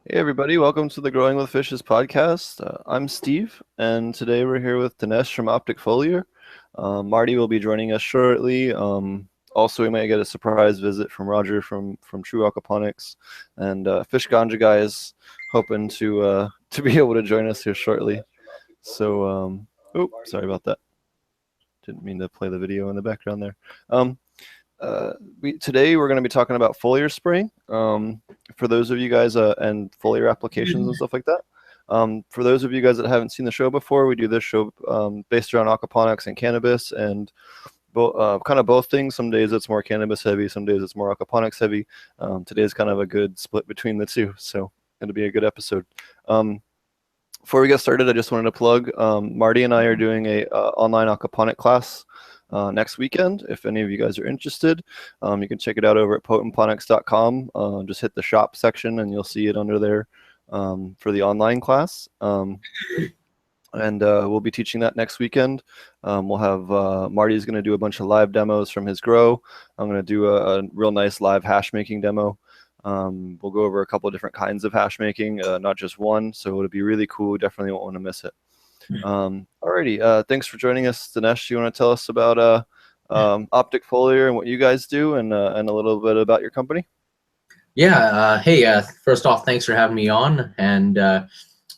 Hey everybody, welcome to the Growing with Fishes podcast. I'm Steve, and today we're here with Dinesh from Optic Foliar. Marty will be joining us shortly. Also, we might get a surprise visit from Roger from True Aquaponics, and Fish Ganja Guy is hoping to be able to join us here shortly. So, sorry about that. Didn't mean to play the video in the background there. Today we're going to be talking about foliar spraying. For those of you guys and foliar applications and stuff like that. For those of you guys that haven't seen the show before, we do this show based around aquaponics and cannabis, and kind of both things. Some days it's more cannabis heavy, some days it's more aquaponics heavy. Today's kind of a good split between the two, so it'll be a good episode. Before we get started, I just wanted to plug Marty and I are doing a online aquaponic class next weekend. If any of you guys are interested, you can check it out over at potentponics.com. Just hit the shop section and you'll see it under there for the online class. And we'll be teaching that next weekend. We'll have Marty's going to do a bunch of live demos from his grow. I'm going to do a real nice live hash making demo. We'll go over a couple of different kinds of hash making, not just one, so it'll be really cool. Definitely won't want to miss it. Alrighty, thanks for joining us, Dinesh. You want to tell us about Optic Foliar and what you guys do, and a little bit about your company? Yeah. Hey, first off, thanks for having me on, and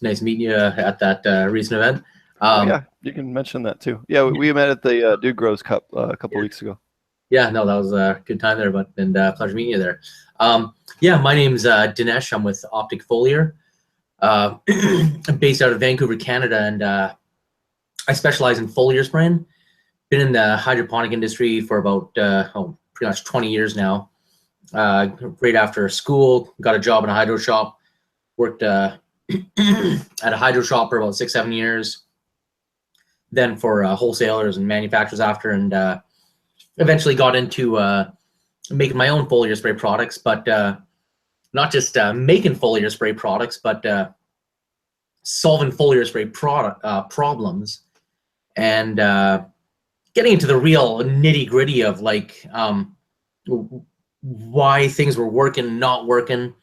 nice meeting you at that recent event. Yeah, you can mention that too. Yeah, we met at the Dude Grows Cup a couple weeks ago. Yeah, no, that was a good time there, and pleasure meeting you there. Yeah, my name's Dinesh. I'm with Optic Foliar. I'm based out of Vancouver, Canada, and I specialize in foliar spraying. Been in the hydroponic industry for about pretty much 20 years now. Right after school, got a job in a hydro shop. Worked at a hydro shop for about 6-7 years. Then for wholesalers and manufacturers after, and eventually got into making my own foliar spray products, but not just making foliar spray products, but solving foliar spray problems, and getting into the real nitty gritty of like why things were working, not working.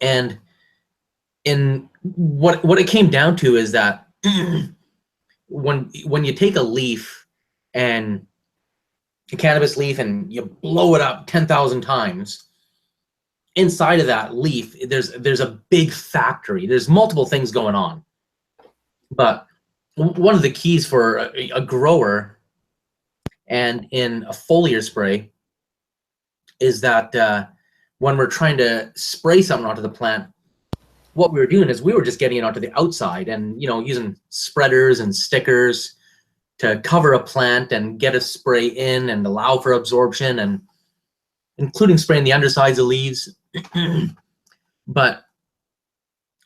And in what it came down to is that when you take a leaf, and a cannabis leaf, and you blow it up 10,000 times, inside of that leaf, there's a big factory. There's multiple things going on. But one of the keys for a grower and in a foliar spray is that when we're trying to spray something onto the plant, what we were doing is we were just getting it onto the outside and, using spreaders and stickers to cover a plant and get a spray in and allow for absorption, and including spraying the undersides of leaves. But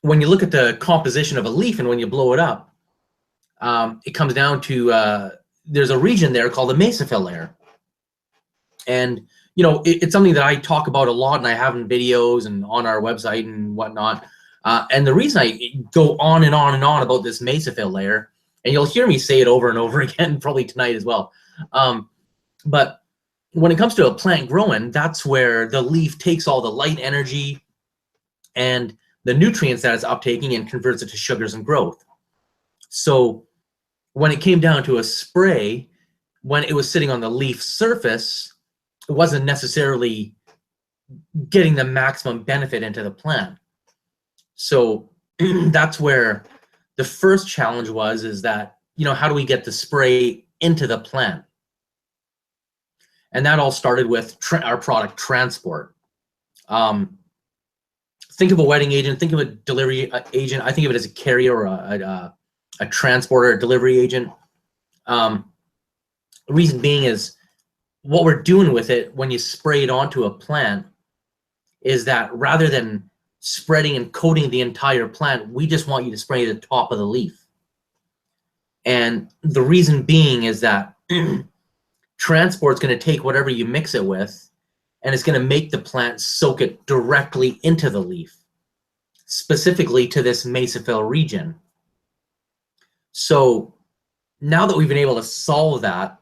when you look at the composition of a leaf and when you blow it up, it comes down to there's a region there called the mesophyll layer. And, it's something that I talk about a lot, and I have in videos and on our website and whatnot. And the reason I go on and on and on about this mesophyll layer, and you'll hear me say it over and over again, probably tonight as well. But when it comes to a plant growing, that's where the leaf takes all the light energy and the nutrients that it's uptaking and converts it to sugars and growth. So when it came down to a spray, when it was sitting on the leaf surface, it wasn't necessarily getting the maximum benefit into the plant. So that's where the first challenge is that, how do we get the spray into the plant? And that all started with our product transport. Think of a wetting agent, think of a delivery agent. I think of it as a carrier or a transporter, a delivery agent. The reason being is what we're doing with it when you spray it onto a plant is that rather than spreading and coating the entire plant, we just want you to spray the top of the leaf. And the reason being is that transport's going to take whatever you mix it with, and it's going to make the plant soak it directly into the leaf, specifically to this mesophyll region. So now that we've been able to solve that,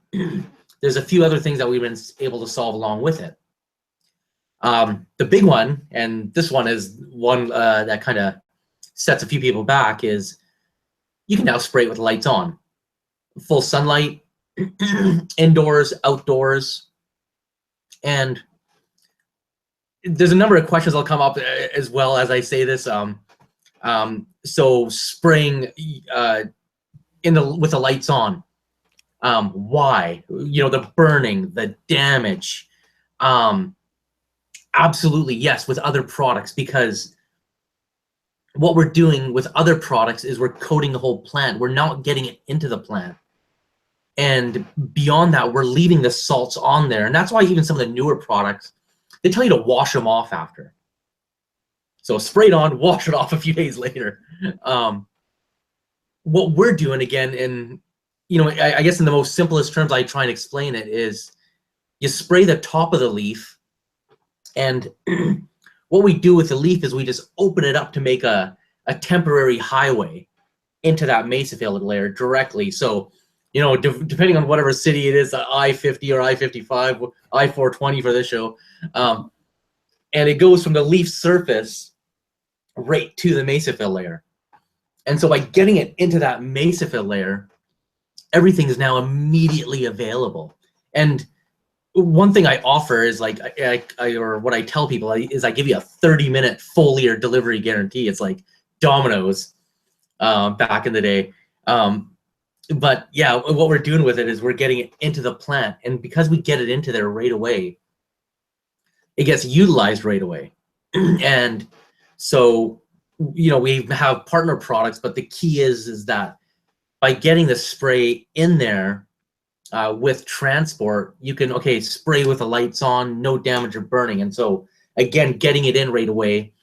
there's a few other things that we've been able to solve along with it. The big one, and this one is one that kind of sets a few people back, is you can now spray it with lights on. Full sunlight, indoors, outdoors. And there's a number of questions that'll come up as well as I say this. So spraying with the lights on, why? The burning, the damage. Absolutely, yes, with other products, because what we're doing with other products is we're coating the whole plant. We're not getting it into the plant. And beyond that, we're leaving the salts on there. And that's why even some of the newer products, they tell you to wash them off after. So spray it on, wash it off a few days later. What we're doing, again, and I guess in the most simplest terms I try and explain it, is you spray the top of the leaf, and what we do with the leaf is we just open it up to make a temporary highway into that mesophyllid layer directly. So, depending on whatever city it is, I-50 or I-55, I-420 for this show, and it goes from the leaf surface right to the mesophyll layer. And so by getting it into that mesophyll layer, everything is now immediately available. And one thing I offer is or what I tell people is I give you a 30-minute foliar delivery guarantee. It's like Domino's back in the day. But yeah, what we're doing with it is we're getting it into the plant. And because we get it into there right away, it gets utilized right away. And so, we have partner products, but the key is that by getting the spray in there, with transport, you can, spray with the lights on, no damage or burning. And so, again, getting it in right away,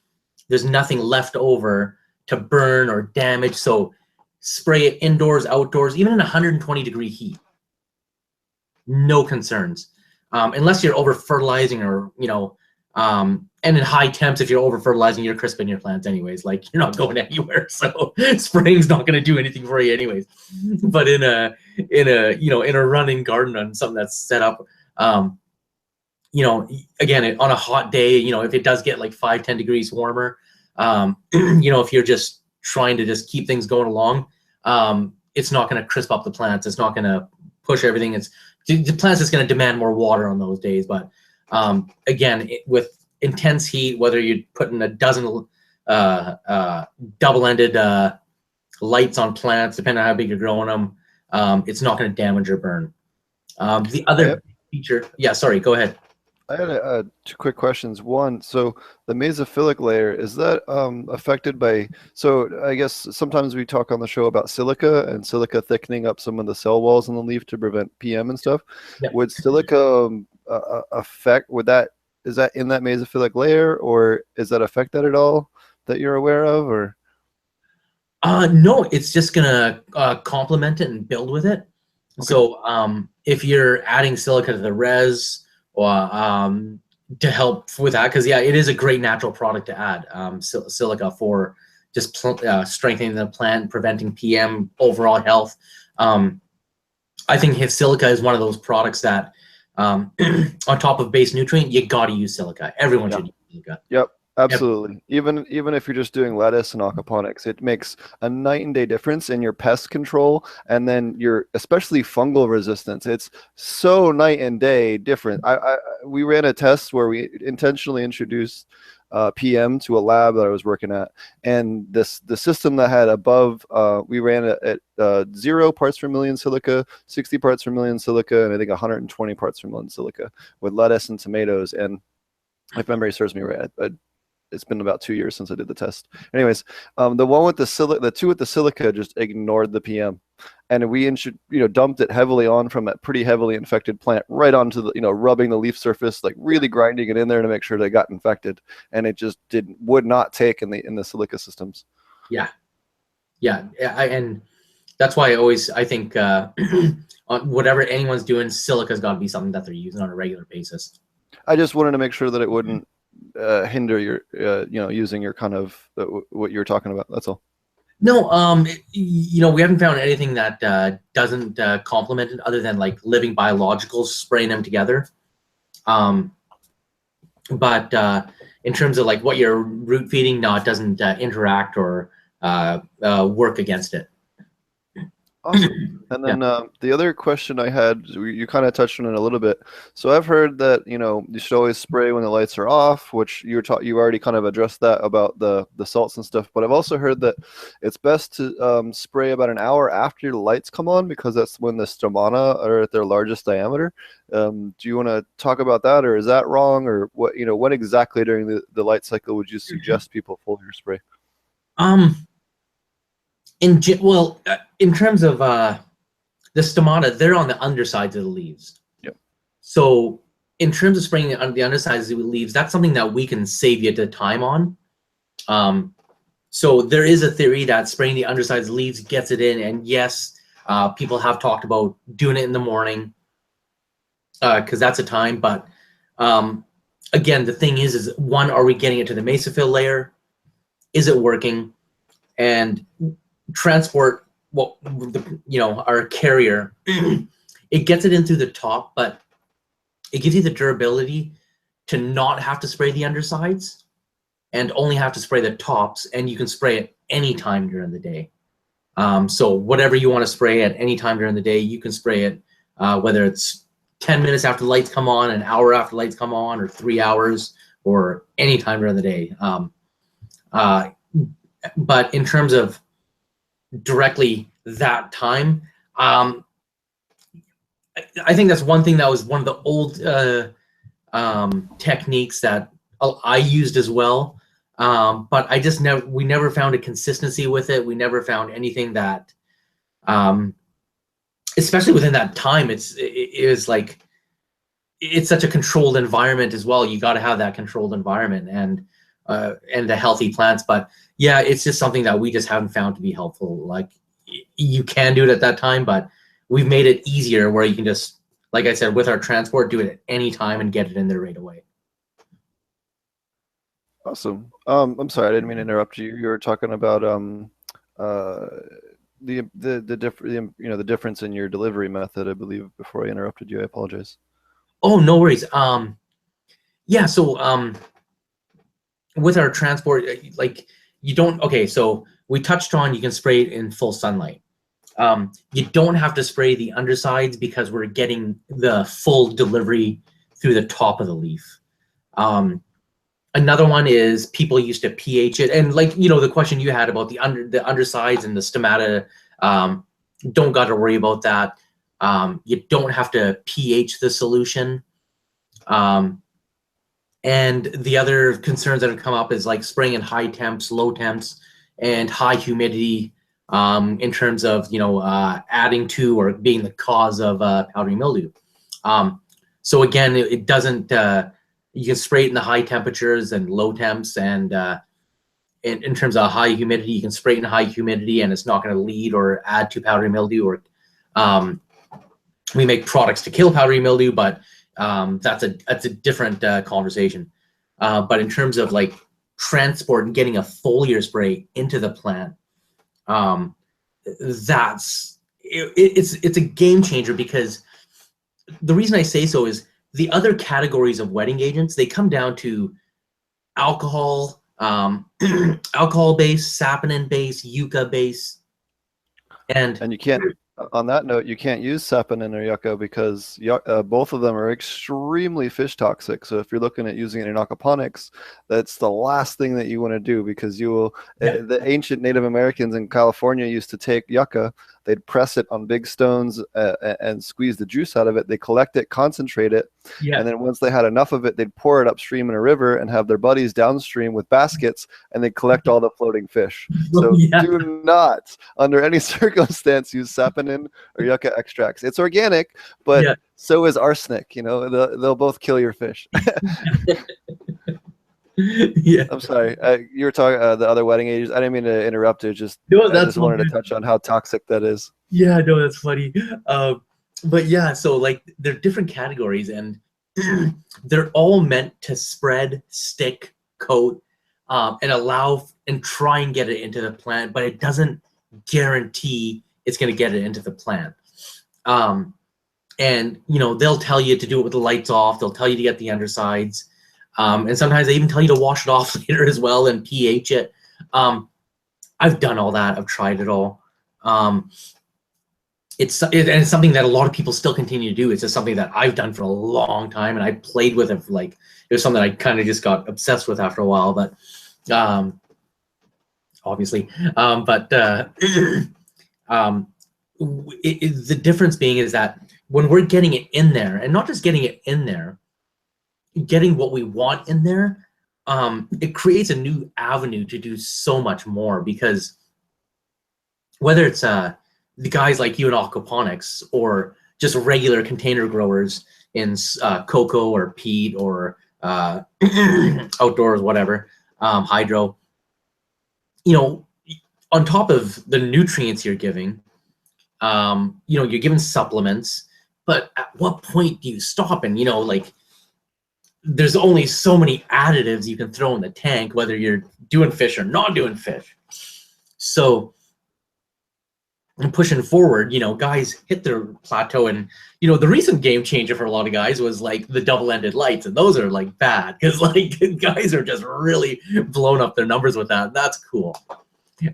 there's nothing left over to burn or damage. So spray it indoors, outdoors, even in 120-degree heat. No concerns. Unless you're over-fertilizing or, and in high temps, if you're over-fertilizing, you're crisping your plants anyways. Like, you're not going anywhere. So spraying's not going to do anything for you anyways. But in a running garden on something that's set up, again, on a hot day, if it does get like 5-10 degrees warmer, if you're just trying to just keep things going along, it's not going to crisp up the plants. It's not going to push everything. The plants is going to demand more water on those days. But again, with intense heat, whether you're putting a dozen double-ended lights on plants, depending on how big you're growing them, it's not going to damage or burn. The other feature, yeah, sorry, go ahead. I had two quick questions. One, so the mesophilic layer, is that affected by, so I guess sometimes we talk on the show about silica and silica thickening up some of the cell walls in the leaf to prevent PM and stuff. Yep. Would silica is that in that mesophilic layer, or is that affect that at all that you're aware of, or? No, it's just gonna complement it and build with it. Okay. So if you're adding silica to the res, or to help with that, because yeah, it is a great natural product to add, silica, for just strengthening the plant, preventing PM, overall health. I think silica is one of those products that on top of base nutrient, you got to use silica. Everyone should use silica. Yep. Absolutely. Even if you're just doing lettuce and aquaponics, it makes a night and day difference in your pest control, and then your especially fungal resistance. It's so night and day different. We ran a test where we intentionally introduced PM to a lab that I was working at, and the system that had above, we ran it at 0 parts per million silica, 60 parts per million silica, and I think 120 parts per million silica with lettuce and tomatoes. And if memory serves me right, it's been about 2 years since I did the test. Anyways, the one with the two with the silica just ignored the PM, and we dumped it heavily on from that pretty heavily infected plant right onto the rubbing the leaf surface, like really grinding it in there to make sure they got infected, and it just would not take in the silica systems. Yeah, and that's why I think on whatever anyone's doing, silica's got to be something that they're using on a regular basis. I just wanted to make sure that it wouldn't hinder your using your kind of what you're talking about. That's all. No, we haven't found anything that doesn't complement it, other than like living biologicals, spraying them together. but in terms of like what you're root feeding, no, it doesn't interact or work against it. Awesome. And then the other question I had, you kind of touched on it a little bit. So I've heard that, you know, you should always spray when the lights are off, which you already kind of addressed that about the salts and stuff. But I've also heard that it's best to spray about an hour after the lights come on, because that's when the stomata are at their largest diameter. Do you want to talk about that, or is that wrong, or what? You know, when exactly during the light cycle would you suggest people foliar spray? In terms of the stomata, they're on the undersides of the leaves. Yep. So in terms of spraying on the undersides of the leaves, that's something that we can save you the time on. So there is a theory that spraying the undersides of the leaves gets it in, and yes, people have talked about doing it in the morning because that's a time. But again, the thing is one, are we getting it to the mesophyll layer? Is it working? And transport, our carrier, it gets it in through the top, but it gives you the durability to not have to spray the undersides and only have to spray the tops, and you can spray it any time during the day. So whatever you want to spray at any time during the day, you can spray it, whether it's 10 minutes after the lights come on, an hour after the lights come on, or 3 hours, or any time during the day. But in terms of directly that time, I think that's one thing that was one of the old techniques that I used as well. But we never found a consistency with it. We never found anything that, especially within that time, it's such a controlled environment as well. You got to have that controlled environment and the healthy plants. But yeah, it's just something that we just haven't found to be helpful. Like, you can do it at that time, but we've made it easier where you can just, like I said, with our transport, do it at any time and get it in there right away. Awesome. I'm sorry, I didn't mean to interrupt you. You were talking about the difference in your delivery method, I believe, before I interrupted you. I apologize. Oh, no worries. Yeah, so with our transport, like, you don't, okay, so we touched on you can spray it in full sunlight. You don't have to spray the undersides because we're getting the full delivery through the top of the leaf. Another one is people used to pH it, and like, the question you had about the undersides and the stomata, don't got to worry about that. You don't have to pH the solution. And the other concerns that have come up is like spraying in high temps, low temps, and high humidity, in terms of adding to or being the cause of powdery mildew. So again, it doesn't. You can spray it in the high temperatures and low temps, and in terms of high humidity, you can spray it in high humidity, and it's not going to lead or add to powdery mildew. Or we make products to kill powdery mildew, but that's a different conversation. But in terms of like transport and getting a foliar spray into the plant, it's a game changer, because the reason I say so is the other categories of wetting agents, they come down to alcohol, alcohol base, saponin base, yucca base, and you can't. On that note, you can't use saponin or yucca because both of them are extremely fish toxic. So if you're looking at using it in aquaponics, that's the last thing that you want to do, because you will. The ancient Native Americans in California used to take yucca, they'd press it on big stones and squeeze the juice out of it. They collect it, concentrate it, and then once they had enough of it, they'd pour it upstream in a river and have their buddies downstream with baskets, and they'd collect all the floating fish. So do not, under any circumstance, use saponin or yucca extracts. It's organic, but so is arsenic. They'll both kill your fish. I'm sorry. You were talking the other wetting agents. I didn't mean to interrupt you. I just wanted to touch on how toxic that is. Yeah, no, that's funny. But yeah, so like they're different categories, and they're all meant to spread, stick, coat, and allow and try and get it into the plant, but it doesn't guarantee it's going to get it into the plant. And they'll tell you to do it with the lights off. They'll tell you to get the undersides. And sometimes they even tell you to wash it off later as well and pH it. I've done all that. I've tried it all. It's something that a lot of people still continue to do. It's just something that I've done for a long time, and I played with it. Like, it was something I kind of just got obsessed with after a while. But obviously, the difference being is that when we're getting it in there, and not just getting it in there, getting what we want in there, it creates a new avenue to do so much more. Because whether it's the guys like you in Aquaponics, or just regular container growers in cocoa or peat or outdoors, whatever, hydro, you know, on top of the nutrients you're giving, you know, you're giving supplements, but at what point do you stop? And, you know, like, there's only so many additives you can throw in the tank, whether you're doing fish or not doing fish. So, and pushing forward, you know, guys hit their plateau. And, you know, the recent game changer for a lot of guys was like the double-ended lights, and those are like bad, because like guys are just really blowing up their numbers with that. That's cool.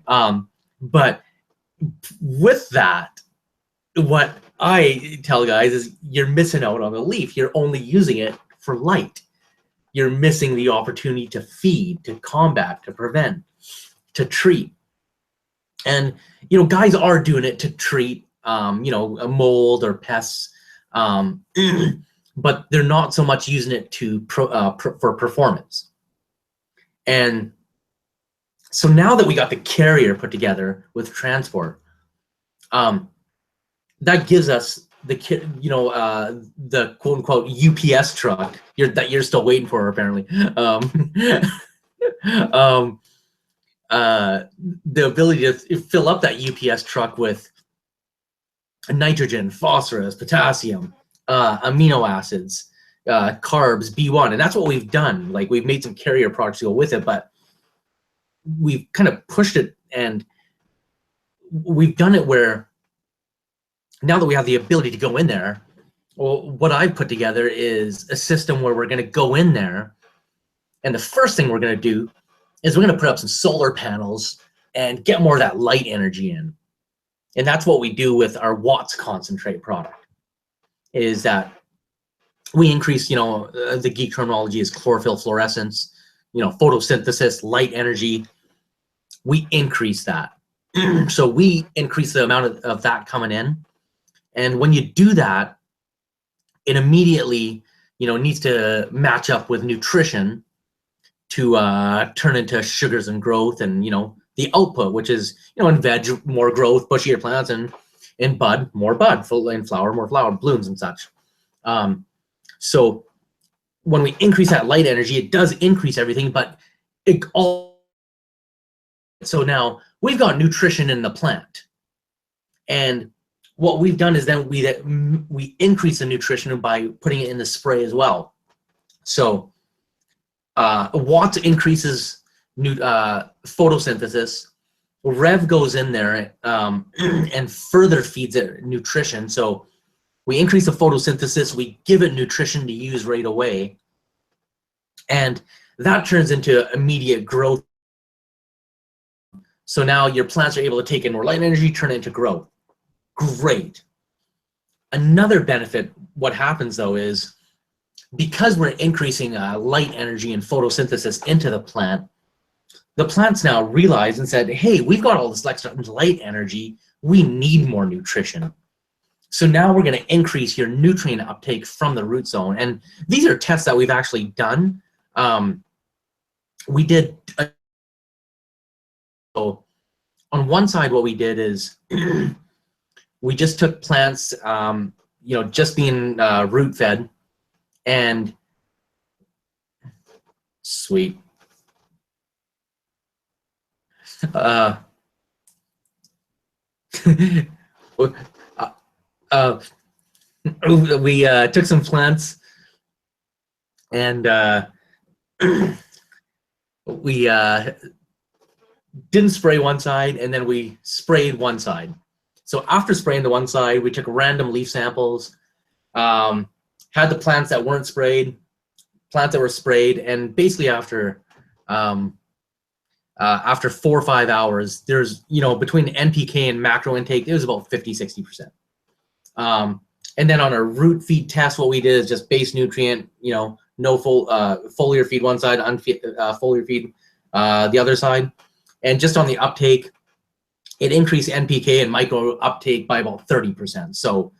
But with that, what I tell guys is you're missing out on the leaf. You're only using it for light. You're missing the opportunity to feed, to combat, to prevent, to treat. And, you know, guys are doing it to treat, you know, a mold or pests, but they're not so much using it to for performance. And so now that we got the carrier put together with transport, that gives us the, you know, the quote unquote UPS truck that you're still waiting for, apparently. The ability to fill up that UPS truck with nitrogen, phosphorus, potassium, amino acids, carbs, B1, and that's what we've done. Like, we've made some carrier products to go with it, but we've kind of pushed it, and we've done it where now that we have the ability to go in there, well, what I've put together is a system where we're going to go in there, and the first thing we're going to do is we're going to put up some solar panels and get more of that light energy in. And that's what we do with our Watts concentrate product, is that we increase, you know, the geek terminology is chlorophyll fluorescence, you know, photosynthesis, light energy. We increase that. So we increase the amount of that coming in. And when you do that, it immediately, you know, needs to match up with nutrition to turn into sugars and growth, and, you know, the output, which is, you know, in veg, more growth, bushier plants, and in bud, more bud, in flower, more flower, blooms and such. So when we increase that light energy, it does increase everything, but it all, so now we've got nutrition in the plant. And what we've done is then we increase the nutrition by putting it in the spray as well. So Watts increases photosynthesis. Rev goes in there and further feeds it nutrition. So we increase the photosynthesis, we give it nutrition to use right away, and that turns into immediate growth. So now your plants are able to take in more light energy, turn it into growth. Great. Another benefit, what happens though, is because we're increasing light energy and photosynthesis into the plants now realize and said, hey, we've got all this extra light energy, we need more nutrition. So now we're going to increase your nutrient uptake from the root zone. And these are tests that we've actually done. We did, so on one side, what we did is we just took plants, you know, just being root fed, and sweet. We took some plants and we didn't spray one side, and then we sprayed one side. So after spraying the one side, we took random leaf samples, had the plants that weren't sprayed, plants that were sprayed, and basically after 4 or 5 hours, there's, you know, between NPK and macro intake, it was about 50-60%. And then on a root feed test, what we did is just base nutrient, you know, no foliar feed one side, foliar feed the other side. And just on the uptake, it increased NPK and micro uptake by about 30%. So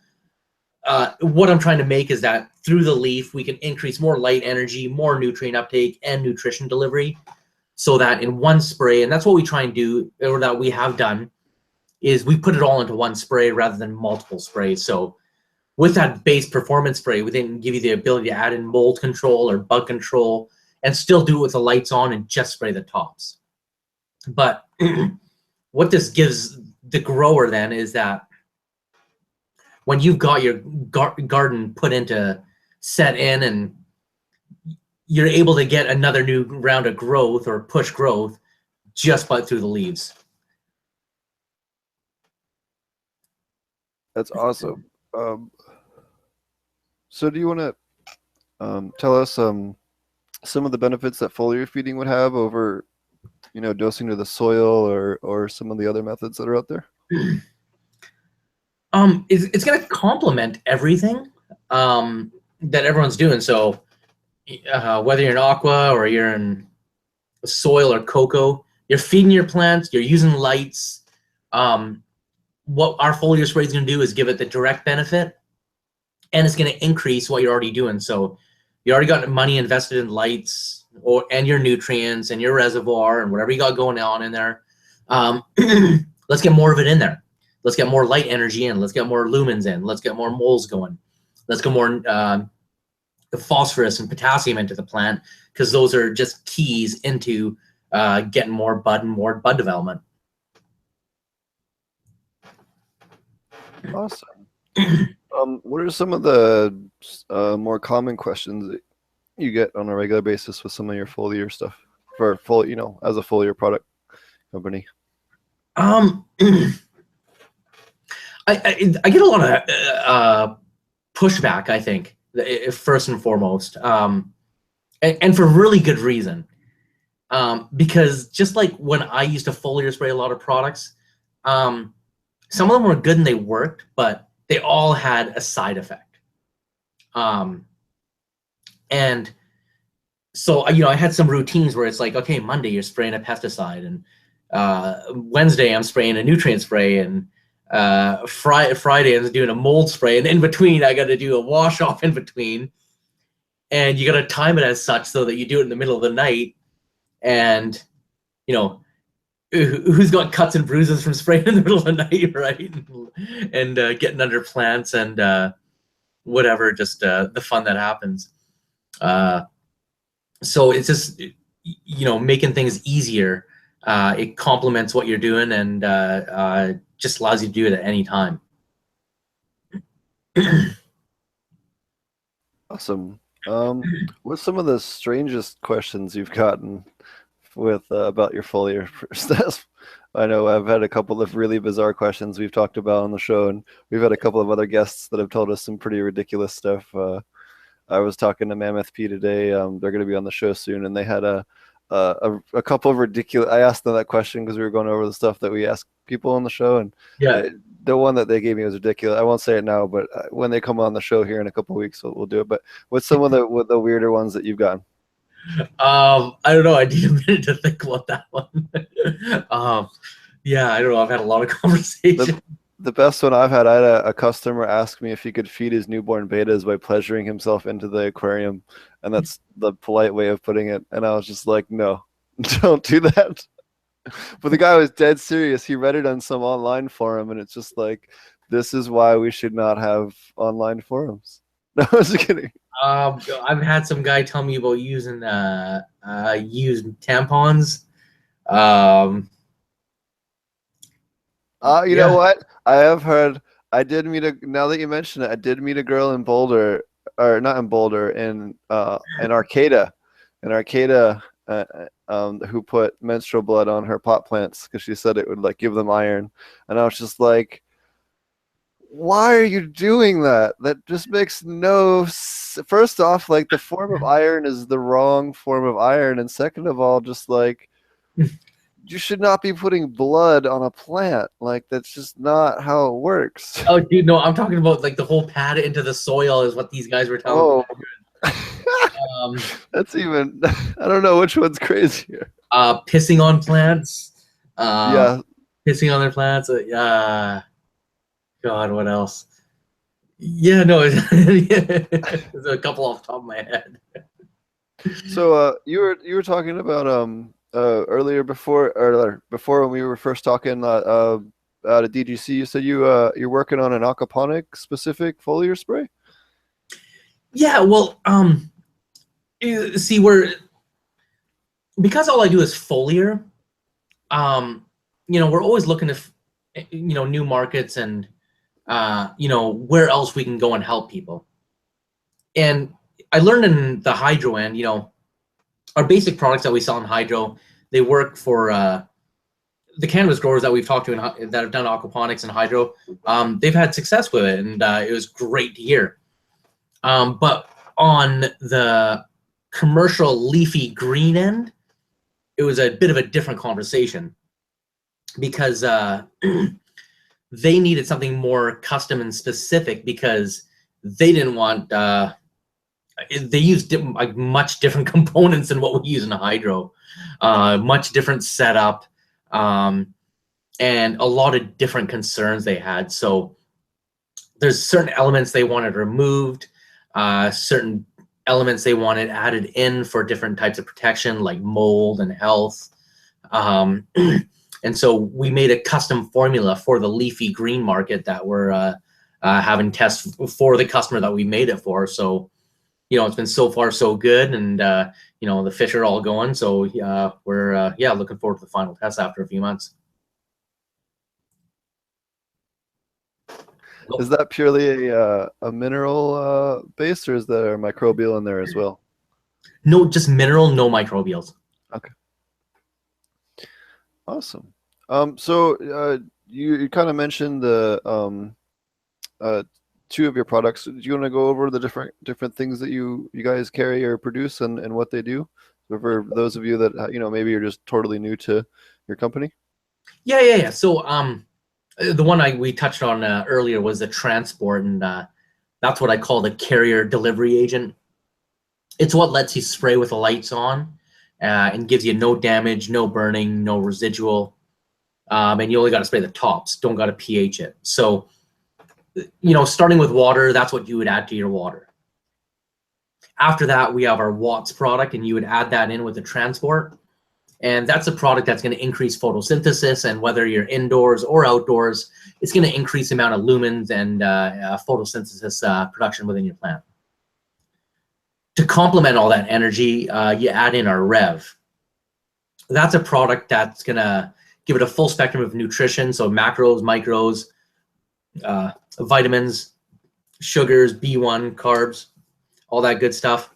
what I'm trying to make is that through the leaf, we can increase more light energy, more nutrient uptake, and nutrition delivery, so that in one spray, and that's what we try and do, or that we have done, is we put it all into one spray rather than multiple sprays. So with that base performance spray, we then give you the ability to add in mold control or bug control and still do it with the lights on and just spray the tops. But what this gives the grower then is that when you've got your garden put into set in, and you're able to get another new round of growth or push growth just by through the leaves. That's awesome. So do you want to tell us some of the benefits that foliar feeding would have over, you know, dosing to the soil, or some of the other methods that are out there? It's going to complement everything that everyone's doing. So whether you're in aqua or you're in soil or cocoa, you're feeding your plants, you're using lights. What our foliar spray is going to do is give it the direct benefit, and it's going to increase what you're already doing. So you already got money invested in lights and your nutrients and your reservoir and whatever you got going on in there. Let's get more of it in there. Let's get more light energy in. Let's get more lumens in. Let's get more moles going. Let's get more the phosphorus and potassium into the plant, because those are just keys into getting more bud and more bud development. Awesome. What are some of the more common questions that you get on a regular basis with some of your foliar stuff for full, you know, as a foliar product company? I get a lot of pushback, I think, first and foremost, and for really good reason. Because just like when I used to foliar spray a lot of products, some of them were good and they worked, but they all had a side effect. And so, you know, I had some routines where it's like, okay, Monday you're spraying a pesticide, and Wednesday I'm spraying a nutrient spray, and Friday I'm doing a mold spray, and in between I got to do a wash off in between, and you got to time it as such so that you do it in the middle of the night. And, you know, who's got cuts and bruises from spraying in the middle of the night, right? And getting under plants and whatever, just the fun that happens. So it's just, you know, making things easier. It complements what you're doing, and just allows you to do it at any time. Awesome. What's some of the strangest questions you've gotten with about your foliar stuff? I know I've had a couple of really bizarre questions we've talked about on the show, and we've had a couple of other guests that have told us some pretty ridiculous stuff. I was talking to Mammoth P today. They're going to be on the show soon, and they had a couple of ridiculous. I asked them that question because we were going over the stuff that we ask people on the show, and Yeah. The one that they gave me was ridiculous. I won't say it now, but when they come on the show here in a couple of weeks, we'll do it. But what's some of the weirder ones that you've gotten? I don't know. I need a minute to think about that one. Yeah, I don't know. I've had a lot of conversations. The best one I've had, I had a customer ask me if he could feed his newborn betas by pleasuring himself into the aquarium, and that's the polite way of putting it. And I was just like, no, don't do that. But the guy was dead serious. He read it on some online forum, and it's just like, this is why we should not have online forums. No, I was kidding. I've had some guy tell me about using used tampons. You know what? I have heard. I did meet now that you mention it, I did meet a girl in Boulder, or not in Boulder, in Arcata, who put menstrual blood on her pot plants because she said it would like give them iron, and I was just like, why are you doing that? That just makes first off, like the form of iron is the wrong form of iron, and second of all, just like you should not be putting blood on a plant. Like that's just not how it works. Oh, dude, no, I'm talking about like the whole pad into the soil is what these guys were telling me. Oh, that's even. I don't know which one's crazier. Pissing on plants. Yeah. Pissing on their plants. God, what else? Yeah, no, there's a couple off the top of my head. So you were talking about earlier before when we were first talking out of DGC, you said you're working on an aquaponic specific foliar spray? Yeah, well, see, because all I do is foliar, we're always looking at new markets and where else we can go and help people. And I learned in the hydro end, our basic products that we sell in hydro, they work for the cannabis growers that we've talked to that have done aquaponics and hydro. They've had success with it, and it was great to hear. But on the commercial leafy green end, it was a bit of a different conversation because they needed something more custom and specific because they didn't want they used much different components than what we use in a hydro, much different setup, and a lot of different concerns they had. So there's certain elements they wanted removed, certain elements they wanted added in for different types of protection like mold and health. And so we made a custom formula for the leafy green market that we're having tests for the customer that we made it for. So, it's been so far so good, and the fish are all going. So we're looking forward to the final test after a few months. Is that purely a mineral base, or is there microbial in there as well? No, just mineral, no microbials. Okay. Awesome. So you kind of mentioned the two of your products. Do you want to go over the different things that you guys carry or produce and what they do? So for those of you that maybe you're just totally new to your company. Yeah. So the one we touched on earlier was the transport, and that's what I call the carrier delivery agent. It's what lets you spray with the lights on and gives you no damage, no burning, no residual, and you only got to spray the tops. Don't got to pH it. So, starting with water, that's what you would add to your water. After that, we have our Watts product, and you would add that in with the transport. And that's a product that's going to increase photosynthesis, and whether you're indoors or outdoors, it's going to increase the amount of lumens and photosynthesis production within your plant. To complement all that energy, you add in our Rev. That's a product that's going to give it a full spectrum of nutrition, so macros, micros, vitamins, sugars, B1, carbs, all that good stuff.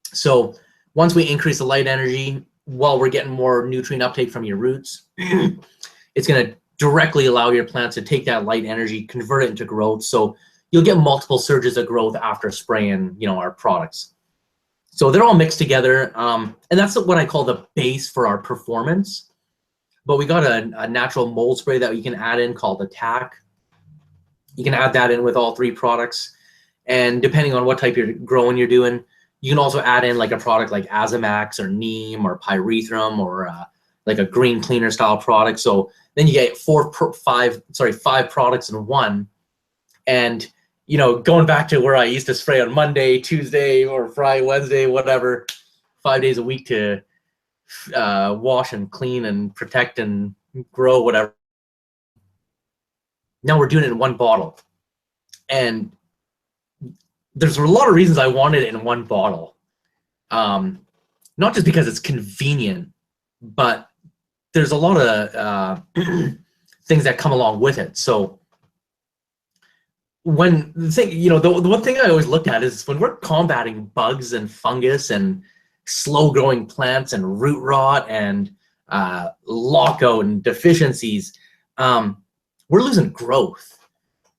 So once we increase the light energy, while we're getting more nutrient uptake from your roots, it's going to directly allow your plants to take that light energy, convert it into growth. So you'll get multiple surges of growth after spraying, our products. So they're all mixed together. And that's what I call the base for our performance. But we got a natural mold spray that you can add in called Attack. You can add that in with all three products. And depending on what type of growing you're doing, you can also add in like a product like Azamax or Neem or Pyrethrum or like a green cleaner style product. So then you get five products in one. And, going back to where I used to spray on Monday, Tuesday, or Friday, Wednesday, whatever, 5 days a week to wash and clean and protect and grow, whatever. Now we're doing it in one bottle. And there's a lot of reasons I wanted it in one bottle. Not just because it's convenient, but there's a lot of things that come along with it. So when the one thing I always look at is when we're combating bugs and fungus and slow growing plants and root rot and lockout and deficiencies, we're losing growth.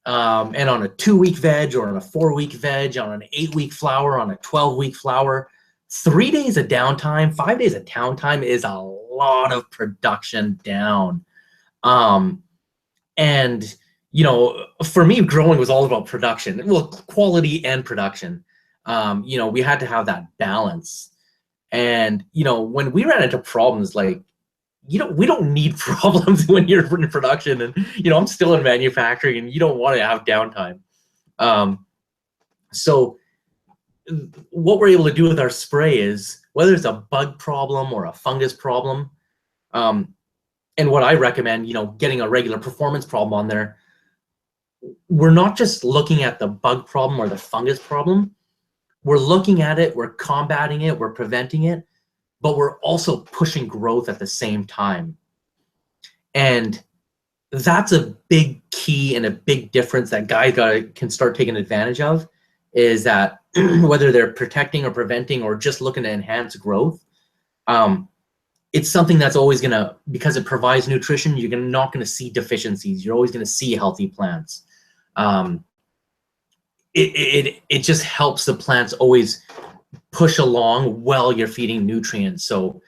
And on a 2-week veg, or on a 4-week veg, on an 8-week flower, on a 12-week flower, 3 days of downtime, 5 days of downtime is a lot of production down. And, you know, for me, growing was all about production. Well, quality and production. You know, we had to have that balance. And, you know, when we ran into problems, like, you know, we don't need problems when you're in production. And, you know, I'm still in manufacturing, and you don't want to have downtime. So what we're able to do with our spray is, whether it's a bug problem or a fungus problem, and what I recommend, you know, getting a regular performance problem on there, we're not just looking at the bug problem or the fungus problem. We're looking at it, we're combating it, we're preventing it, but we're also pushing growth at the same time. And that's a big key and a big difference that guys can start taking advantage of, is that whether they're protecting or preventing or just looking to enhance growth, it's something that's always gonna, because it provides nutrition, you're not gonna see deficiencies. You're always gonna see healthy plants. It just helps the plants always push along while you're feeding nutrients. So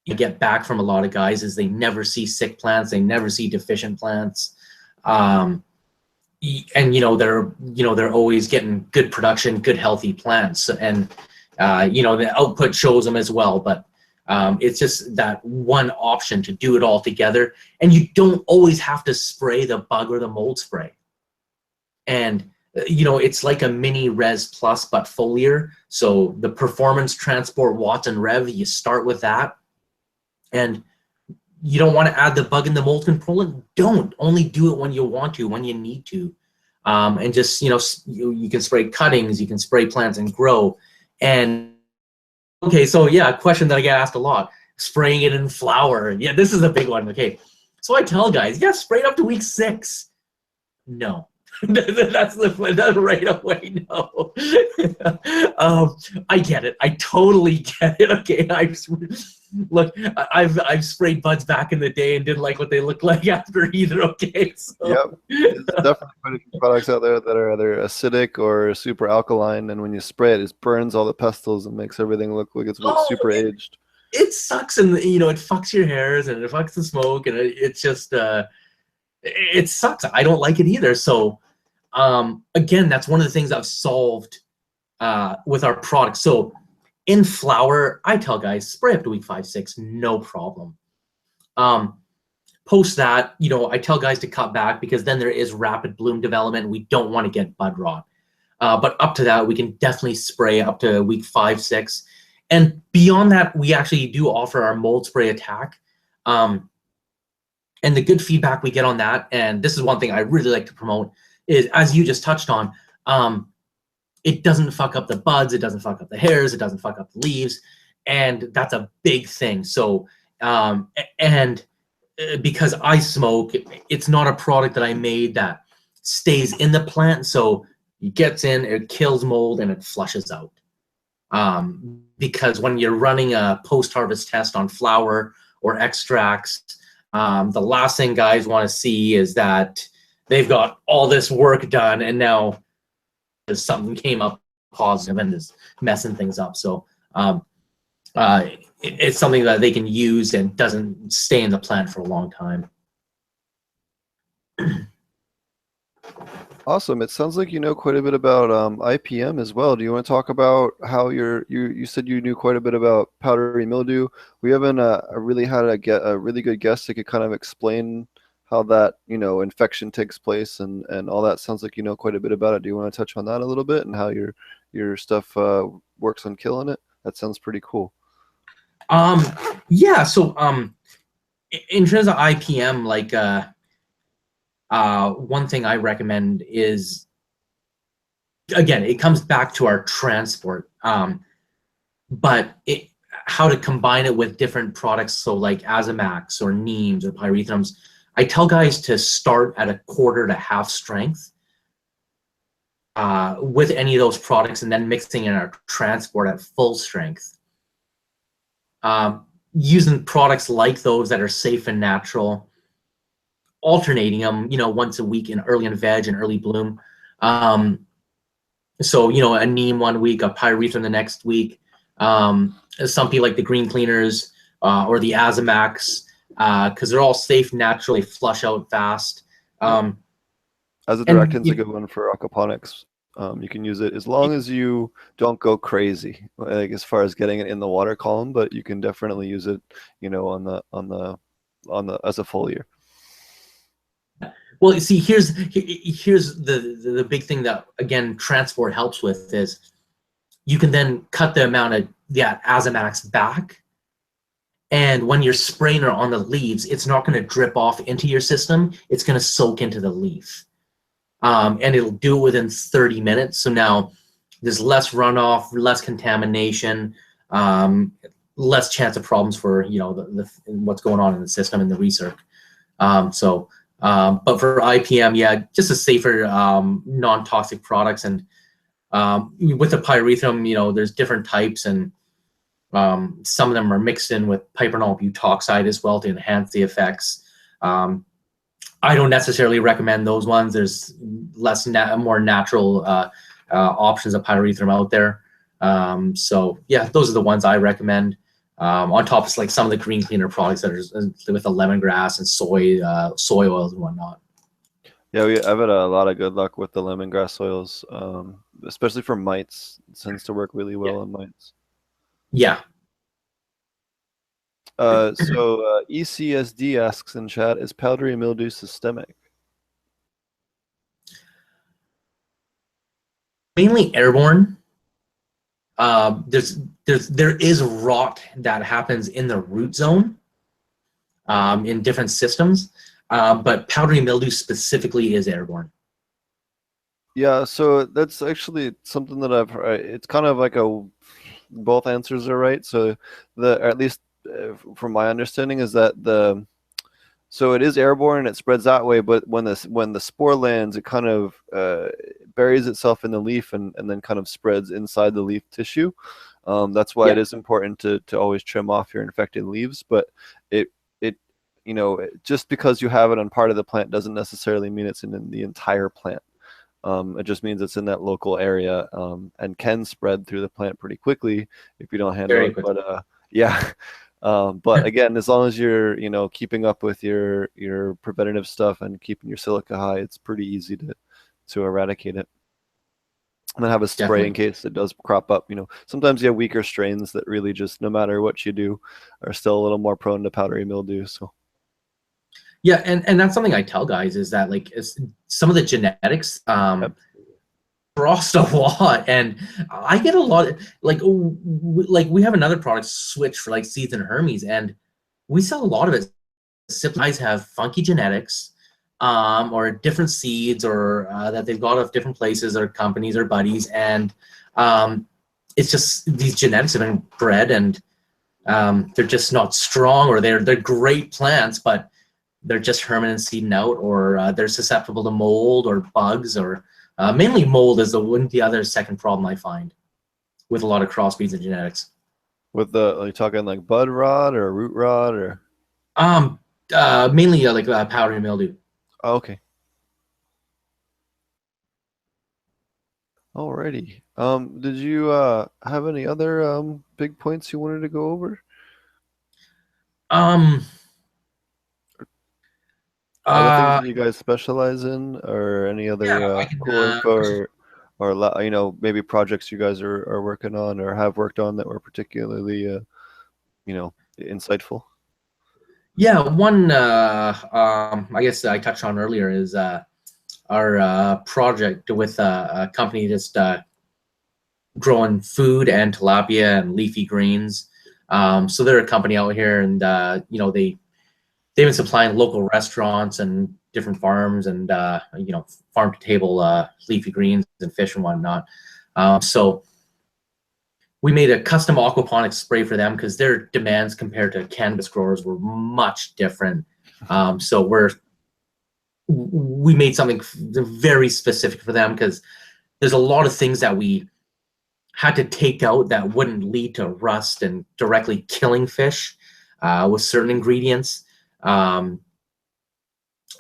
you get back from a lot of guys is they never see sick plants, they never see deficient plants, and you know, they're always getting good production, good healthy plants, and you know, the output shows them as well. But it's just that one option to do it all together, and you don't always have to spray the bug or the mold spray. And you know, it's like a mini Res Plus but foliar. So the performance, transport, watts, and rev, you start with that. And you don't want to add the bug and the mold control. Don't. Only do it when you want to, when you need to. And just, you know, you can spray cuttings, you can spray plants and grow. And okay, so yeah, a question that I get asked a lot: spraying it in flower. Yeah, this is a big one. Okay, so I tell guys, yeah, spray it up to week 6. No. That's right away. No. I get it. I totally get it. Okay, look, I've sprayed buds back in the day and didn't like what they looked like after either. Okay, so. Yep, there's definitely quite a few products out there that are either acidic or super alkaline, and when you spray it, it burns all the pestils and makes everything look like it's super aged. It sucks, and you know, it fucks your hairs and it fucks the smoke, and it's just it sucks. I don't like it either. So again, that's one of the things I've solved with our product. So in flower, I tell guys, spray up to week 5, 6, no problem. Post that, you know, I tell guys to cut back, because then there is rapid bloom development. We don't want to get bud rot. But up to that, we can definitely spray up to week 5, 6. And beyond that, we actually do offer our mold spray attack. And the good feedback we get on that, and this is one thing I really like to promote, is, as you just touched on, it doesn't fuck up the buds, it doesn't fuck up the hairs, it doesn't fuck up the leaves, and that's a big thing. So, and because I smoke, it's not a product that I made that stays in the plant, so it gets in, it kills mold, and it flushes out. Because when you're running a post-harvest test on flower or extracts, the last thing guys want to see is that they've got all this work done, and now something came up positive and is messing things up. So it's something that they can use and doesn't stay in the plant for a long time. Awesome. It sounds like you know quite a bit about IPM as well. Do you want to talk about how you said you knew quite a bit about powdery mildew? We haven't really had a really good guest that could kind of explain how that, you know, infection takes place and all that. Sounds like you know quite a bit about it. Do you want to touch on that a little bit and how your stuff works on killing it? That sounds pretty cool. Yeah. So in terms of IPM, like one thing I recommend is, again, it comes back to our transport, but how to combine it with different products. So like Azamax or Neems or pyrethrums, I tell guys to start at 1/4 to 1/2 strength with any of those products, and then mixing in our transport at full strength. Using products like those that are safe and natural. alternating them, once a week in early in veg and early bloom. So, a neem 1 week, a pyrethrum the next week. Something like the green cleaners or the Azamax, because they're all safe, naturally flush out fast. As a direct is a good one for aquaponics. You can use it as long as you don't go crazy, like as far as getting it in the water column, but you can definitely use it, on the as a foliar. Well, you see, here's the big thing that, again, transport helps with is you can then cut the amount of Azamax back, and when you're spraying it on the leaves, it's not going to drip off into your system. It's going to soak into the leaf, and it'll do it within 30 minutes. So now there's less runoff, less contamination, less chance of problems for what's going on in the system and the recirc. But for IPM, yeah, just a safer, non-toxic products. And with the pyrethrum, there's different types, and some of them are mixed in with piperonal butoxide as well to enhance the effects. I don't necessarily recommend those ones. There's more natural options of pyrethrum out there. So yeah, those are the ones I recommend. On top of like some of the green cleaner products that are with the lemongrass and soy oils and whatnot. Yeah, I've had a lot of good luck with the lemongrass oils, especially for mites. It tends to work really well on mites. Yeah. So ECSD asks in chat, is powdery mildew systemic? Mainly airborne. There is rot that happens in the root zone in different systems, but powdery mildew specifically is airborne. Yeah, so that's actually something that I've heard. It's kind of like both answers are right. So at least from my understanding is that so it is airborne and it spreads that way, but when the spore lands, it kind of buries itself in the leaf and then kind of spreads inside the leaf tissue. That's why it is important to always trim off your infected leaves. But it just because you have it on part of the plant doesn't necessarily mean it's in the entire plant. It just means it's in that local area and can spread through the plant pretty quickly if you don't handle it. But yeah. But again, as long as you're keeping up with your preventative stuff and keeping your silica high, it's pretty easy to eradicate it. And then have a spray in case it does crop up. Sometimes you have weaker strains that really just, no matter what you do, are still a little more prone to powdery mildew. So yeah, and that's something I tell guys is that some of the genetics crossed a lot, and I get a lot like we have another product switch for seeds and Hermes, and we sell a lot of it. Guys have funky genetics, or different seeds, or that they've got of different places or companies or buddies, and it's just these genetics have been bred, and they're just not strong, or they're great plants, but they're just herming and seeding out, or they're susceptible to mold or bugs, or mainly mold is the other second problem I find with a lot of crossbreeds and genetics. Are you talking like bud rot or root rot or? Mainly powdery mildew. Oh, okay. Alrighty. Did you have any other big points you wanted to go over? Other things that you guys specialize in, or any other cool info, or maybe projects you guys are working on or have worked on that were particularly insightful? Yeah, one I guess I touched on earlier is our project with a company that's growing food and tilapia and leafy greens. So they're a company out here, and they've been supplying local restaurants and different farms, and farm to table leafy greens and fish and whatnot. So we made a custom aquaponics spray for them because their demands compared to cannabis growers were much different. So we made something very specific for them, because there's a lot of things that we had to take out that wouldn't lead to rust and directly killing fish with certain ingredients.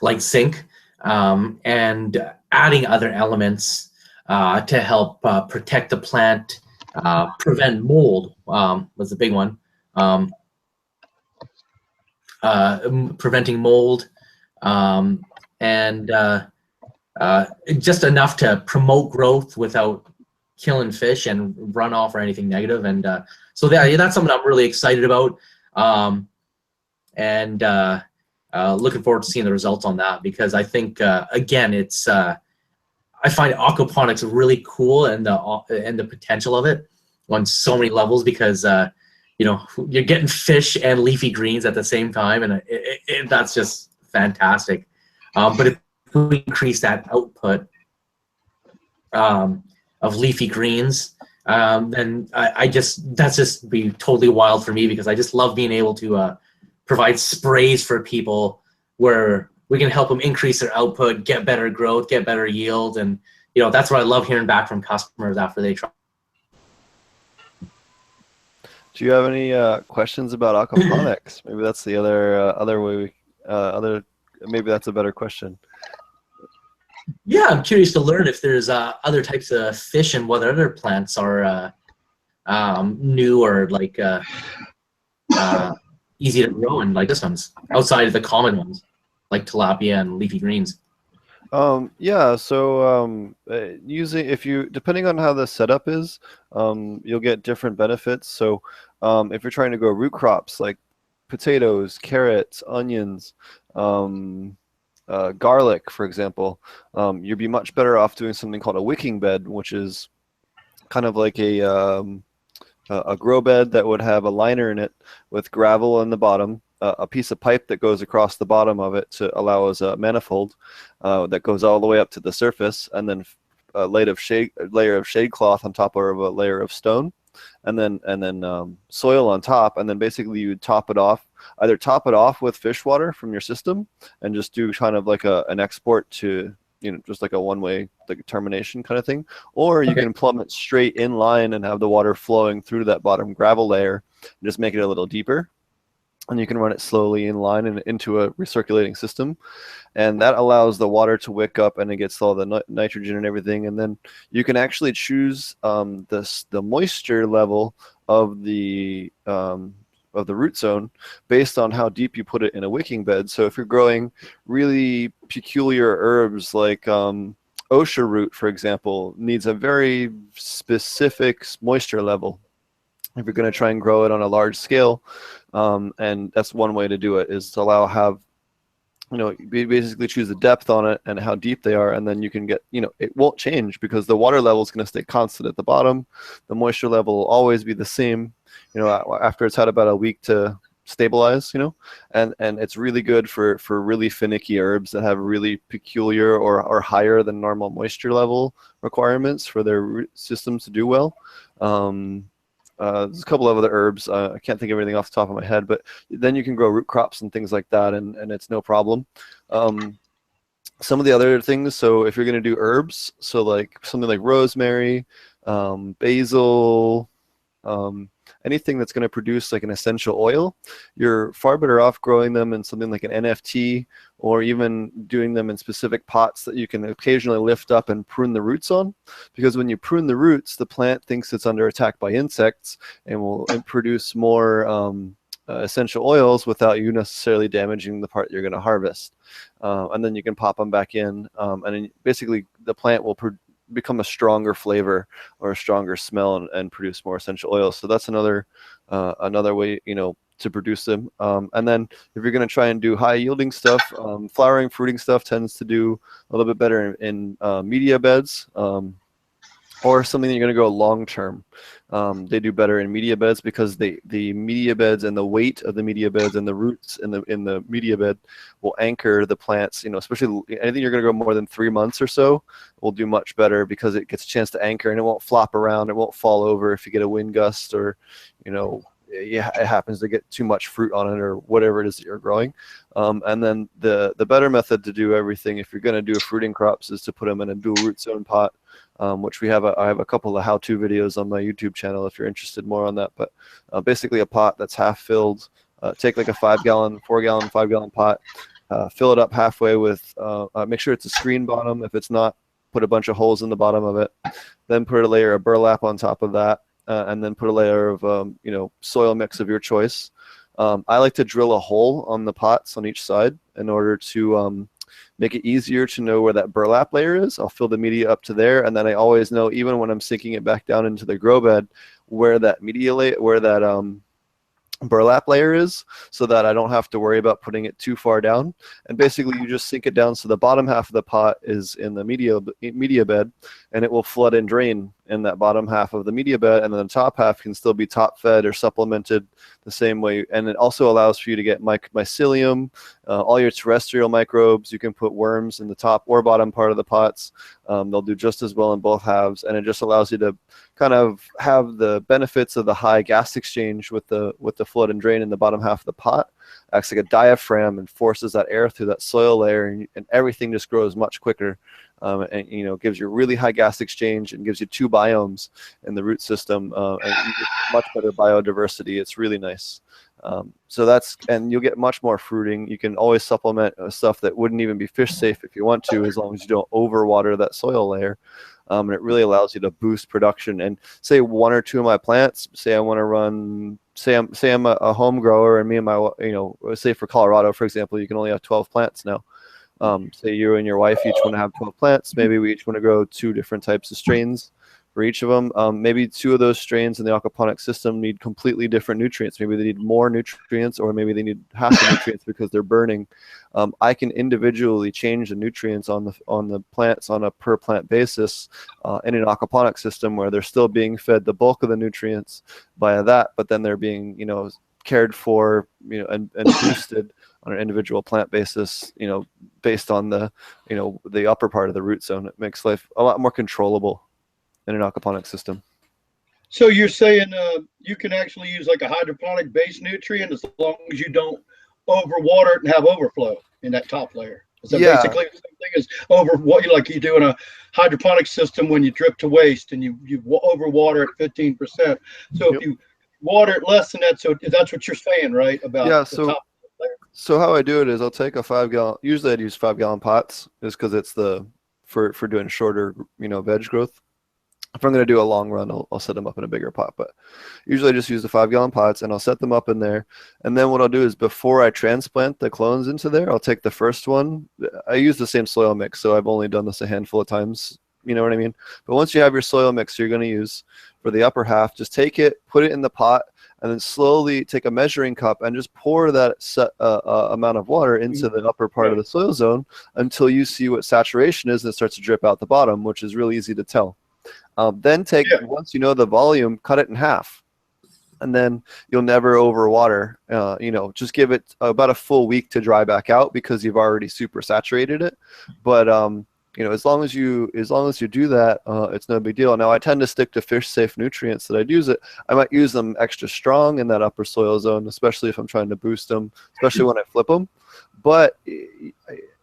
like zinc, and adding other elements to help protect the plant, prevent mold was the big one. Preventing mold, and just enough to promote growth without killing fish and runoff or anything negative. And so that's something I'm really excited about, and looking forward to seeing the results on that, because I think again, it's I find aquaponics really cool, and the potential of it on so many levels, because you know, you're getting fish and leafy greens at the same time, and that's just fantastic. But if we increase that output of leafy greens, then that's just be totally wild for me, because I just love being able to provide sprays for people where we can help them increase their output, get better growth, get better yield. And you know, that's what I love hearing back from customers after they try. Do you have any questions about aquaponics? Maybe that's the other way maybe that's a better question. Yeah, I'm curious to learn if there's other types of fish and what other plants are new or like easy to grow and like this ones, outside of the common ones like tilapia and leafy greens. Yeah, so depending on how the setup is, you'll get different benefits. So if you're trying to grow root crops like potatoes, carrots, onions, garlic, for example, you'd be much better off doing something called a wicking bed, which is kind of like a grow bed that would have a liner in it with gravel on the bottom, a piece of pipe that goes across the bottom of it to allow us a manifold that goes all the way up to the surface, and then a layer of shade cloth on top of a layer of stone, and then soil on top, and then basically you either top it off with fish water from your system and just do kind of like an export to, you know, just like a one-way like termination kind of thing, or you can plumb it straight in line and have the water flowing through that bottom gravel layer and just make it a little deeper, and you can run it slowly in line and into a recirculating system, and that allows the water to wick up and it gets all the nitrogen and everything. And then you can actually choose the moisture level of the root zone based on how deep you put it in a wicking bed. So if you're growing really peculiar herbs like osha root, for example, needs a very specific moisture level if you're going to try and grow it on a large scale. And that's one way to do it, is to basically choose the depth on it and how deep they are, and then you can get, it won't change because the water level is going to stay constant at the bottom. The moisture level will always be the same, after it's had about a week to stabilize, and it's really good for really finicky herbs that have really peculiar or higher than normal moisture level requirements for their root systems to do well. There's a couple of other herbs. I can't think of anything off the top of my head, but then you can grow root crops and things like that, and it's no problem. Some of the other things, so if you're going to do herbs, so like something like rosemary, basil, anything that's going to produce like an essential oil, you're far better off growing them in something like an NFT, or even doing them in specific pots that you can occasionally lift up and prune the roots on. Because when you prune the roots, the plant thinks it's under attack by insects and will produce more essential oils without you necessarily damaging the part you're going to harvest. And then you can pop them back in, and then basically the plant will become a stronger flavor or a stronger smell and produce more essential oils. So that's another way, to produce them. And then if you're going to try and do high yielding stuff, flowering, fruiting stuff tends to do a little bit better in media beds, or something that you're going to go long term. They do better in media beds because the media beds and the weight of the media beds and the roots in the media bed will anchor the plants. Especially anything you're going to grow more than 3 months or so will do much better because it gets a chance to anchor and it won't flop around. It won't fall over if you get a wind gust, or it happens to get too much fruit on it, or whatever it is that you're growing. And then the better method to do everything, if you're going to do fruiting crops, is to put them in a dual root zone pot, which I have a couple of how-to videos on my YouTube channel if you're interested more on that. But basically a pot that's half filled. Take like a 5-gallon, 4-gallon, 5-gallon pot, Fill it up halfway with, make sure it's a screen bottom. If it's not, put a bunch of holes in the bottom of it. Then put a layer of burlap on top of that, and then put a layer of, soil mix of your choice. I like to drill a hole on the pots on each side in order to make it easier to know where that burlap layer is. I'll fill the media up to there, and then I always know, even when I'm sinking it back down into the grow bed, where that media layer, where that burlap layer is, so that I don't have to worry about putting it too far down. And basically you just sink it down so the bottom half of the pot is in the media bed, and it will flood and drain in that bottom half of the media bed, and then the top half can still be top fed or supplemented the same way. And it also allows for you to get mycelium, all your terrestrial microbes. You can put worms in the top or bottom part of the pots. They'll do just as well in both halves, and it just allows you to kind of have the benefits of the high gas exchange with the flood and drain in the bottom half of the pot. Acts like a diaphragm and forces that air through that soil layer, and everything just grows much quicker. And gives you really high gas exchange and gives you 2 biomes in the root system, and you get much better biodiversity. It's really nice. And you'll get much more fruiting. You can always supplement stuff that wouldn't even be fish safe if you want to, as long as you don't overwater that soil layer. And it really allows you to boost production. And say 1 or 2 of my plants, say I want to run, say I'm a home grower, and me and my, say for Colorado, for example, you can only have 12 plants now. Say you and your wife each want to have 12 plants. Maybe we each want to grow 2 different types of strains for each of them. Maybe 2 of those strains in the aquaponic system need completely different nutrients. Maybe they need more nutrients, or maybe they need half the nutrients because they're burning. I can individually change the nutrients on the plants on a per plant basis in an aquaponic system, where they're still being fed the bulk of the nutrients via that, but then they're being cared for, and boosted on an individual plant basis, based on the upper part of the root zone. It makes life a lot more controllable in an aquaponic system. So you're saying you can actually use like a hydroponic base nutrient as long as you don't overwater it and have overflow in that top layer. Is that basically the same thing as like you do in a hydroponic system when you drip to waste and you overwater it 15%? So if you water it less than that, so that's what you're saying, right? About the top layer. So how I do it is I'll take a 5-gallon. Usually I'd use 5-gallon pots, just because it's for doing shorter veg growth. If I'm going to do a long run, I'll set them up in a bigger pot, but usually I just use the 5-gallon pots, and I'll set them up in there. And then what I'll do is, before I transplant the clones into there, I'll take the first one. I use the same soil mix, so I've only done this a handful of times. You know what I mean? But once you have your soil mix you're going to use for the upper half, just take it, put it in the pot, and then slowly take a measuring cup and just pour that set amount of water into the upper part of the soil zone until you see what saturation is, and it starts to drip out the bottom, which is really easy to tell. Then once you know the volume, cut it in half, and then you'll never overwater. Just give it about a full week to dry back out, because you've already super saturated it. But as long as you do that, it's no big deal. Now I tend to stick to fish safe nutrients that I'd use it. I might use them extra strong in that upper soil zone, especially if I'm trying to boost them, especially when I flip them. But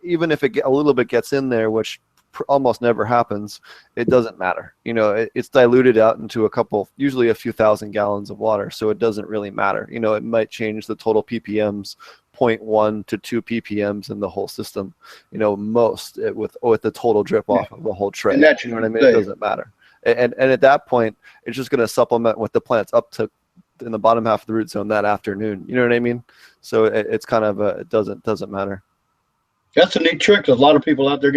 even if a little bit gets in there, which almost never happens, it doesn't matter. It's diluted out into usually a few thousand gallons of water, so it doesn't really matter. It might change the total ppms 0.1 to 2 ppms in the whole system, most with the total drip off of the whole tray. You know what I mean? It doesn't matter. And at that point, it's just going to supplement with the plants up to in the bottom half of the root zone that afternoon. You know what I mean? So it's kind of it doesn't matter. That's a neat trick. There's a lot of people out there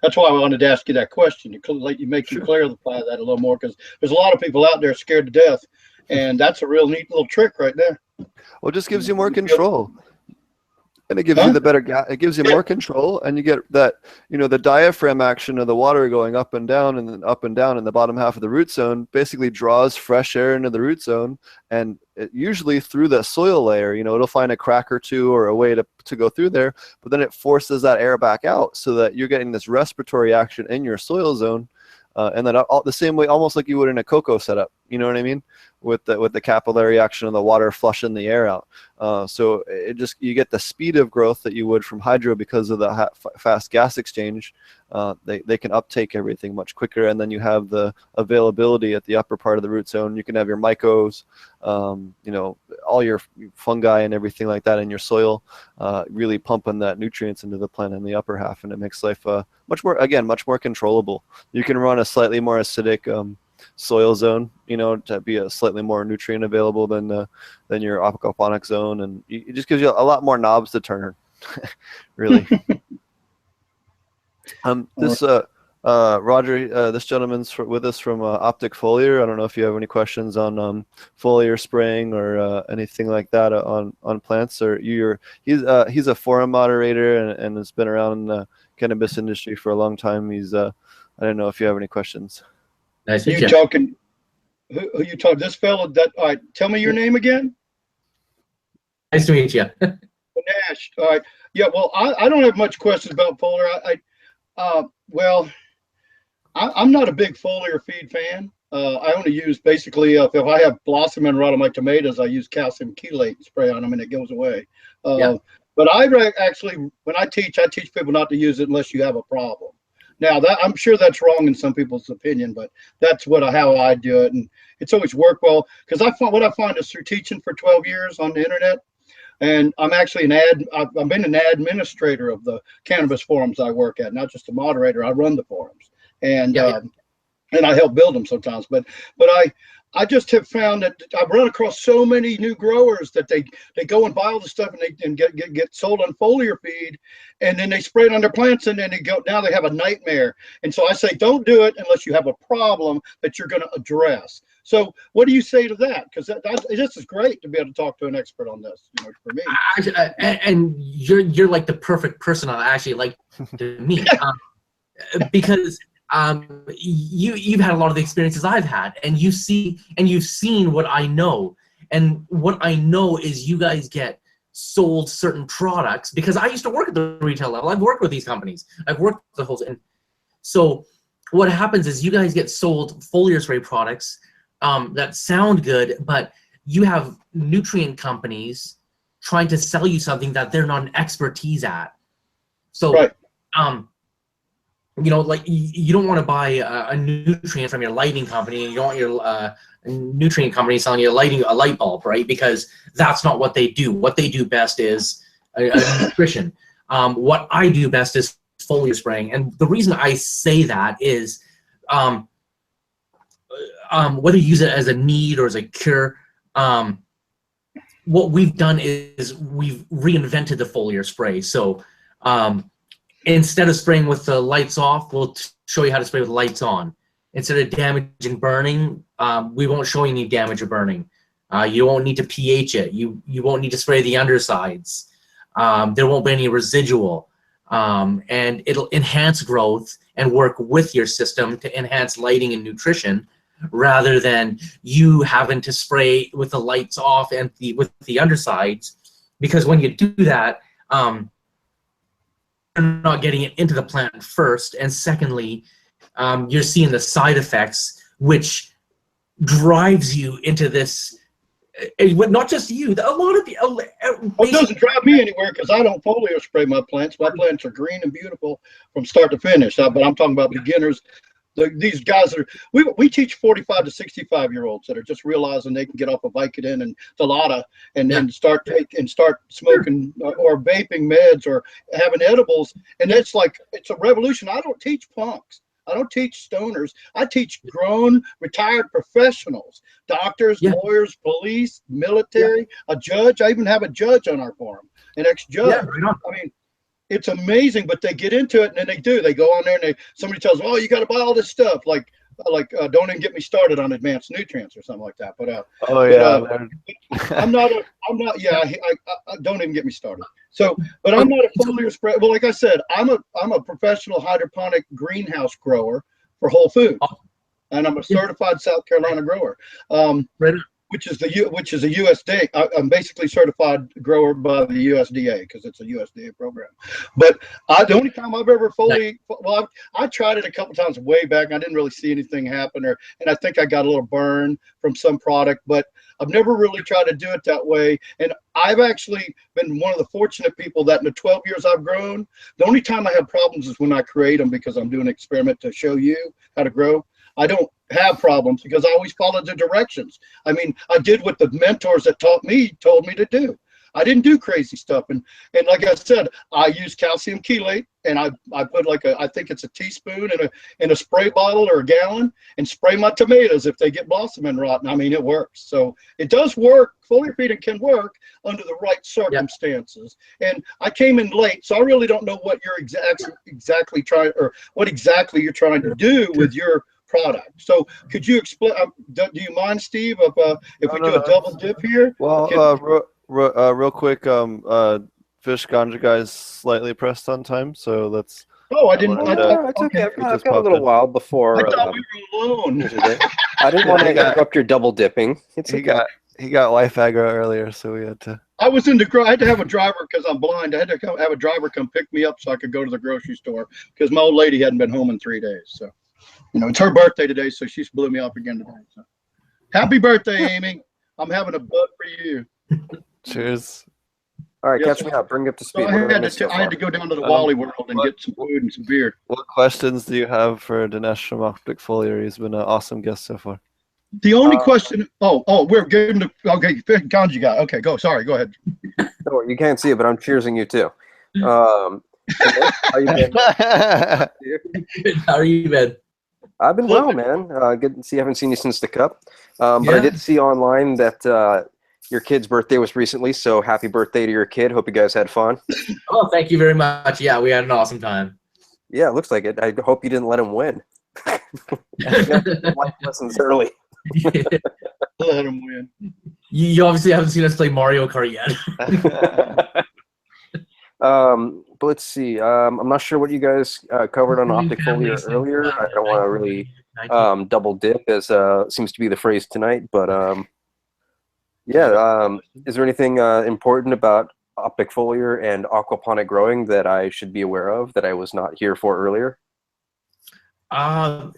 that's why I wanted to ask you that question. You clarify that a little more, because there's a lot of people out there scared to death, and that's a real neat little trick right there. Well, it just gives you more control. And it gives you it gives you more control, and you get that, the diaphragm action of the water going up and down and then up and down in the bottom half of the root zone basically draws fresh air into the root zone, and usually through the soil layer, it'll find a crack or two or a way to go through there, but then it forces that air back out, so that you're getting this respiratory action in your soil zone, and then the same way almost like you would in a cocoa setup. You know what I mean? with the capillary action of the water flushing the air out. So you get the speed of growth that you would from hydro because of the fast gas exchange. They can uptake everything much quicker, and then you have the availability at the upper part of the root zone. You can have your mycos, all your fungi and everything like that in your soil, really pumping that nutrients into the plant in the upper half, and it makes life much more controllable. You can run a slightly more acidic soil zone, to be a slightly more nutrient available than your aquaponic zone, and it just gives you a lot more knobs to turn, really. Roger, this gentleman's with us from Optic Foliar. I don't know if you have any questions on foliar spraying or anything like that on plants, or he's a forum moderator and has been around in the cannabis industry for a long time. I don't know if you have any questions. Nice. You talking? Who you talking? This fellow that? All right, tell me your name again. Nice to meet you. Nash. All right. Yeah. Well, I don't have much questions about foliar. I'm not a big foliar feed fan. I only use basically if I have blossom and rot on my tomatoes, I use calcium chelate and spray on them, and it goes away. But actually, when I teach people not to use it unless you have a problem. Now that I'm sure that's wrong in some people's opinion, but that's how I do it, and it's always worked well because what I find is through teaching for 12 years on the internet, and I'm actually I've been an administrator of the cannabis forums I work at, not just a moderator. I run the forums, and I help build them sometimes. But I just have found that I've run across so many new growers that they go and buy all the stuff and get sold on foliar feed, and then they spray it on their plants, and then now they have a nightmare. And so I say, don't do it unless you have a problem that you're going to address. So what do you say to that? Because this is great to be able to talk to an expert on this, for me. And you're like the perfect person I actually like to meet, because you've had a lot of the experiences I've had, and you've seen what I know, and what I know is you guys get sold certain products because I used to work at the retail level. I've worked with these companies. I've worked with the whole, and so what happens is you guys get sold foliar spray products that sound good, but you have nutrient companies trying to sell you something that they're not an expertise at. So, right. Like you don't want to buy a nutrient from your lighting company, and you don't want your nutrient company selling you a light bulb, right? Because that's not what they do. What they do best is nutrition. What I do best is foliar spraying, and the reason I say that is whether you use it as a need or as a cure, what we've done is we've reinvented the foliar spray. So instead of spraying with the lights off, we'll show you how to spray with the lights on. Instead of damaging burning, we won't show you any damage or burning. You won't need to pH it. You won't need to spray the undersides. There won't be any residual. And it'll enhance growth and work with your system to enhance lighting and nutrition, rather than you having to spray with the lights off and with the undersides. Because when you do that, you're not getting it into the plant first, and secondly, you're seeing the side effects, which drives you into this. Not just you, a lot of people. It doesn't drive me anywhere because I don't foliar spray my plants. My plants are green and beautiful from start to finish. But I'm talking about beginners. These guys that are, we teach 45 to 65-year-olds that are just realizing they can get off of Vicodin and Dilaudid and then start smoking or vaping meds or having edibles, and it's a revolution. I don't teach punks. I don't teach stoners. I teach grown, retired professionals, doctors, lawyers, police, military, a judge. I even have a judge on our forum, an ex-judge. Yeah, right on. I mean, it's amazing, but they get into it, and then they go on there and somebody tells them, oh, you got to buy all this stuff. Like don't even get me started on advanced nutrients or something like that. But I'm not, don't even get me started. So, but I'm not a foliar spray. Well, like I said, I'm a professional hydroponic greenhouse grower for Whole Foods, and I'm a certified South Carolina grower. which is a USDA. I'm basically certified grower by the USDA because it's a USDA program. But the only time I've ever I tried it a couple times way back. I didn't really see anything happen, and I think I got a little burn from some product, but I've never really tried to do it that way. And I've actually been one of the fortunate people that in the 12 years I've grown, the only time I have problems is when I create them because I'm doing an experiment to show you how to grow. I don't have problems because I always followed the directions. I mean, I did what the mentors that told me to do. I didn't do crazy stuff. And like I said, I use calcium chelate, and I put I think it's a teaspoon in a spray bottle or a gallon, and spray my tomatoes if they get blossoming rotten. I mean, it works. So it does work. Foliar feeding can work under the right circumstances. Yep. And I came in late, so I really don't know what you're exactly trying, or what exactly you're trying to do with your product. So could you explain? Do you mind, Steve, if we do a double dip here? Well, real quick, Fish Ganja Guy's slightly pressed on time, so let's. Oh, I didn't. It's okay. I've got a little while before. I thought we were alone. I didn't want to interrupt your double dipping. He got life aggro earlier, so we had to. I was I had to have a driver because I'm blind. I had to have a driver come pick me up so I could go to the grocery store because my old lady hadn't been home in 3 days. So, it's her birthday today, so she's blew me up again today. So, happy birthday, Amy! I'm having a bud for you. Cheers. All right, catch me up. Bring me up to speed. So I had to go down to the Wally World and get some food and some beer. What questions do you have for Dinesh from Optic Foliar? He's been an awesome guest so far. The only question. We're getting to. Okay, Ganja Guy. Okay, go. Sorry, go ahead. No, you can't see it, but I'm cheersing you too. How you been? How are you, been? I've been well, man. Good to see. I haven't seen you since the cup, but I did see online that your kid's birthday was recently. So happy birthday to your kid. Hope you guys had fun. Oh, thank you very much. Yeah, we had an awesome time. Yeah, it looks like it. I hope you didn't let him win. Life lessons early. Let him win. You obviously haven't seen us play Mario Kart yet. But let's see. I'm not sure what you guys covered on Optic Foliar earlier. I don't want to really double dip, as seems to be the phrase tonight. But is there anything important about Optic Foliar and aquaponic growing that I should be aware of that I was not here for earlier? No,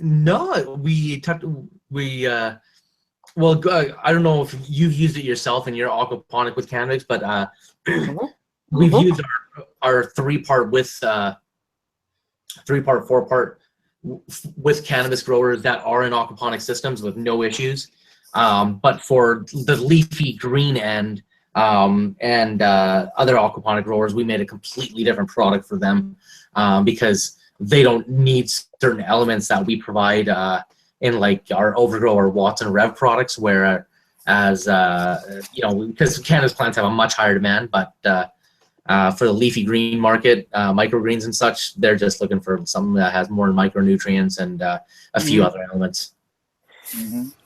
well, I don't know if you've used it yourself in your aquaponic with cannabis, but we've used our three-part, four-part with cannabis growers that are in aquaponic systems with no issues. But for the leafy green end and other aquaponic growers, we made a completely different product for them because they don't need certain elements that we provide in like our Overgrow or Watson Rev products, whereas because cannabis plants have a much higher demand, but for the leafy green market, microgreens and such, they're just looking for something that has more micronutrients and a few other elements.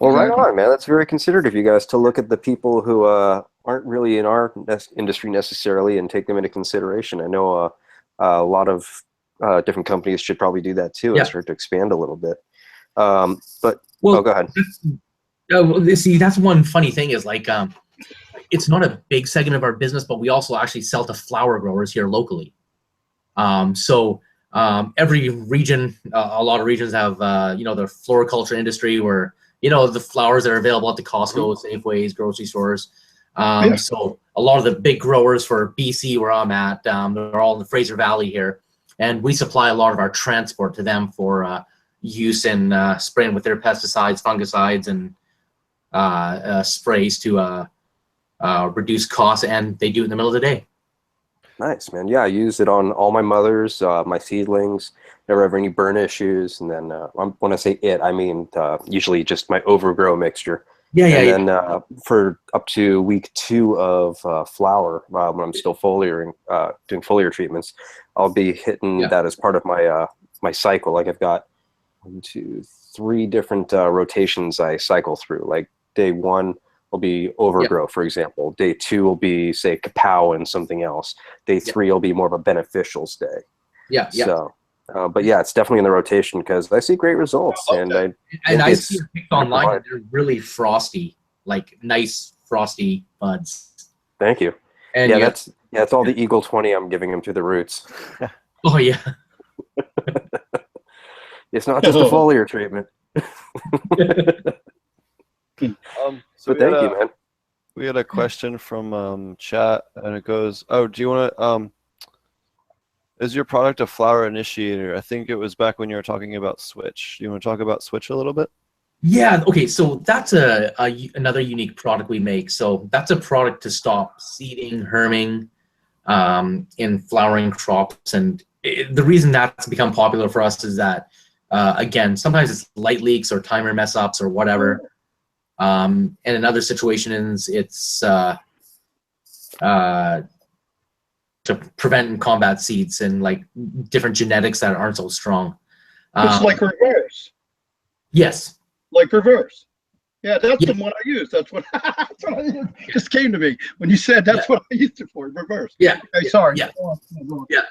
Well, right on, man. That's very considerate of you guys to look at the people who aren't really in our industry necessarily and take them into consideration. I know a lot of different companies should probably do that too and start to expand a little bit. Go ahead. See, that's one funny thing is like it's not a big segment of our business, but we also actually sell to flower growers here locally. Every region, a lot of regions have the floriculture industry where the flowers that are available at the Costco, Safeways, grocery stores. So a lot of the big growers for BC, where I'm at, they're all in the Fraser Valley here. And we supply a lot of our transport to them for use in spraying with their pesticides, fungicides, and sprays to reduce costs, and they do it in the middle of the day. Nice, man. Yeah, I use it on all my mothers, my seedlings, never have any burn issues. And then when I say it, I mean usually just my Overgrow mixture. And then for up to week 2 of flower, when I'm still foliaring, doing foliar treatments, I'll be hitting that as part of my my cycle. Like I've got 1, 2, 3 different rotations I cycle through. Like day 1 will be Overgrow, for example. Day 2 will be, say, kapow and something else. Day 3 will be more of a beneficials day. So, but yeah, it's definitely in the rotation because I see great results. And I see pictures online that they're really frosty. like nice frosty buds. Thank you. And yeah, that's all the Eagle 20 I'm giving him through the roots. Oh yeah. It's not just a foliar treatment. So thank you, man. We had a question from chat, and it goes, "Oh, do you want to? Is your product a flower initiator?" I think it was back when you were talking about Switch. Do you want to talk about Switch a little bit? Yeah. Okay. So that's another unique product we make. So that's a product to stop seeding, herming, in flowering crops, and the reason that's become popular for us is that, again, sometimes it's light leaks or timer mess ups or whatever. And in other situations, it's to prevent and combat seeds and like different genetics that aren't so strong. It's like reverse. Yes. Like reverse. Yeah, that's the one I use. That's what just came to me when you said that's what I used it for. Reverse. Yeah. Okay, sorry. Yeah. Yeah.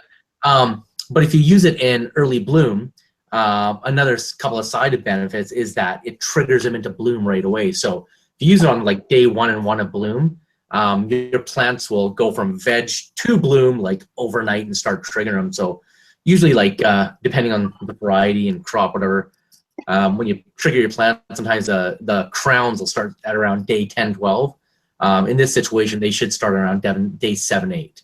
But if you use it in early bloom, another couple of side benefits is that it triggers them into bloom right away. So if you use it on like day 1 and 1 of bloom, your plants will go from veg to bloom like overnight and start triggering them. So usually, like depending on the variety and crop, whatever, when you trigger your plant, sometimes the crowns will start at around day 10, 12. In this situation, they should start around day 7, 8.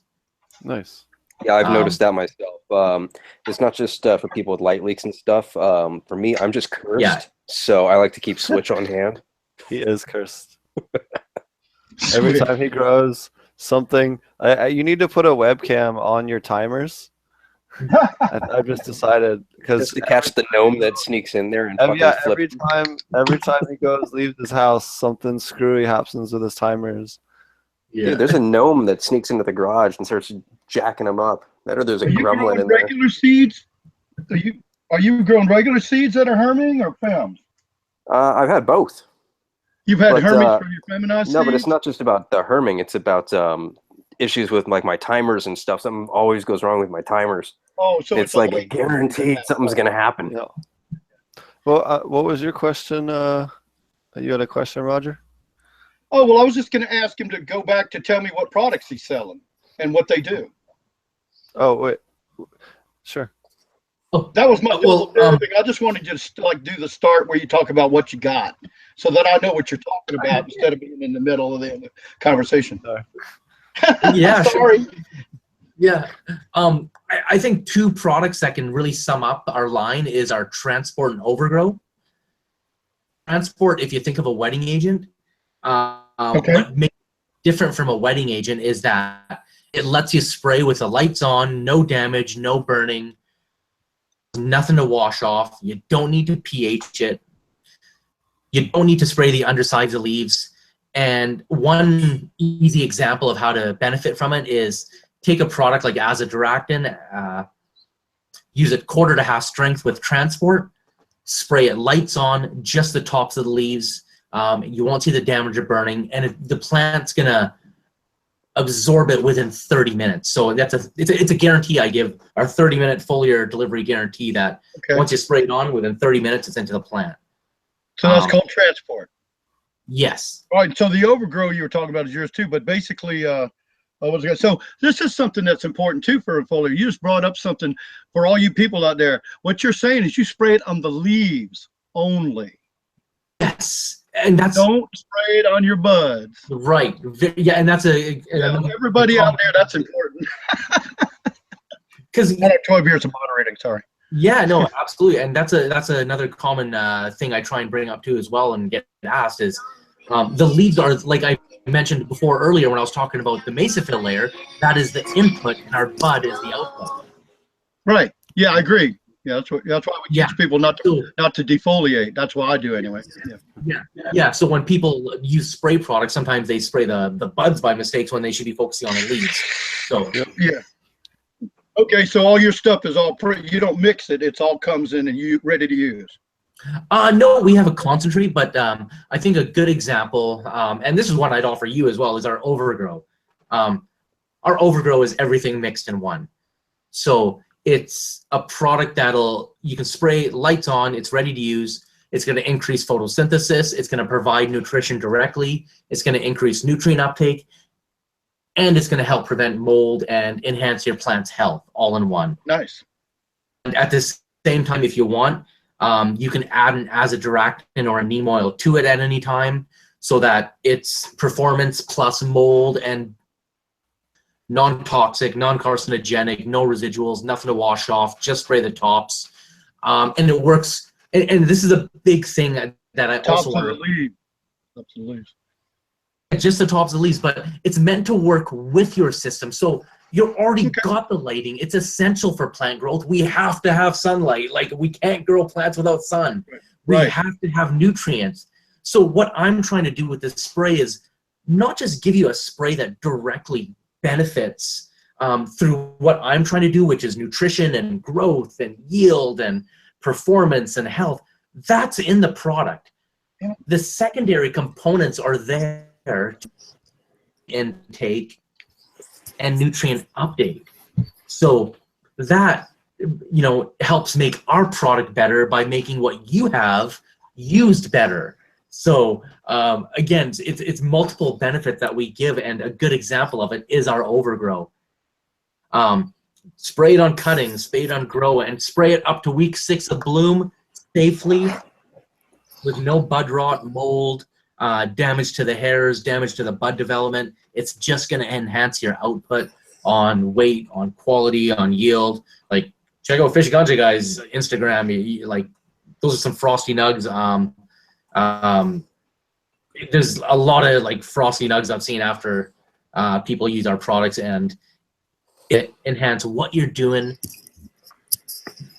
Nice. Yeah, I've noticed that myself. It's not just for people with light leaks and stuff. For me, I'm just cursed, so I like to keep Switch on hand. He is cursed. Every time he grows something, you need to put a webcam on your timers. I've just decided because to catch the gnome that sneaks in there and every time he goes leaves his house, something screwy happens with his timers. Yeah, dude, there's a gnome that sneaks into the garage and starts jacking them up. Or there's a gremlin in there. Regular seeds? Are you growing regular seeds that are herming or fems? I've had both. You've had herming from your feminized seeds? No, but it's not just about the herming. It's about issues with like my timers and stuff. Something always goes wrong with my timers. Oh, so it's like guaranteed something's gonna happen. Yeah. Well, what was your question? You had a question, Roger? Oh, well, I was just going to ask him to go back to tell me what products he's selling and what they do. Oh, wait. Sure. That was my thing. I just wanted to just like do the start where you talk about what you got so that I know what you're talking about instead of being in the middle of the conversation. Sorry. Yeah. Sorry. Sure. Yeah. I think 2 products that can really sum up our line is our transport and overgrow. Transport, if you think of a wetting agent, what makes it different from a wetting agent is that it lets you spray with the lights on, no damage, no burning, nothing to wash off. You don't need to pH it. You don't need to spray the undersides of leaves. And one easy example of how to benefit from it is take a product like azadirachtin, use it 1/4 to 1/2 strength with transport, spray it lights on, just the tops of the leaves. You won't see the damage or burning, and the plant's gonna absorb it within 30 minutes. So it's a guarantee I give, our 30-minute foliar delivery guarantee that once you spray it on, within 30 minutes it's into the plant. So that's called transport. Yes. All right. So the overgrow you were talking about is yours too, but basically, so this is something that's important too for a foliar. You just brought up something for all you people out there. What you're saying is you spray it on the leaves only. Yes. And don't spray it on your buds. Right. Yeah, and that's everybody out there, that's important. Because 12 years of moderating, sorry. Yeah, no, absolutely, and that's another common thing I try and bring up too as well, and get asked is the leaves are, like I mentioned before earlier when I was talking about the mesophyll layer. That is the input, and our bud is the output. Right. Yeah, I agree. Yeah, that's why we teach people not to defoliate. That's what I do anyway. Yeah. So when people use spray products, sometimes they spray the buds by mistakes when they should be focusing on the leaves. So yeah. Okay, so all your stuff is all you don't mix it. It's all comes in and you ready to use. No, we have a concentrate, but I think a good example, and this is one I'd offer you as well, is our overgrow. Our overgrow is everything mixed in one. So it's a product you can spray lights on, it's ready to use. It's going to increase photosynthesis. It's going to provide nutrition directly. It's going to increase nutrient uptake. And it's going to help prevent mold and enhance your plant's health all in one. Nice. And at the same time, if you want, you can add an azadirachtin or a neem oil to it at any time so that it's performance plus mold and non-toxic, non-carcinogenic, no residuals, nothing to wash off, just spray the tops. And it works. And this is a big thing that I also want to leave. Tops of the leaves. Just the tops of the leaves, but it's meant to work with your system. So you've already got the lighting. It's essential for plant growth. We have to have sunlight. Like, we can't grow plants without sun. We have to have nutrients. So what I'm trying to do with this spray is not just give you a spray that directly benefits through what I'm trying to do, which is nutrition and growth and yield and performance and health. That's in the product. The secondary components are there to intake and nutrient update. So that, you know, helps make our product better by making what you have used better. So again, it's multiple benefits that we give, and a good example of it is our overgrow. Spray it on cuttings, spray it on grow, and spray it up to week 6 of bloom safely with no bud rot, mold, damage to the hairs, damage to the bud development. It's just going to enhance your output on weight, on quality, on yield. Like, check out Ganja Guy's Instagram. Like, those are some frosty nugs. There's a lot of like frosty nugs I've seen after people use our products, and it enhance what you're doing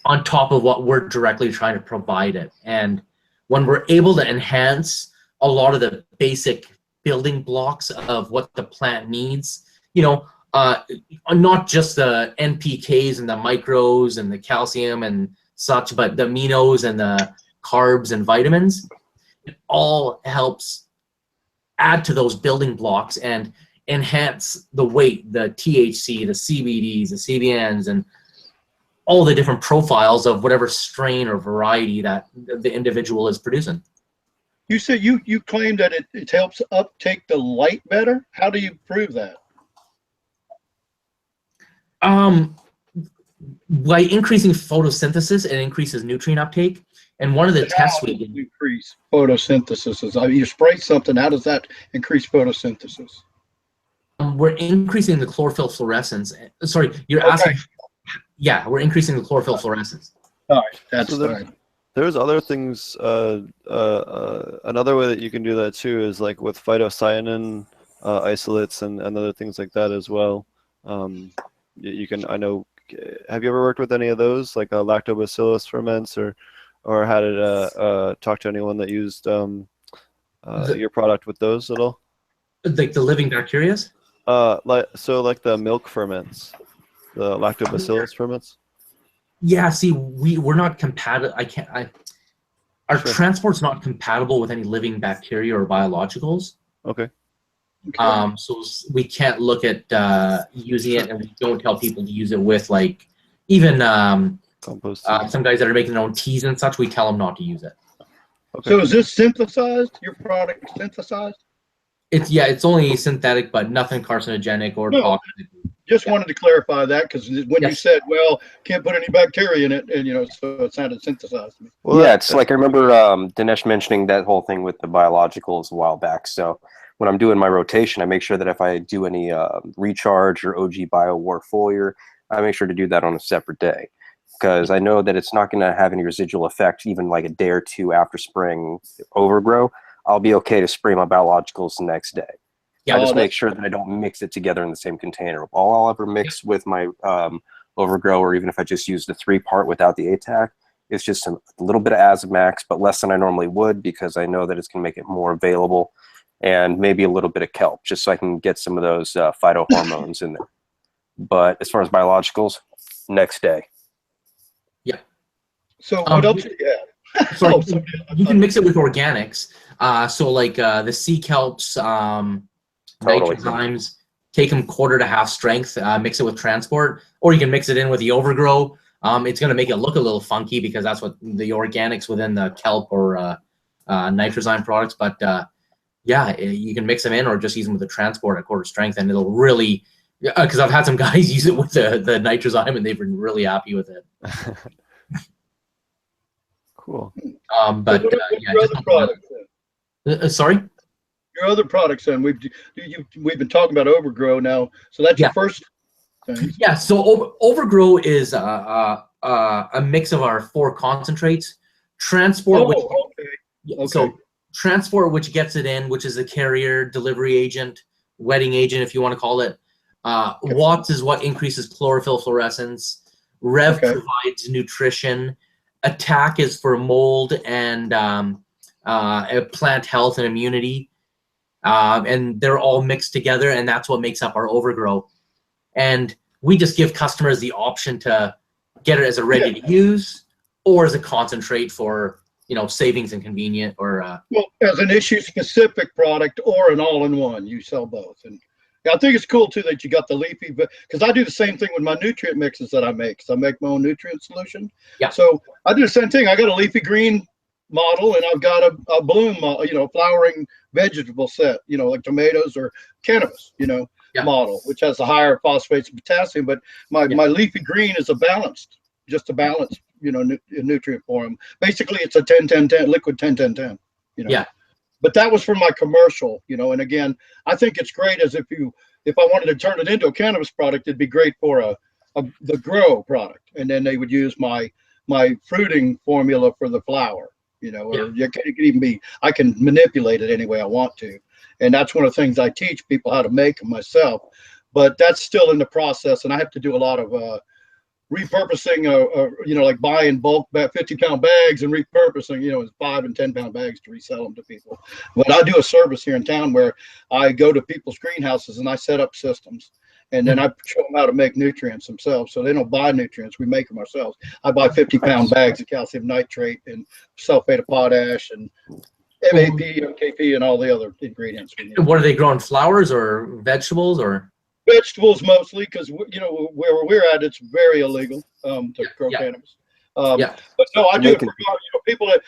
on top of what we're directly trying to provide it. And when we're able to enhance a lot of the basic building blocks of what the plant needs, you know, not just the NPKs and the micros and the calcium and such, but the aminos and the carbs and vitamins, it all helps add to those building blocks and enhance the weight, the THC, the CBDs, the CBNs, and all the different profiles of whatever strain or variety that the individual is producing. You said you claim that it helps uptake the light better. How do you prove that? By increasing photosynthesis, it increases nutrient uptake. And one of the tests we did. Increase photosynthesis. You spray something. How does that increase photosynthesis? We're increasing the chlorophyll fluorescence. Sorry, you're asking. Yeah, we're increasing the chlorophyll fluorescence. All right, that's fine. There's other things. Another way that you can do that too is like with phytocyanin isolates and other things like that as well. You can. I know. Have you ever worked with any of those, like lactobacillus ferments, or had it talk to anyone that used your product with those at all? Like the living bacterias? Like the milk ferments, the lactobacillus ferments. Yeah, see, we're not compatible. Our transport's not compatible with any living bacteria or biologicals. Okay. So we can't look at using it, and we don't tell people to use it with, like, even compost. Some guys that are making their own teas and such, we tell them not to use it. Okay. So is this synthesized? Your product synthesized? It's only synthetic, but nothing carcinogenic or toxic. Just wanted to clarify that, because when you said, well, can't put any bacteria in it, and so it sounded synthesized to me. Well, yeah, it's like I remember Dinesh mentioning that whole thing with the biologicals a while back. So when I'm doing my rotation, I make sure that if I do any recharge or OG Bio War foliar, I make sure to do that on a separate day, because I know that it's not going to have any residual effect even like a day or two after spraying overgrow. I'll be okay to spray my biologicals the next day. Yeah, I just make sure that I don't mix it together in the same container. All I'll ever mix with my overgrow, or even if I just use the 3-part without the ATAC, is just a little bit of Azomax, but less than I normally would, because I know that it's going to make it more available, and maybe a little bit of kelp, just so I can get some of those phytohormones in there. But as far as biologicals, next day. Yeah. So what else do you have? Sorry, you can mix it with organics. So like the sea kelps, nitrozymes, take them quarter to half strength, mix it with transport, or you can mix it in with the overgrow. It's going to make it look a little funky because that's what the organics within the kelp or nitrozyme products. But yeah, you can mix them in or just use them with the transport at quarter strength, and it'll really, because I've had some guys use it with the nitrozyme and they've been really happy with it. Cool. But yeah, your other products, sorry? Your other products, then we've been talking about overgrow now, so that's your first thing. Yeah, so overgrow is a mix of our 4 concentrates. Transport, so transport, which gets it in, which is the carrier, delivery agent, wetting agent, if you want to call it. Watts is what increases chlorophyll fluorescence. Rev provides nutrition. Attack is for mold and plant health and immunity. And they're all mixed together, and that's what makes up our overgrow. And we just give customers the option to get it as a ready to use or as a concentrate for, savings and convenient, or well, as an issue specific product or an all-in-one. You sell both. And I think it's cool too that you got the leafy, but because I do the same thing with my nutrient mixes that I make. So I make my own nutrient solution. Yeah. So I do the same thing. I got a leafy green model, and I've got a bloom, flowering vegetable set, like tomatoes or cannabis, model, which has the higher phosphates and potassium. But my leafy green is just a balanced, nutrient form. Basically, it's a 10-10-10 liquid 10-10-10. But that was for my commercial, and again, I think it's great as if I wanted to turn it into a cannabis product, it'd be great for the grow product, and then they would use my fruiting formula for the flower. Or it could even be, I can manipulate it any way I want to. And that's one of the things I teach people how to make them myself. But that's still in the process, and I have to do a lot of repurposing, like buying bulk 50-pound bags and repurposing, 5 and 10-pound bags to resell them to people. But I do a service here in town where I go to people's greenhouses and I set up systems. And then I show them how to make nutrients themselves. So they don't buy nutrients. We make them ourselves. I buy 50-pound bags of calcium nitrate and sulfate of potash and MAP, KP, and all the other ingredients. What are they growing, flowers or vegetables or? Vegetables mostly, because, where we're at, it's very illegal to grow cannabis. But no, I do it for, people that,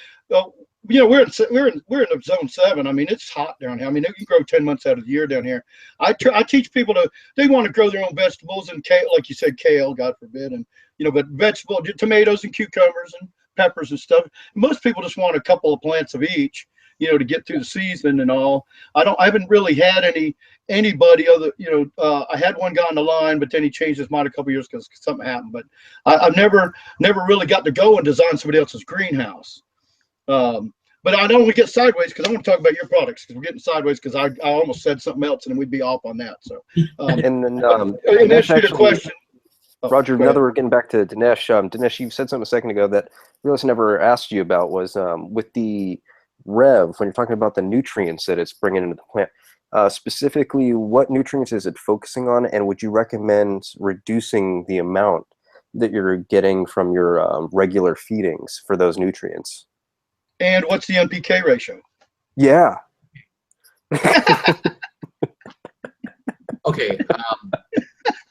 we're in the zone 7. I mean, it's hot down here. I mean, you can grow 10 months out of the year down here. I teach people they want to grow their own vegetables and kale, like you said, kale, God forbid, and but vegetable tomatoes and cucumbers and peppers and stuff. Most people just want a couple of plants of each, to get through the season and all. I haven't really had anybody other, I had one guy on the line, but then he changed his mind a couple of years because something happened. But I've never really got to go and design somebody else's greenhouse. But I don't want to get sideways because I want to talk about your products, because we're getting sideways because I almost said something else and then we'd be off on that. So and then the question. Roger, now that we're getting back to Dinesh, Dinesh, you said something a second ago that we also never asked you about was with the Rev, when you're talking about the nutrients that it's bringing into the plant, specifically what nutrients is it focusing on, and would you recommend reducing the amount that you're getting from your regular feedings for those nutrients? And what's the NPK ratio? Yeah. Okay.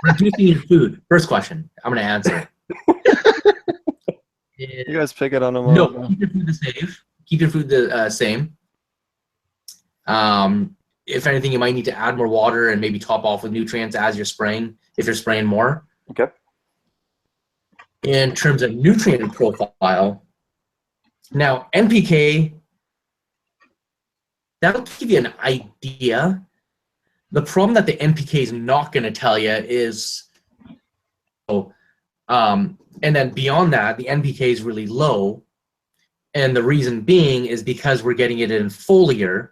Reducing your food. First question. I'm going to answer. You guys pick it on them. No, keep your food the same. Keep your food the same. If anything, you might need to add more water and maybe top off with nutrients as you're spraying, if you're spraying more. Okay. In terms of nutrient profile, now NPK, that'll give you an idea. The problem that the NPK is not going to tell you is, and then beyond that, the NPK is really low. And the reason being is because we're getting it in foliar.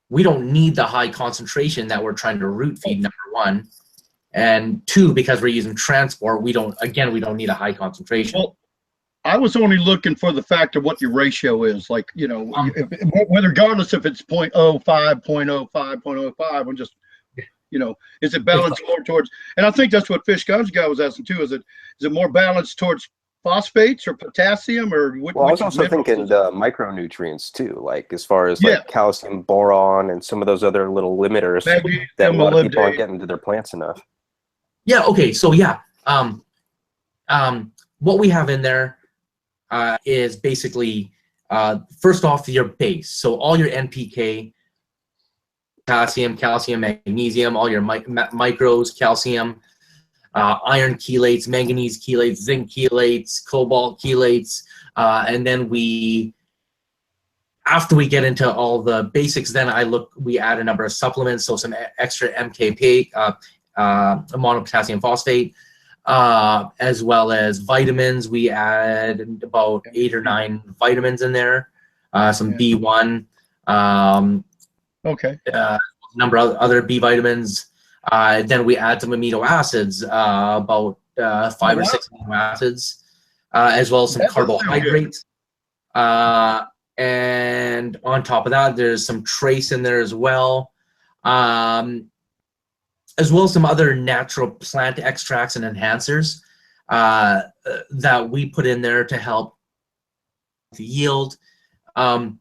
We don't need the high concentration that we're trying to root feed, number one. And two, because we're using transport, we don't need a high concentration. Well, I was only looking for the fact of what your ratio is, like, regardless if it's 0.05, 0.05, 0.05, I'm just, is it balanced more towards, and I think that's what Ganja Guy was asking too, is it more balanced towards phosphates or potassium, or I was also thinking the micronutrients too, like as far as like calcium, boron, and some of those other little limiters that a lot of people aren't getting to their plants enough. Yeah. Okay. So yeah. what we have in there is basically, first off, your base. So all your NPK, potassium, calcium, magnesium, all your micros, calcium, iron chelates, manganese chelates, zinc chelates, cobalt chelates, and then after we get into all the basics, then we add a number of supplements, so some extra MKP, monopotassium phosphate, as well as vitamins. We add about 8 or 9 vitamins in there, some B1, a number of other B vitamins. Then we add some amino acids, about 5 or 6 amino acids, as well as some carbohydrates. And on top of that, there's some trace in there as well as some other natural plant extracts and enhancers that we put in there to help the yield. And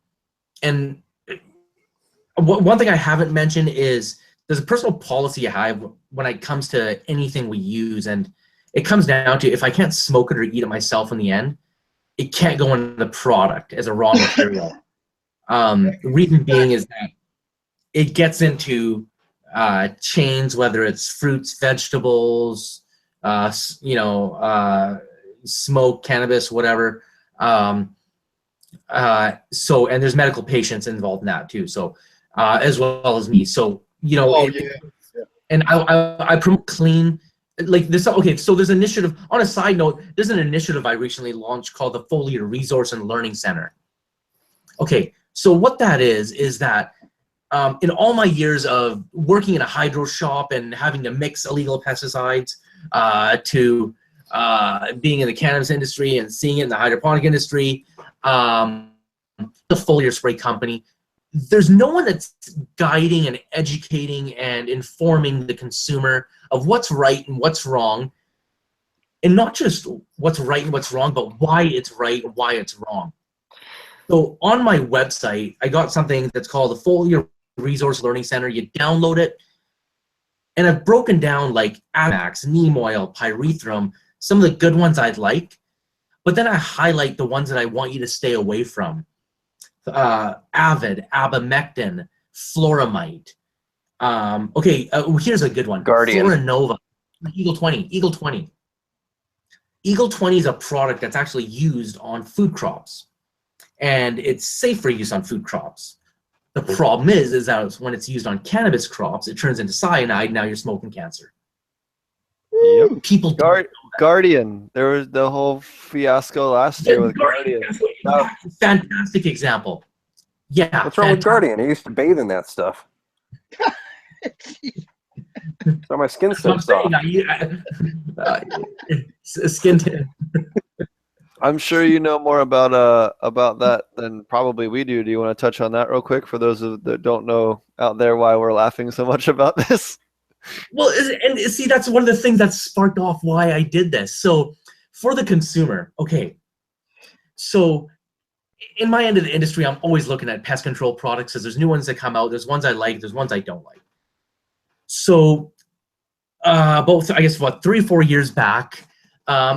one thing I haven't mentioned is there's a personal policy I have when it comes to anything we use, and it comes down to if I can't smoke it or eat it myself in the end, it can't go in the product as a raw material. The reason being is that it gets into chains, whether it's fruits, vegetables, smoke, cannabis, whatever. And there's medical patients involved in that too. So as well as me. So and I promote clean. Like this, okay, so there's an initiative, on a side note, there's an initiative I recently launched called the Foliar Resource and Learning Center. Okay, so what that is that in all my years of working in a hydro shop and having to mix illegal pesticides to being in the cannabis industry and seeing it in the hydroponic industry, the foliar spray company, there's no one that's guiding and educating and informing the consumer of what's right and what's wrong, and not just what's right and what's wrong, but why it's right and why it's wrong. So on my website, I got something that's called the Foliar Resource Learning Center. You download it, and I've broken down like Amax, neem oil, pyrethrum, some of the good ones I'd like, but then I highlight the ones that I want you to stay away from. Avid, abamectin, floramite. Here's a good one. Guardian. Floranova, Eagle 20. Eagle 20 is a product that's actually used on food crops, and it's safe for use on food crops. The problem is that when it's used on cannabis crops, it turns into cyanide. Now you're smoking cancer. Yep. People Guardian. There was the whole fiasco last year with Guardian. Fantastic example. Yeah. What's wrong with Guardian? I used to bathe in that stuff. So my skin soaks off. Skin. I'm sure you know more about that than probably we do. Do you want to touch on that real quick for those that don't know out there why we're laughing so much about this? Well, and see, that's one of the things that sparked off why I did this. So for the consumer, okay, so in my end of the industry, I'm always looking at pest control products because there's new ones that come out. There's ones I like, there's ones I don't like. So both, I guess, 3 or 4 years back,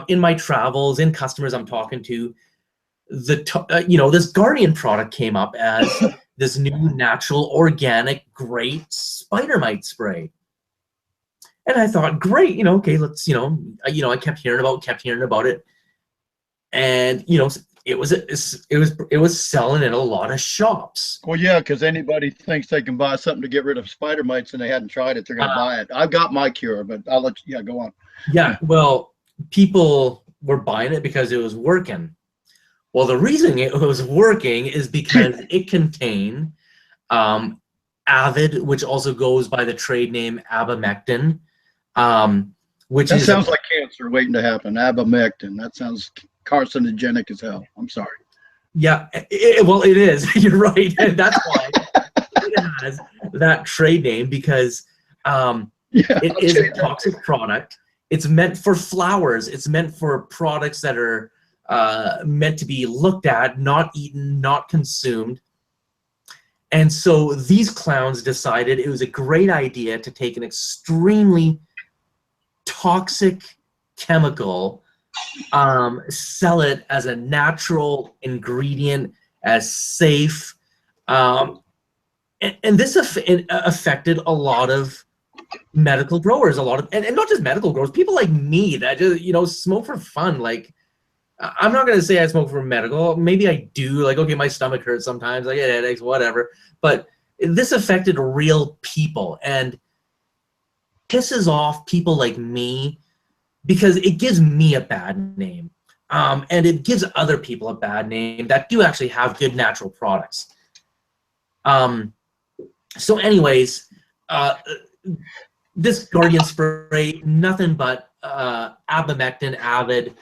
in my travels, in customers I'm talking to, this Guardian product came up as this new natural, organic, great spider mite spray. And I thought, great, okay, let's, I kept hearing about it, and it was selling in a lot of shops. Well, yeah, because anybody thinks they can buy something to get rid of spider mites and they hadn't tried it, they're gonna buy it. I've got my cure, but I'll let you. Yeah, go on. Yeah, well, people were buying it because it was working. Well, the reason it was working is because it contained Avid, which also goes by the trade name abamectin. Which sounds like cancer waiting to happen. Abamectin. That sounds carcinogenic as hell. I'm sorry. Yeah, well, it is. You're right, and that's why it has that trade name, because it is a toxic product. It's meant for flowers. It's meant for products that are meant to be looked at, not eaten, not consumed. And so these clowns decided it was a great idea to take an extremely toxic chemical sell it as a natural ingredient, as safe. And this affected a lot of medical growers, and not just medical growers, people like me that just, you know, smoke for fun. Like, I'm not going to say I smoke for medical. Maybe I do. Like, okay, my stomach hurts sometimes. I get headaches, whatever. But this affected real people and pisses off people like me because it gives me a bad name. And it gives other people a bad name that do actually have good natural products. So anyways, this Guardian spray, nothing but abamectin, Avid,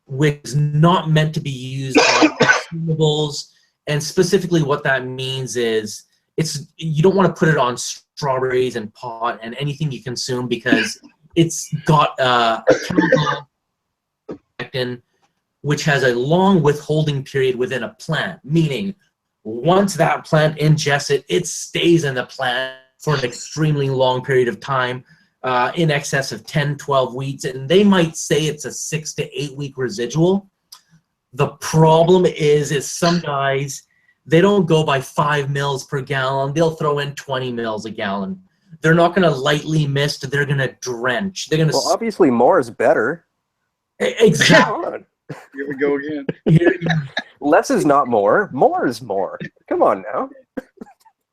which is not meant to be used on consumables. And specifically what that means is you don't want to put it on strawberries and pot and anything you consume, because it's got a chemical abamectin, which has a long withholding period within a plant, meaning once that plant ingests it, it stays in the plant for an extremely long period of time, in excess of 10, 12 weeks. And they might say it's a 6 to 8 week residual. The problem is some guys, they don't go by 5 mils per gallon. They'll throw in 20 mils a gallon. They're not going to lightly mist. They're going to drench. They're going to. Well, obviously more is better. Exactly. Here we go again. Less is not more. More is more. Come on now.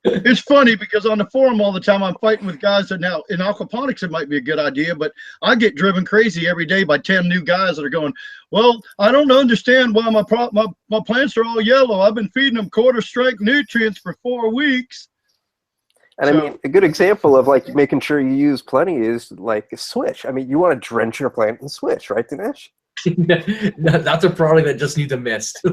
It's funny because on the forum all the time I'm fighting with guys that now in aquaponics it might be a good idea, but I get driven crazy every day by 10 new guys that are going, well, I don't understand why my plants are all yellow. I've been feeding them quarter strength nutrients for 4 weeks. And I mean, a good example of like making sure you use plenty is like a switch. I mean, you want to drench your plant in switch, right, Dinesh? That's a product that just needs a mist.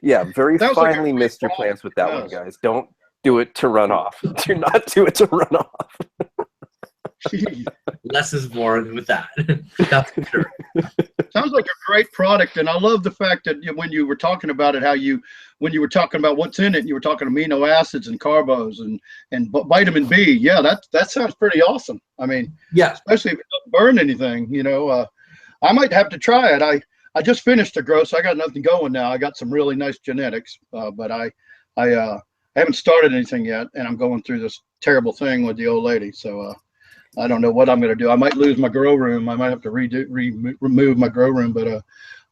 Yeah, very finely mist your plants with that one, guys. Don't do it to run off. Do not do it to run off. Less is more with that. That's for sure. Sounds like a great product, and I love the fact that when you were talking about it, when you were talking about what's in it, you were talking amino acids and carbos and vitamin B. Yeah, that sounds pretty awesome. I mean, yeah, especially if it doesn't burn anything. You know, I might have to try it. I just finished a grow, so I got nothing going now. I got some really nice genetics, but I haven't started anything yet, and I'm going through this terrible thing with the old lady. So I don't know what I'm going to do. I might lose my grow room. I might have to remove my grow room, but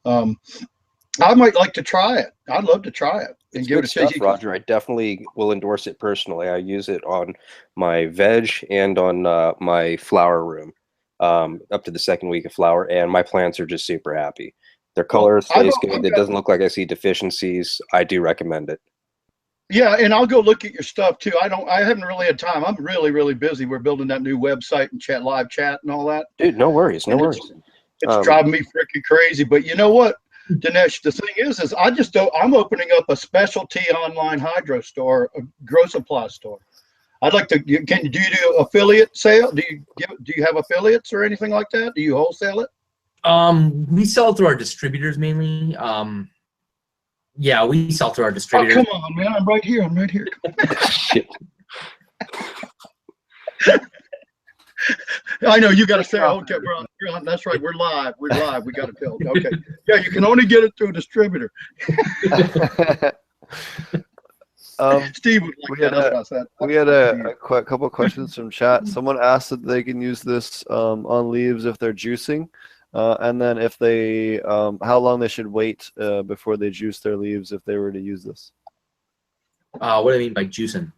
I might like to try it. I'd love to try it and give it a stuff, Roger. I definitely will endorse it personally. I use it on my veg and on my flower room up to the 2nd week of flower, and my plants are just super happy. Their color stays good. It doesn't look like I see deficiencies. I do recommend it. Yeah, and I'll go look at your stuff too. I haven't really had time. I'm really, really busy. We're building that new website and live chat and all that. Dude, no worries, no worries. It's driving me freaking crazy. But you know what, Dinesh, the thing is I'm opening up a specialty online hydro store, a grow supply store. I'd like to. Do you do affiliate sale? Do you have affiliates or anything like that? Do you wholesale it? We sell through our distributors mainly. Yeah, we sell through our distributors. Oh, come on, man! I'm right here. Shit. I know you got to say, okay, we're on. That's right. We're live. We got to tell. Okay. Yeah, you can only get it through a distributor. Steve would like that. We had a couple of questions from chat. Someone asked if they can use this on leaves if they're juicing. And then if they, how long they should wait before they juice their leaves if they were to use this. What do you mean by juicing?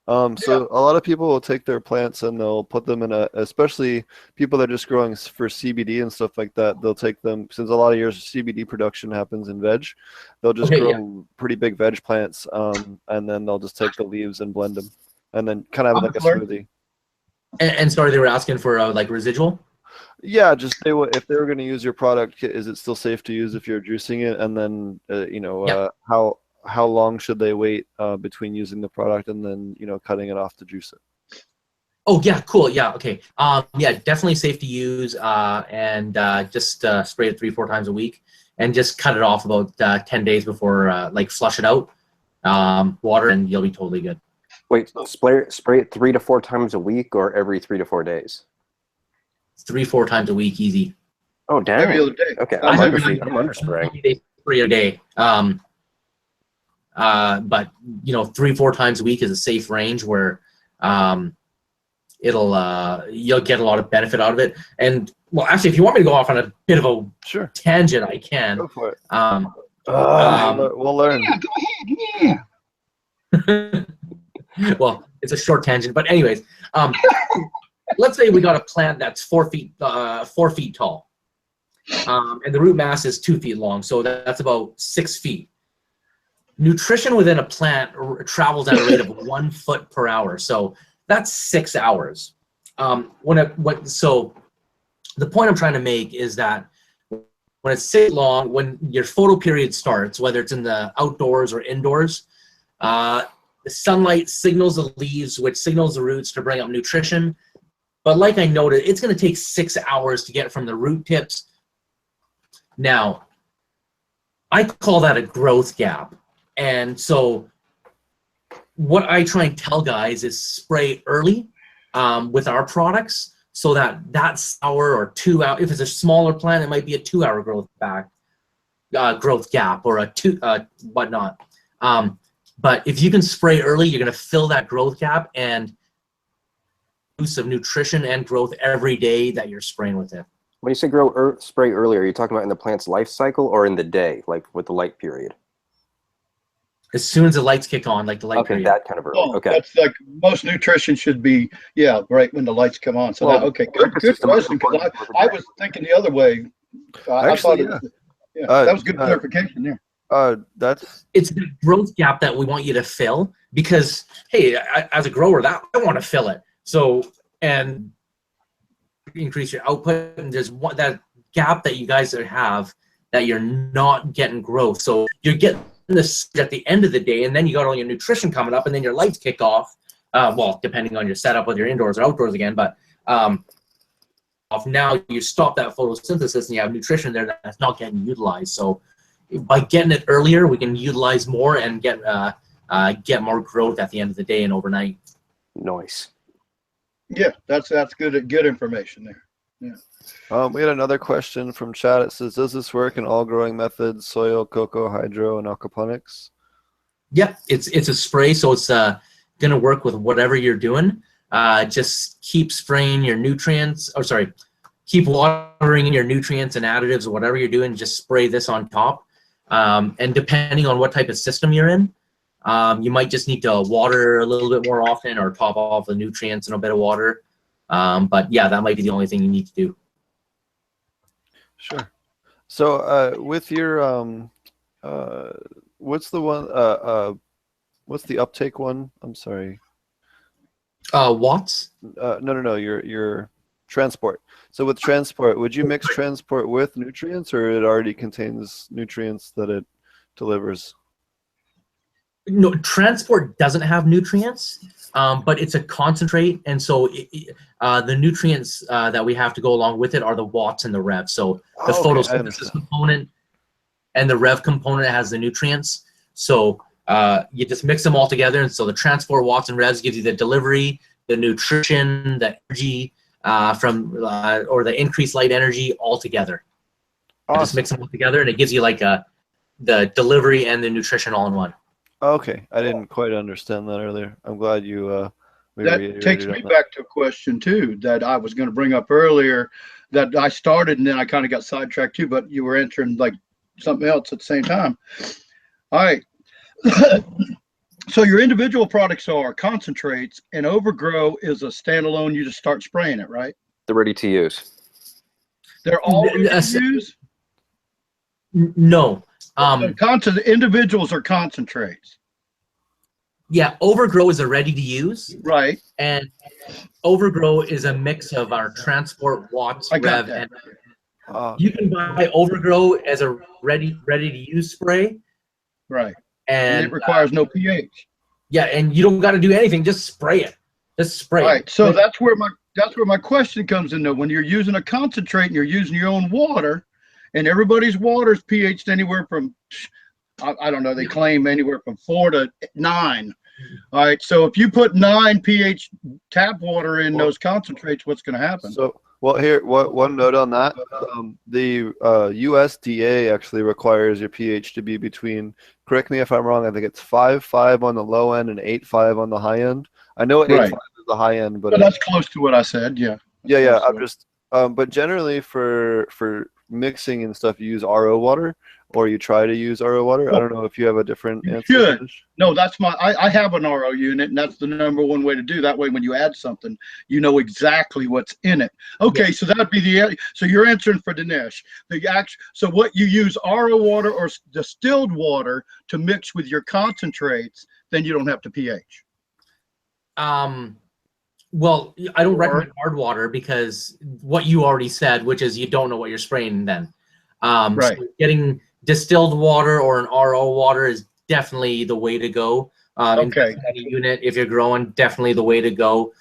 So a lot of people will take their plants and they'll put them in especially people that are just growing for CBD and stuff like that, they'll take them, since a lot of years CBD production happens in veg, they'll just grow pretty big veg plants, and then they'll just take the leaves and blend them, and then kind of have like a smoothie. And sorry, they were asking for like residual? Yeah, just if they were going to use your product, is it still safe to use if you're juicing it? And then, how long should they wait between using the product and then, cutting it off to juice it? Oh, yeah, cool. Yeah, okay. Yeah, definitely safe to use, and just spray it 3-4 times a week and just cut it off about 10 days before, flush it out, water, and you'll be totally good. Wait, spray it 3 to 4 times a week or every 3 to 4 days? 3-4 times a week, easy. Oh, damn. Every other day. Okay, I'm I'm under spraying. Spray a day. But 3-4 times a week is a safe range where you'll get a lot of benefit out of it. And well, actually, if you want me to go off on a bit of a tangent, I can. Go for it. We'll learn. Yeah, go ahead. Yeah. Well, it's a short tangent, but anyways, let's say we got a plant that's 4 feet tall, and the root mass is 2 feet long, so that's about 6 feet. Nutrition within a plant travels at a rate of 1 foot per hour, so that's 6 hours. So the point I'm trying to make is that when it's 6 long, when your photo period starts, whether it's in the outdoors or indoors, the sunlight signals the leaves, which signals the roots to bring up nutrition. But like I noted, it's going to take 6 hours to get from the root tips. Now, I call that a growth gap. And so what I try and tell guys is spray early with our products, so that hour or 2 hour, if it's a smaller plant, it might be a 2 hour growth gap or a whatnot. But if you can spray early, you're going to fill that growth gap and use of nutrition and growth every day that you're spraying with it. When you say spray early, are you talking about in the plant's life cycle or in the day, like with the light period? As soon as the lights kick on, like the light period. That kind of early. Oh, okay. That's like most nutrition should be, right when the lights come on. So good question, because I was thinking the other way. I thought that was good clarification there. It's the growth gap that we want you to fill, because hey, as a grower, I want to fill it. So, and increase your output, and there's that gap that you guys have that you're not getting growth. So you're getting this at the end of the day, and then you got all your nutrition coming up, and then your lights kick off. Well, depending on your setup, whether you're indoors or outdoors again, but now you stop that photosynthesis and you have nutrition there that's not getting utilized. So by getting it earlier, we can utilize more and get more growth at the end of the day and overnight. Nice. Yeah, that's good information there. Yeah. We had another question from chat. It says, does this work in all growing methods, soil, cocoa, hydro, and aquaponics? Yeah, it's a spray, so it's going to work with whatever you're doing. Just keep spraying your nutrients, keep watering in your nutrients and additives or whatever you're doing. Just spray this on top. And depending on what type of system you're in, you might just need to water a little bit more often or top off the nutrients in a bit of water. But yeah, that might be the only thing you need to do. Sure. So with your what's the one what's the uptake one? I'm sorry. Watts? No, your transport. So with transport, would you mix transport with nutrients, or it already contains nutrients that it delivers? No, transport doesn't have nutrients, but it's a concentrate, and so the nutrients that we have to go along with it are the watts and the rev. So the photosynthesis component and the rev component has the nutrients. So you just mix them all together, and so the transport watts and revs gives you the delivery, the nutrition, the energy or the increased light energy all together. Awesome. Just mix them all together, and it gives you like the delivery and the nutrition all in one. Okay, I didn't quite understand that earlier. I'm glad you. That takes me back to a question too that I was going to bring up earlier, that I started and then I kind of got sidetracked too, but you were answering like something else at the same time. All right. So your individual products are concentrates, and Overgrow is a standalone. You just start spraying it, right? They're ready to use. They're all ready to use? No. Individuals are concentrates. Yeah, Overgrow is a ready to use. Right. And Overgrow is a mix of our transport, watts, rev, and you can buy Overgrow as a ready to use spray. Right. And it requires no pH. Yeah, and you don't got to do anything. Just spray it. Just spray it. Right. So that's where my question comes in though. When you're using a concentrate and you're using your own water, and everybody's water is pH'd anywhere from, I don't know, they claim anywhere from 4 to 9. All right. So if you put 9 pH tap water in those concentrates, what's going to happen? So Well, here, one note on that. The USDA actually requires your pH to be between, correct me if I'm wrong, I think it's 5.5 on the low end and 8.5 on the high end. I know 8.5 is the high end, but that's close to what I said. Yeah. Yeah. I'm just, but generally for mixing and stuff, you use RO water, or you try to use RO water. I don't know if you have a different answer. No, that's I have an RO unit, and that's the number one way to do. That way, when you add something, you know exactly what's in it. Okay, so that'd be so you're answering for Dinesh. So what you use RO water or distilled water to mix with your concentrates, then you don't have to pH. Well, I don't recommend hard water because what you already said, which is you don't know what you're spraying then. Right. So getting distilled water or an RO water is definitely the way to go. Okay. In any unit, if you're growing, definitely the way to go,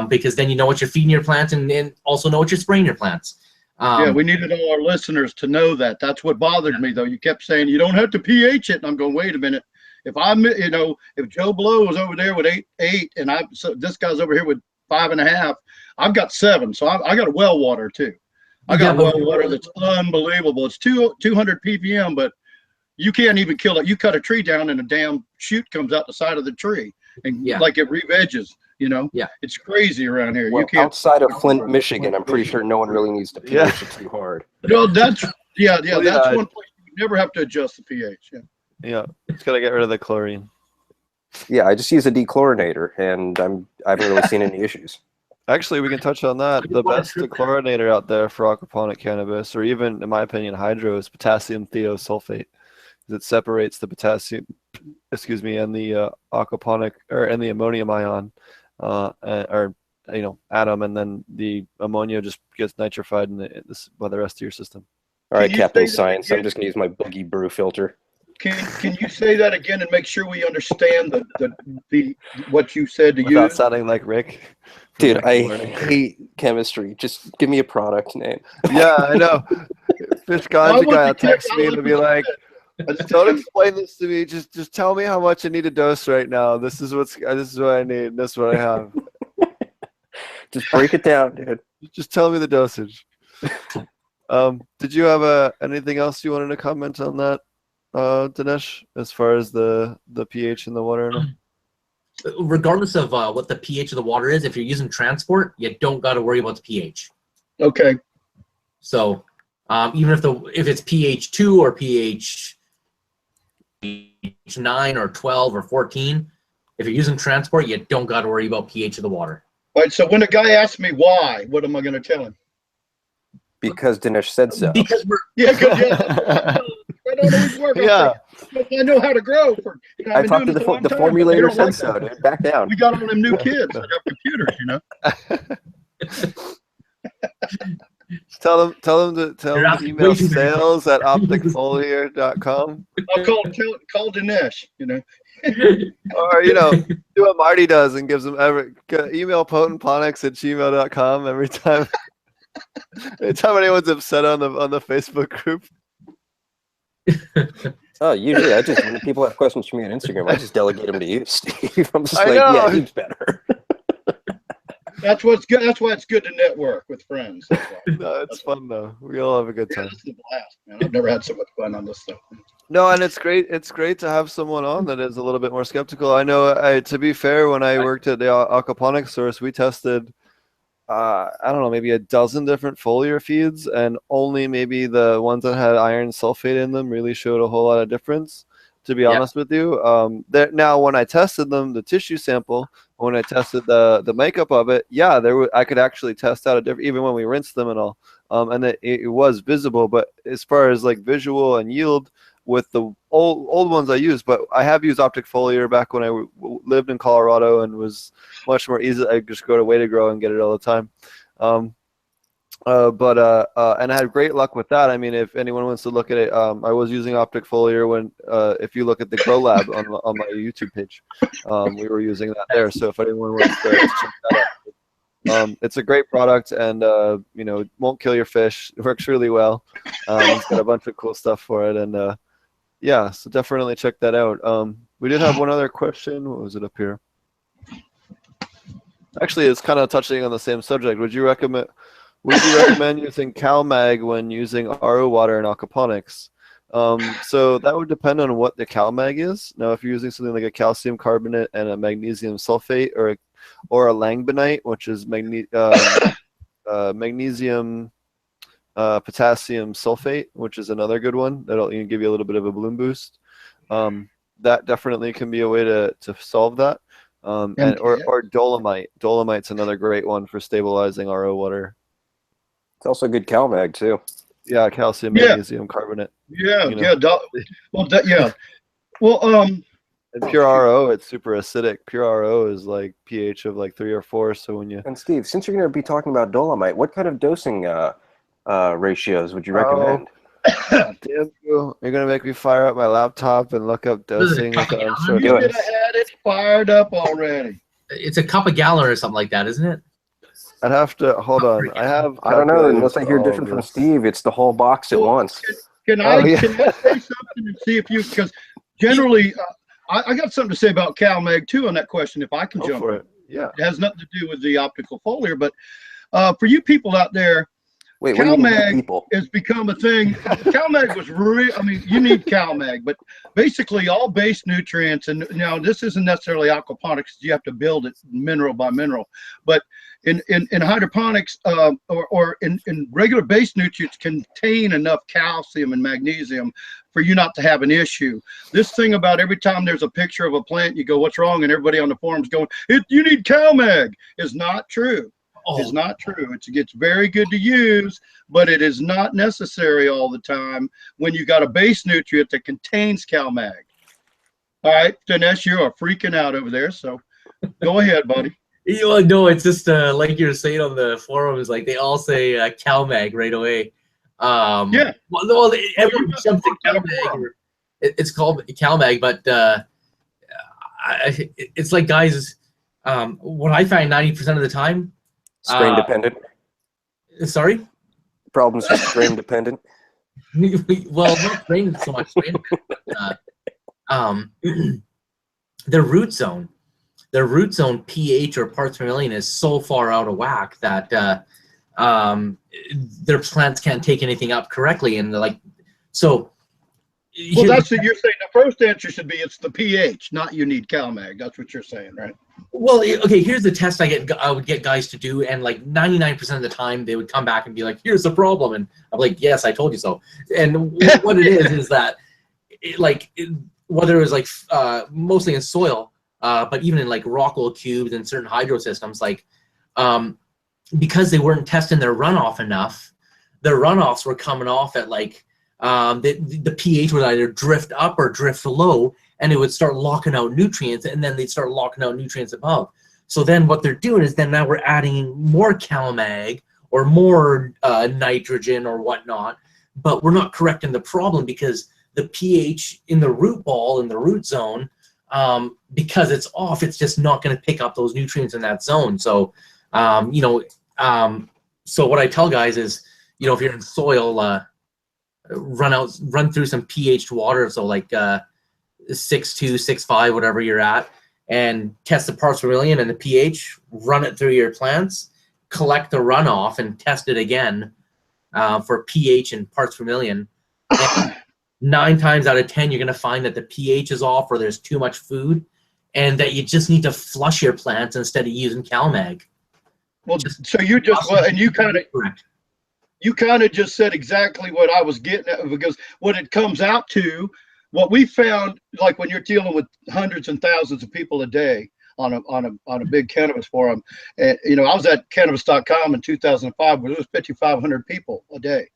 because then you know what you're feeding your plants and also know what you're spraying your plants. Yeah, we needed all our listeners to know that. That's what bothered me, though. You kept saying you don't have to pH it, and I'm going, wait a minute. If I'm, if Joe Blow was over there with 8, and this guy's over here with 5.5, I've got 7, so I got a well water too. I got well water that's unbelievable. It's 200 ppm, but you can't even kill it. You cut a tree down and a damn shoot comes out the side of the tree, and like it re-veges. Yeah, it's crazy around here. Well, you can't. Outside of Flint, Michigan, I'm pretty sure no one really needs to pH it too hard. No, that's that's one place you never have to adjust the pH. Yeah, it's gotta get rid of the chlorine. Yeah, I just use a dechlorinator, and I haven't really seen any issues. Actually, we can touch on that. The best dechlorinator out there for aquaponic cannabis, or even, in my opinion, hydro, is potassium thiosulfate. It separates the potassium, and the aquaponic and the ammonium ion, atom, and then the ammonia just gets nitrified by the rest of your system. All right, Captain Science. I'm just gonna use my Boogie Brew filter. Can you say that again and make sure we understand the what you said to use? Without sounding like Rick. Dude, I hate chemistry. Just give me a product name. Yeah, I know. Fish Ganja Guy will text me and be like, "Don't explain this to me. Just tell me how much I need to dose right now. This is what I need. This is what I have. Just break it down, dude. Just tell me the dosage." Did you have anything else you wanted to comment on that, Dinesh, as far as the pH in the water? Regardless of what the pH of the water is, if you're using transport, you don't got to worry about the pH. Okay. So even if it's pH 2 or pH 9 or 12 or 14, if you're using transport, you don't got to worry about pH of the water. All right. So when a guy asks me why, what am I going to tell him? Because Dinesh said so. Because we're I don't always work. I know how to grow. I talked to the formulator said so, dude. Back down. We got all them new kids that have computers, Tell them to email sales@opticfoliar.com. I'll call Dinesh, Or do what Marty does and gives them email potentponics@gmail.com every time. Anytime anyone's upset on the Facebook group. Oh, usually when people have questions for me on Instagram, I just delegate them to you, Steve. I'm just yeah, he's better. That's what's good. That's why it's good to network with friends. No, it's fun though. We all have a good time. It's a blast, man. I've never had so much fun on this stuff. No, and it's great. It's great to have someone on that is a little bit more skeptical. I know. To be fair, when I worked at the Aquaponic source, we tested, I don't know, maybe a dozen different foliar feeds, and only maybe the ones that had iron sulfate in them really showed a whole lot of difference, to be honest with you. Now, when I tested them, the tissue sample, when I tested the makeup of it, I could actually test out a different, even when we rinsed them and all, and it was visible. But as far as like visual and yield with the old ones I used, but I have used Optic Foliar back when I lived in Colorado and was much more easy. I just go to Way to Grow and get it all the time. And I had great luck with that. I mean, if anyone wants to look at it, I was using Optic Foliar when, if you look at the Grow Lab on my YouTube page, we were using that there. So if anyone wants to check that out, it's a great product, and it won't kill your fish. It works really well. It's got a bunch of cool stuff for it, and so definitely check that out. We did have one other question. What was it up here? Actually, it's kind of touching on the same subject. Would you recommend We do recommend using CalMag when using RO water in aquaponics. So that would depend on what the CalMag is. Now, if you're using something like a calcium carbonate and a magnesium sulfate, or a langbonite, which is magnesium potassium sulfate, which is another good one that'll give you a little bit of a bloom boost. That definitely can be a way to solve that. Or dolomite. Dolomite's another great one for stabilizing RO water. It's also good CalMag too. Yeah, calcium, magnesium carbonate. Yeah, you know. And pure RO, it's super acidic. Pure RO is like pH of like 3 or 4. So when you Steve, since you're going to be talking about dolomite, what kind of dosing ratios would you recommend? Damn you! You're gonna make me fire up my laptop and look up dosing. You should have had it fired up already. It's a cup a gallon or something like that, isn't it? I'd have to hold on. I don't know. Unless I hear different from Steve, it's the whole box at once. Can I say something and see if you? Because generally, I got something to say about CalMag too on that question. If I can jump for it, yeah. It has nothing to do with the optical foliar, but for you people out there. Wait, CalMag has become a thing. CalMag was I mean, you need CalMag, but basically all base nutrients, and now this isn't necessarily aquaponics, you have to build it mineral by mineral, but in hydroponics or in regular base nutrients contain enough calcium and magnesium for you not to have an issue. This thing about every time there's a picture of a plant, you go, what's wrong? And everybody on the forums going, you need CalMag, is not true. Is not true. It's very good to use, but it is not necessary all the time when you got a base nutrient that contains CalMag. All right, Dinesh, you are freaking out over there, so go ahead, buddy. No, it's just like you were saying on the forums, like they all say CalMag right away. Yeah. Well, everyone jumps to CalMag. It's called CalMag, but it's like, guys, what I find 90% of the time. Strain dependent. Sorry? Problems with strain dependent. Well, not strain so much. Strain their root zone pH or parts per million is so far out of whack that their plants can't take anything up correctly, and they're like, so. Well, that's what you're saying. The first answer should be it's the pH, not you need CalMag. That's what you're saying, right? Well, okay, here's the test I would get guys to do, and like 99% of the time they would come back and be like, here's the problem, and I'm like, yes, I told you so. And what it is that whether it was like mostly in soil, but even in like rock-wool cubes and certain hydro systems, like because they weren't testing their runoff enough, their runoffs were coming off at like the pH would either drift up or drift low, and it would start locking out nutrients, and then they'd start locking out nutrients above. So then what they're doing is then now we're adding more CalMag or more nitrogen or whatnot, but we're not correcting the problem because the pH in the root ball, in the root zone, because it's off, it's just not going to pick up those nutrients in that zone. So, so what I tell guys is, if you're in soil, run through some pH water, so like 6.2, 6.5, whatever you're at, and test the parts per million and the pH, run it through your plants, collect the runoff and test it again for pH and parts per million. And 9 times out of 10, you're going to find that the pH is off or there's too much food, and that you just need to flush your plants instead of using CalMag. Well, so you just, and you kind of, you kind of just said exactly what I was getting at, because what it comes out to, what we found, like when you're dealing with hundreds and thousands of people a day on a big cannabis forum, and I was at cannabis.com in 2005, where there was 5,500 people a day.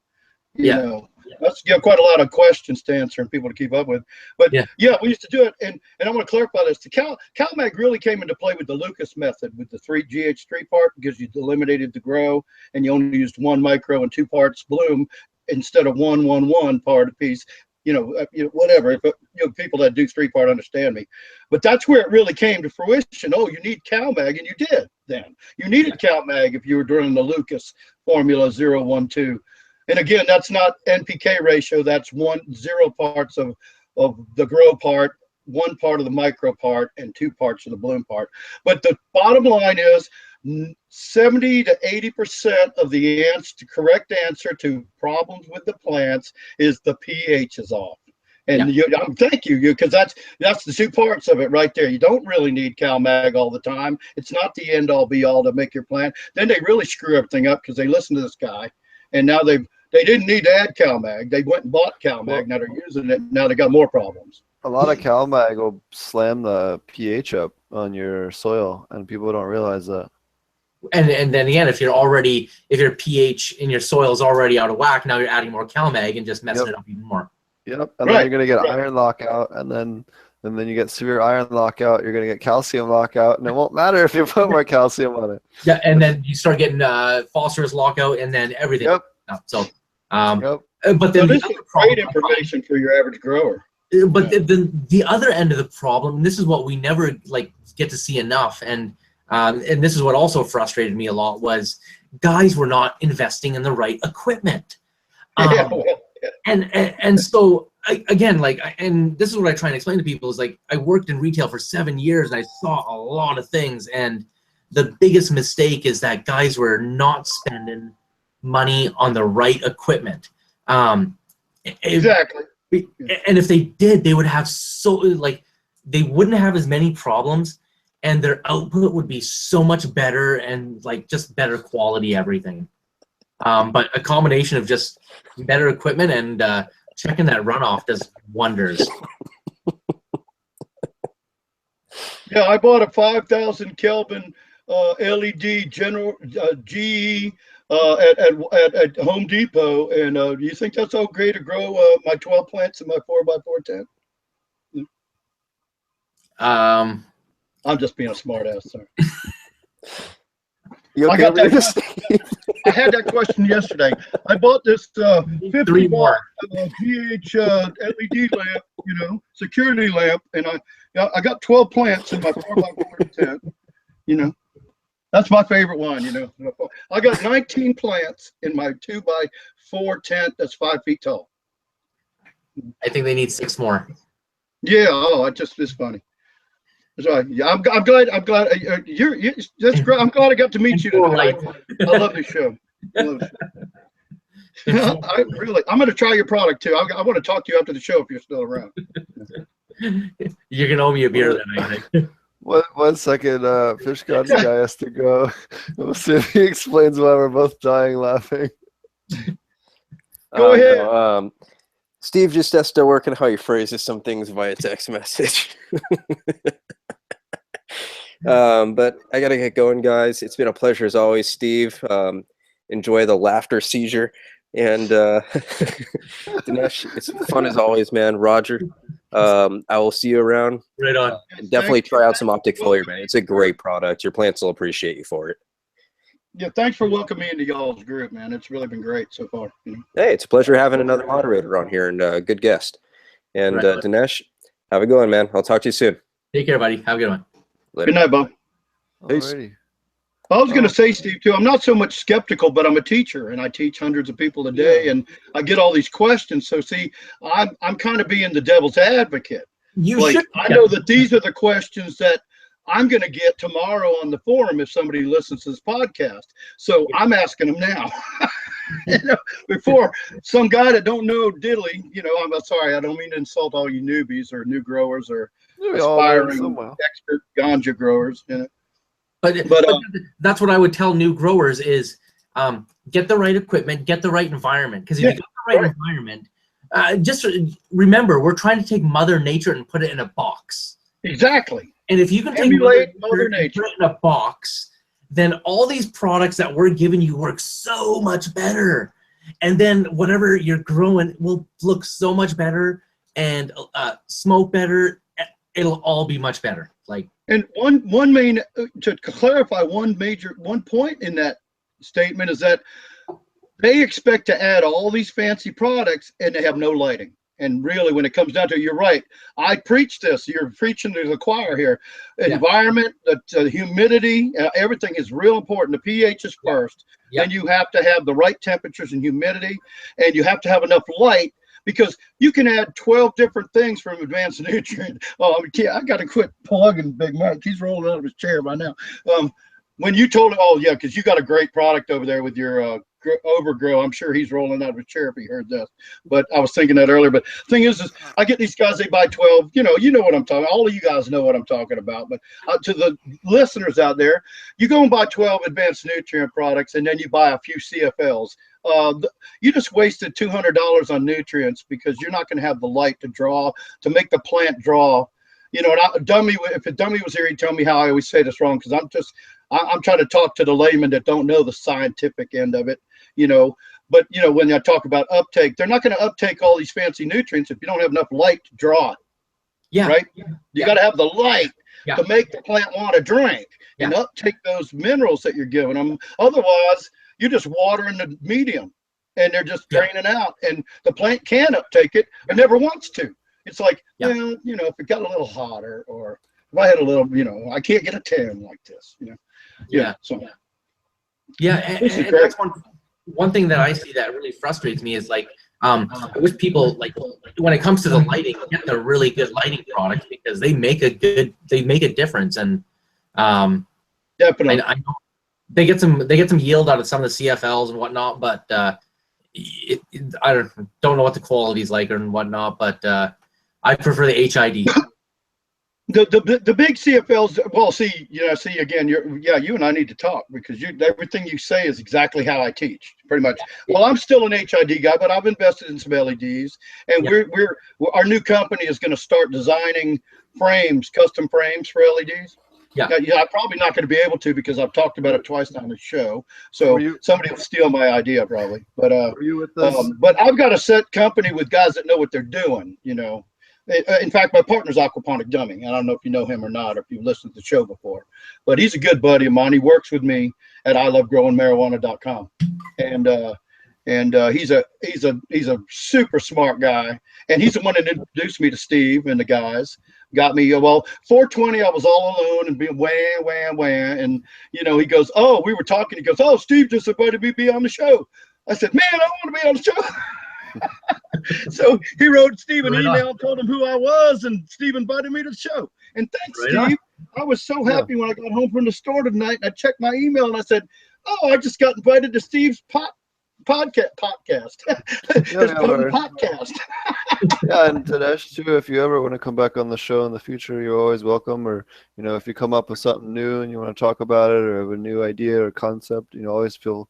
You know, that's quite a lot of questions to answer and people to keep up with. But yeah, we used to do it, and I want to clarify this. The CalMag really came into play with the Lucas method, with the GH3 part, because you eliminated the grow and you only used 1 micro and 2 parts bloom instead of 1 part a piece. Whatever. If people that do 3-part understand me, but that's where it really came to fruition. Oh, you need CalMag, and you did. Then you needed CalMag if you were doing the Lucas formula 0, 1, 2. And again, that's not NPK ratio. That's 0 parts of the grow part, 1 part of the micro part, and 2 parts of the bloom part. But the bottom line is, 70 to 80% of the correct answer to problems with the plants is the pH is off. And thank you, because that's the two parts of it right there. You don't really need CalMag all the time. It's not the end all be all to make your plant. Then they really screw everything up because they listen to this guy, and now they didn't need to add CalMag. They went and bought CalMag. Now they're using it. Now they got more problems. A lot of CalMag will slam the pH up on your soil, and people don't realize that. And then again, if your pH in your soil is already out of whack, now you're adding more CalMag and just messing it up even more. Yep, and then you're gonna get iron lockout, and then you get severe iron lockout. You're gonna get calcium lockout, and it won't matter if you put more calcium on it. Yeah, and then you start getting phosphorus lockout, and then everything. Yep. So, but then this is great information for your average grower. But the other end of the problem, and this is what we never get to see enough, and this is what also frustrated me a lot, was guys were not investing in the right equipment. And so again, and this is what I try and explain to people is I worked in retail for 7 years and I saw a lot of things, and the biggest mistake is that guys were not spending money on the right equipment. Exactly. And if they did, they would have they wouldn't have as many problems, and their output would be so much better, and just better quality everything. But a combination of just better equipment and checking that runoff does wonders. Yeah, I bought a 5,000 Kelvin LED General GE at Home Depot, and do you think that's okay to grow my 12 plants in my 4x4 tent? I'm just being a smart ass, sir. I had that question yesterday. I bought this 50 watt pH LED lamp, security lamp, and I got 12 plants in my 4x4 tent. That's my favorite one. I got 19 plants in my 2x4 tent that's 5 feet tall. I think they need 6 more. Yeah. Oh, it's funny. That's right. Yeah, I'm glad. That's great. I'm glad I got to meet you tonight. I love this show. I'm going to try your product too. I want to talk to you after the show if you're still around. You're gonna owe me a beer then, I think. One second, Fish Ganja Guy has to go. We'll see if he explains why we're both dying laughing. Go ahead. Steve just has to work on how he phrases some things via text message. But I gotta get going, guys. It's been a pleasure as always, Steve. Enjoy the laughter seizure, and Dinesh, it's fun as always, man. Roger, I will see you around. Right on. Definitely try out some Optic Foliar, man. It's a great product. Your plants will appreciate you for it. Yeah, thanks for welcoming me into y'all's group, man. It's really been great so far. Hey, it's a pleasure having another moderator on here and a good guest. And Dinesh, have a good one, man. I'll talk to you soon. Take care, buddy. Have a good one. Later. Good night, Bob. Peace. I was going to say, Steve, too, I'm not so much skeptical, but I'm a teacher, and I teach hundreds of people a day, and I get all these questions. So, see, I'm kind of being the devil's advocate. I know that these are the questions that I'm going to get tomorrow on the forum if somebody listens to this podcast. So I'm asking them now. Before some guy that don't know diddly, I'm sorry, I don't mean to insult all you newbies or new growers or aspiring expert ganja growers. But that's what I would tell new growers is get the right equipment, get the right environment. Because if you got the right environment, just remember, we're trying to take Mother Nature and put it in a box. Exactly. And if you can take Mother Nature in a box, then all these products that we're giving you work so much better. And then whatever you're growing will look so much better and smoke better. It'll all be much better. And one main, to clarify one point in that statement is that they expect to add all these fancy products and they have no lighting. And really, when it comes down to it, you're right. I preach this. You're preaching to the choir here. Environment, the humidity, everything is real important. The pH is first. Then you have to have the right temperatures and humidity, and you have to have enough light because you can add 12 different things from Advanced Nutrient. Oh, I got to quit plugging Big Mike. He's rolling out of his chair by now. when you told him, oh yeah, because you got a great product over there with your overgrow. I'm sure he's rolling out of a chair if he heard this. But I was thinking that earlier. But the thing is I get these guys, they buy 12. You know what I'm talking about. All of you guys know what I'm talking about. But to the listeners out there, you go and buy 12 advanced nutrient products, and then you buy a few CFLs. You just wasted $200 on nutrients because you're not going to have the light to make the plant draw. You know, and if a Dumme was here, he'd tell me how I always say this wrong, because I'm trying to talk to the layman that don't know the scientific end of it, you know. But, you know, when I talk about uptake, they're not going to uptake all these fancy nutrients if you don't have enough light to draw it. Yeah. Right? You got to have the light to make the plant want to drink and uptake those minerals that you're giving them. Otherwise, you're just watering the medium and they're just draining out. And the plant can uptake it and never wants to. It's like, well, you know, if it got a little hotter, or if I had a little, you know, I can't get a tan like this, you know. And that's one thing that I see that really frustrates me is, like, I wish people, like, when it comes to the lighting, get the really good lighting products, because they make a difference. And definitely, I know they get some yield out of some of the CFLs and whatnot, but I don't know what the quality is like and whatnot, but I prefer the HID. The big CFLs. Well, see again. You and I need to talk, because everything you say is exactly how I teach, pretty much. Well, I'm still an HID guy, but I've invested in some LEDs, and our new company is going to start designing custom frames for LEDs. I'm probably not going to be able to, because I've talked about it twice on the show. So somebody will steal my idea probably. But but I've got a set company with guys that know what they're doing, you know. In fact, my partner's Aquaponic Dumme. I don't know if you know him or not, or if you've listened to the show before, but he's a good buddy of mine. He works with me at ilovegrowingmarijuana.com, and he's a super smart guy, and he's the one that introduced me to Steve and the guys. Got me, 420, I was all alone and being wham, and, you know, he goes, oh, we were talking, he goes, oh, Steve just invited me to be on the show. I said, man, I want to be on the show. So he wrote Steve an email, told him who I was, and Steve invited me to the show. And thanks, Steve. I was so happy when I got home from the store tonight, and I checked my email, and I said, oh, I just got invited to Steve's podcast. Podcast. And Dinesh too, if you ever want to come back on the show in the future, you're always welcome. Or, you know, if you come up with something new and you want to talk about it, or have a new idea or concept, you know, always feel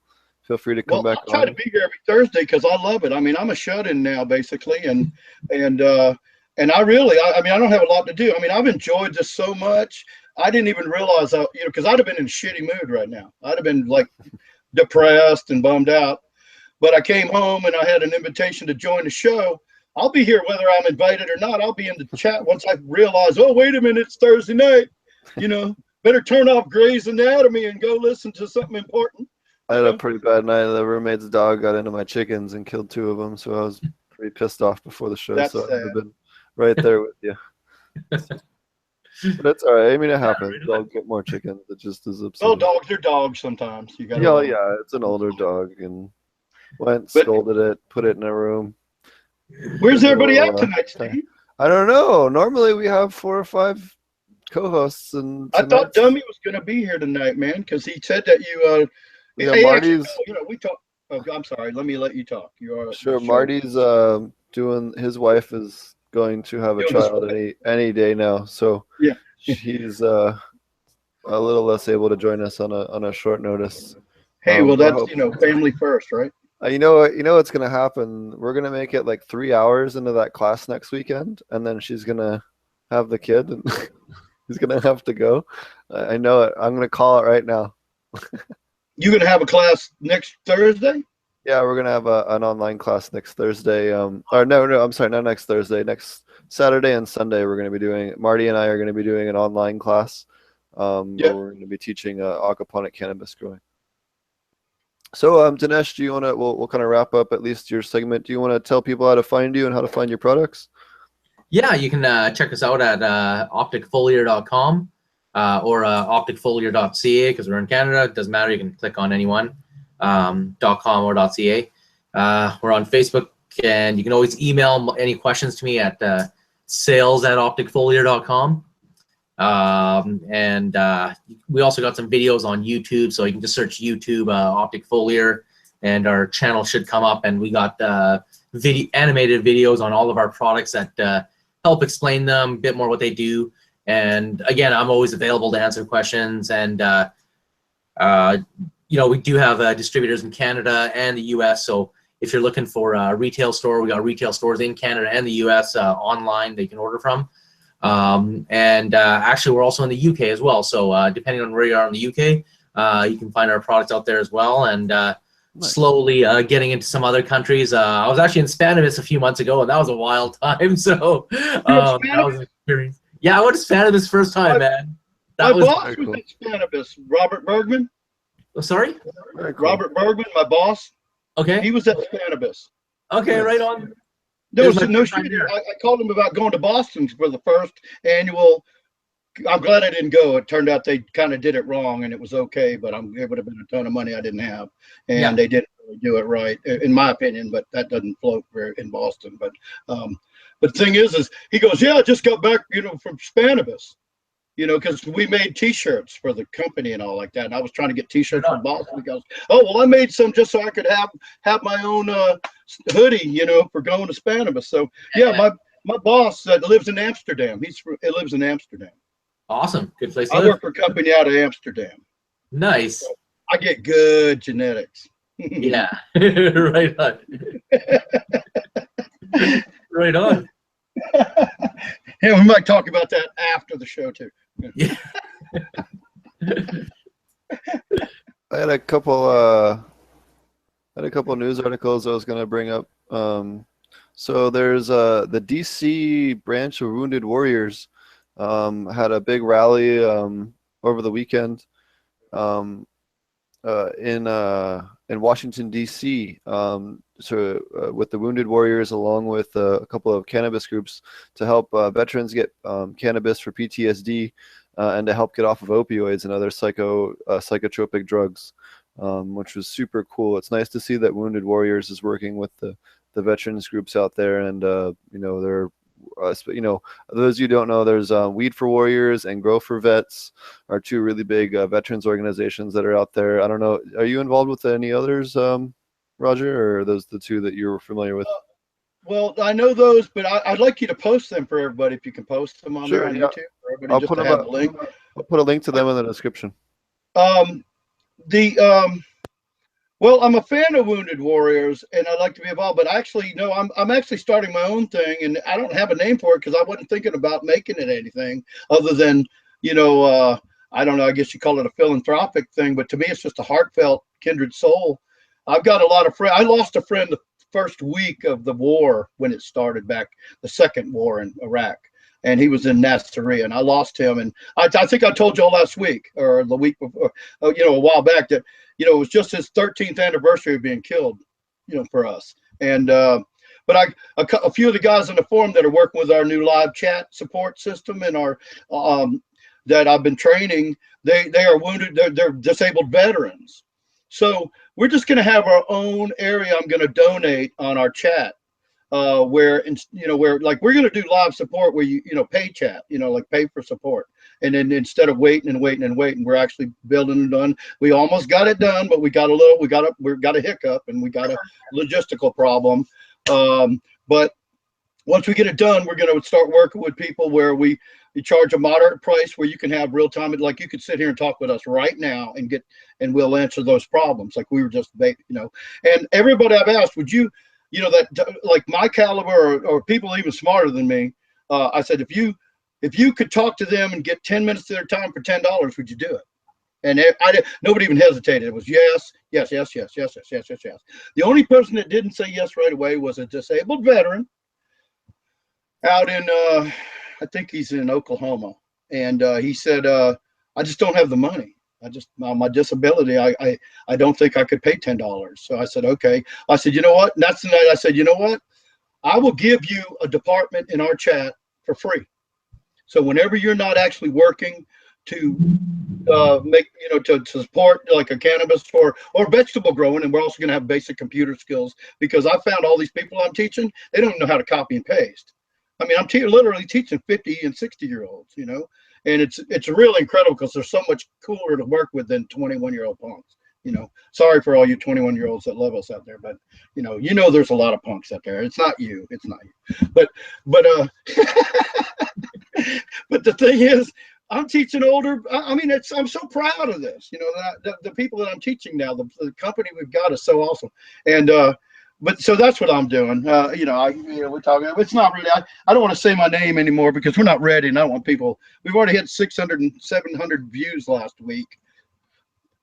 free to come back. I try to be here every Thursday because I love it. I mean, I'm a shut-in now, basically, and I don't have a lot to do. I mean, I've enjoyed this so much. I didn't even realize how, you know, because I'd have been in a shitty mood right now. I'd have been like depressed and bummed out. But I came home and I had an invitation to join the show. I'll be here whether I'm invited or not. I'll be in the chat once I realize, oh, wait a minute, it's Thursday night. You know, better turn off Grey's Anatomy and go listen to something important. I had a pretty bad night. The roommate's dog got into my chickens and killed 2 of them, so I was pretty pissed off before the show. So I've been right there with you. But that's all right. I mean, it happens. I'll get more chickens. It just is upsetting. Oh, dogs are dogs sometimes. You got. Yeah, it's an older dog, and scolded it, put it in a room. Where's everybody at tonight, Steve? I don't know. Normally we have 4 or 5 co-hosts, and I thought Dumme was going to be here tonight, man, because he said that you. Marty's. We talk. Oh, I'm sorry. Let me let you talk. Sure. Marty's doing. His wife is going to have a child any day now, so yeah, he's a little less able to join us on a short notice. Hey, well, that's family first, right? You know what's gonna happen. We're gonna make it like 3 hours into that class next weekend, and then she's gonna have the kid, and he's gonna have to go. I know it. I'm gonna call it right now. You're gonna have a class next Thursday? Yeah, we're gonna have an online class next Thursday. No, I'm sorry, not next Thursday. Next Saturday and Sunday, we're gonna be doing. Marty and I are gonna be doing an online class. Where we're gonna be teaching aquaponic cannabis growing. So, Dinesh, do you want to? We'll kind of wrap up at least your segment. Do you want to tell people how to find you and how to find your products? Yeah, you can check us out at opticfoliar.com. Or opticfoliar.ca, because we're in Canada. It doesn't matter. You can click on anyone, .com or .ca. We're on Facebook, and you can always email any questions to me at sales@opticfoliar.com. And we also got some videos on YouTube, so you can just search YouTube Optic Foliar, and our channel should come up. And we got animated videos on all of our products that help explain them a bit more what they do. And again, I'm always available to answer questions. And you know, we do have distributors in Canada and the US. So if you're looking for a retail store, we got retail stores in Canada and the US online that you can order from. Actually, we're also in the UK as well. So depending on where you are in the UK, you can find our products out there as well. And slowly getting into some other countries. I was actually in Spannabis a few months ago, and that was a wild time. So that was an experience. Yeah, I went to Spannabis first time, man. My boss was in Spannabis. Robert Bergman. Oh, sorry? Cool. Robert Bergman, my boss. Okay. He was at Spannabis. Okay, right on. No shit. I called him about going to Boston for the first annual. I'm glad I didn't go. It turned out they kind of did it wrong, and it was okay, but it would have been a ton of money I didn't have, and they didn't really do it right, in my opinion. But that doesn't float very in Boston. But the thing is he goes, yeah, I just got back, you know, from Spannabis, you know, because we made T-shirts for the company and all like that, and I was trying to get T-shirts from Boston. He goes, oh well, I made some just so I could have my own hoodie, you know, for going to Spannabis. So yeah, my boss lives in Amsterdam. He lives in Amsterdam. Awesome. Good place to I live. work for a company out of Amsterdam. Nice. So I get good genetics. Yeah. Right on. Right on. Yeah, we might talk about that after the show too. Yeah. I had a couple news articles I was going to bring up. So there's the DC branch of Wounded Warriors had a big rally over the weekend in Washington D.C. With the Wounded Warriors, along with a couple of cannabis groups, to help veterans get cannabis for PTSD and to help get off of opioids and other psychotropic drugs, which was super cool. It's nice to see that Wounded Warriors is working with the veterans groups out there, and you know, they're you know, those of you who don't know, there's Weed for Warriors and Grow for Vets are two really big veterans organizations that are out there. I don't know, are you involved with any others, Roger, or are those the two that you're familiar with? Well, I know those, but I'd like you to post them for everybody if you can post them on there on YouTube for everybody. I'll just put to have the link. I'll put a link to them in the description. Well, I'm a fan of Wounded Warriors, and I'd like to be involved. But actually, no, I'm actually starting my own thing, and I don't have a name for it because I wasn't thinking about making it anything other than, you know, I don't know. I guess you call it a philanthropic thing, but to me, it's just a heartfelt, kindred soul. I've got a lot of friends. I lost a friend the first week of the war when it started back, the second war in Iraq. And he was in Nasiriyah, and I lost him. And I think I told you all last week or the week before, you know, a while back that, you know, it was just his 13th anniversary of being killed, you know, for us. And but a few of the guys in the forum that are working with our new live chat support system and our that I've been training, they are wounded, they're disabled veterans. So we're just going to have our own area. I'm going to donate on our chat. Where, you know, where like we're going to do live support where you know, pay chat, you know, like pay for support. And then instead of waiting, we're actually building it done. We almost got it done, but we got a hiccup and we got a logistical problem. But once we get it done, we're going to start working with people where we charge a moderate price where you can have real time. Like you could sit here and talk with us right now and we'll answer those problems. Like we were just, you know, and everybody I've asked, would you, you know, that like my caliber or people even smarter than me, I said, if you could talk to them and get 10 minutes of their time for $10, would you do it? And nobody even hesitated. It was yes. The only person that didn't say yes right away was a disabled veteran out in, I think he's in Oklahoma. And he said, I just don't have the money. My disability, I don't think I could pay $10. So I said, okay. I said, you know what? And that's the night I said, you know what? I will give you a department in our chat for free. So whenever you're not actually working to make, you know, to support like a cannabis or vegetable growing, and we're also going to have basic computer skills, because I found all these people I'm teaching, they don't know how to copy and paste. I mean, I'm literally teaching 50 and 60-year-olds, you know, And it's really incredible because they're so much cooler to work with than 21-year-old punks. You know, sorry for all you 21-year-olds that love us out there, but you know, there's a lot of punks out there. It's not you, but but the thing is, I'm teaching older. I mean, I'm so proud of this. You know, that the people that I'm teaching now, the company we've got is so awesome. And but so that's what I'm doing. You know, we're talking. It's not really. I don't want to say my name anymore because we're not ready, and I don't want people. We've already hit 600 and 700 views last week.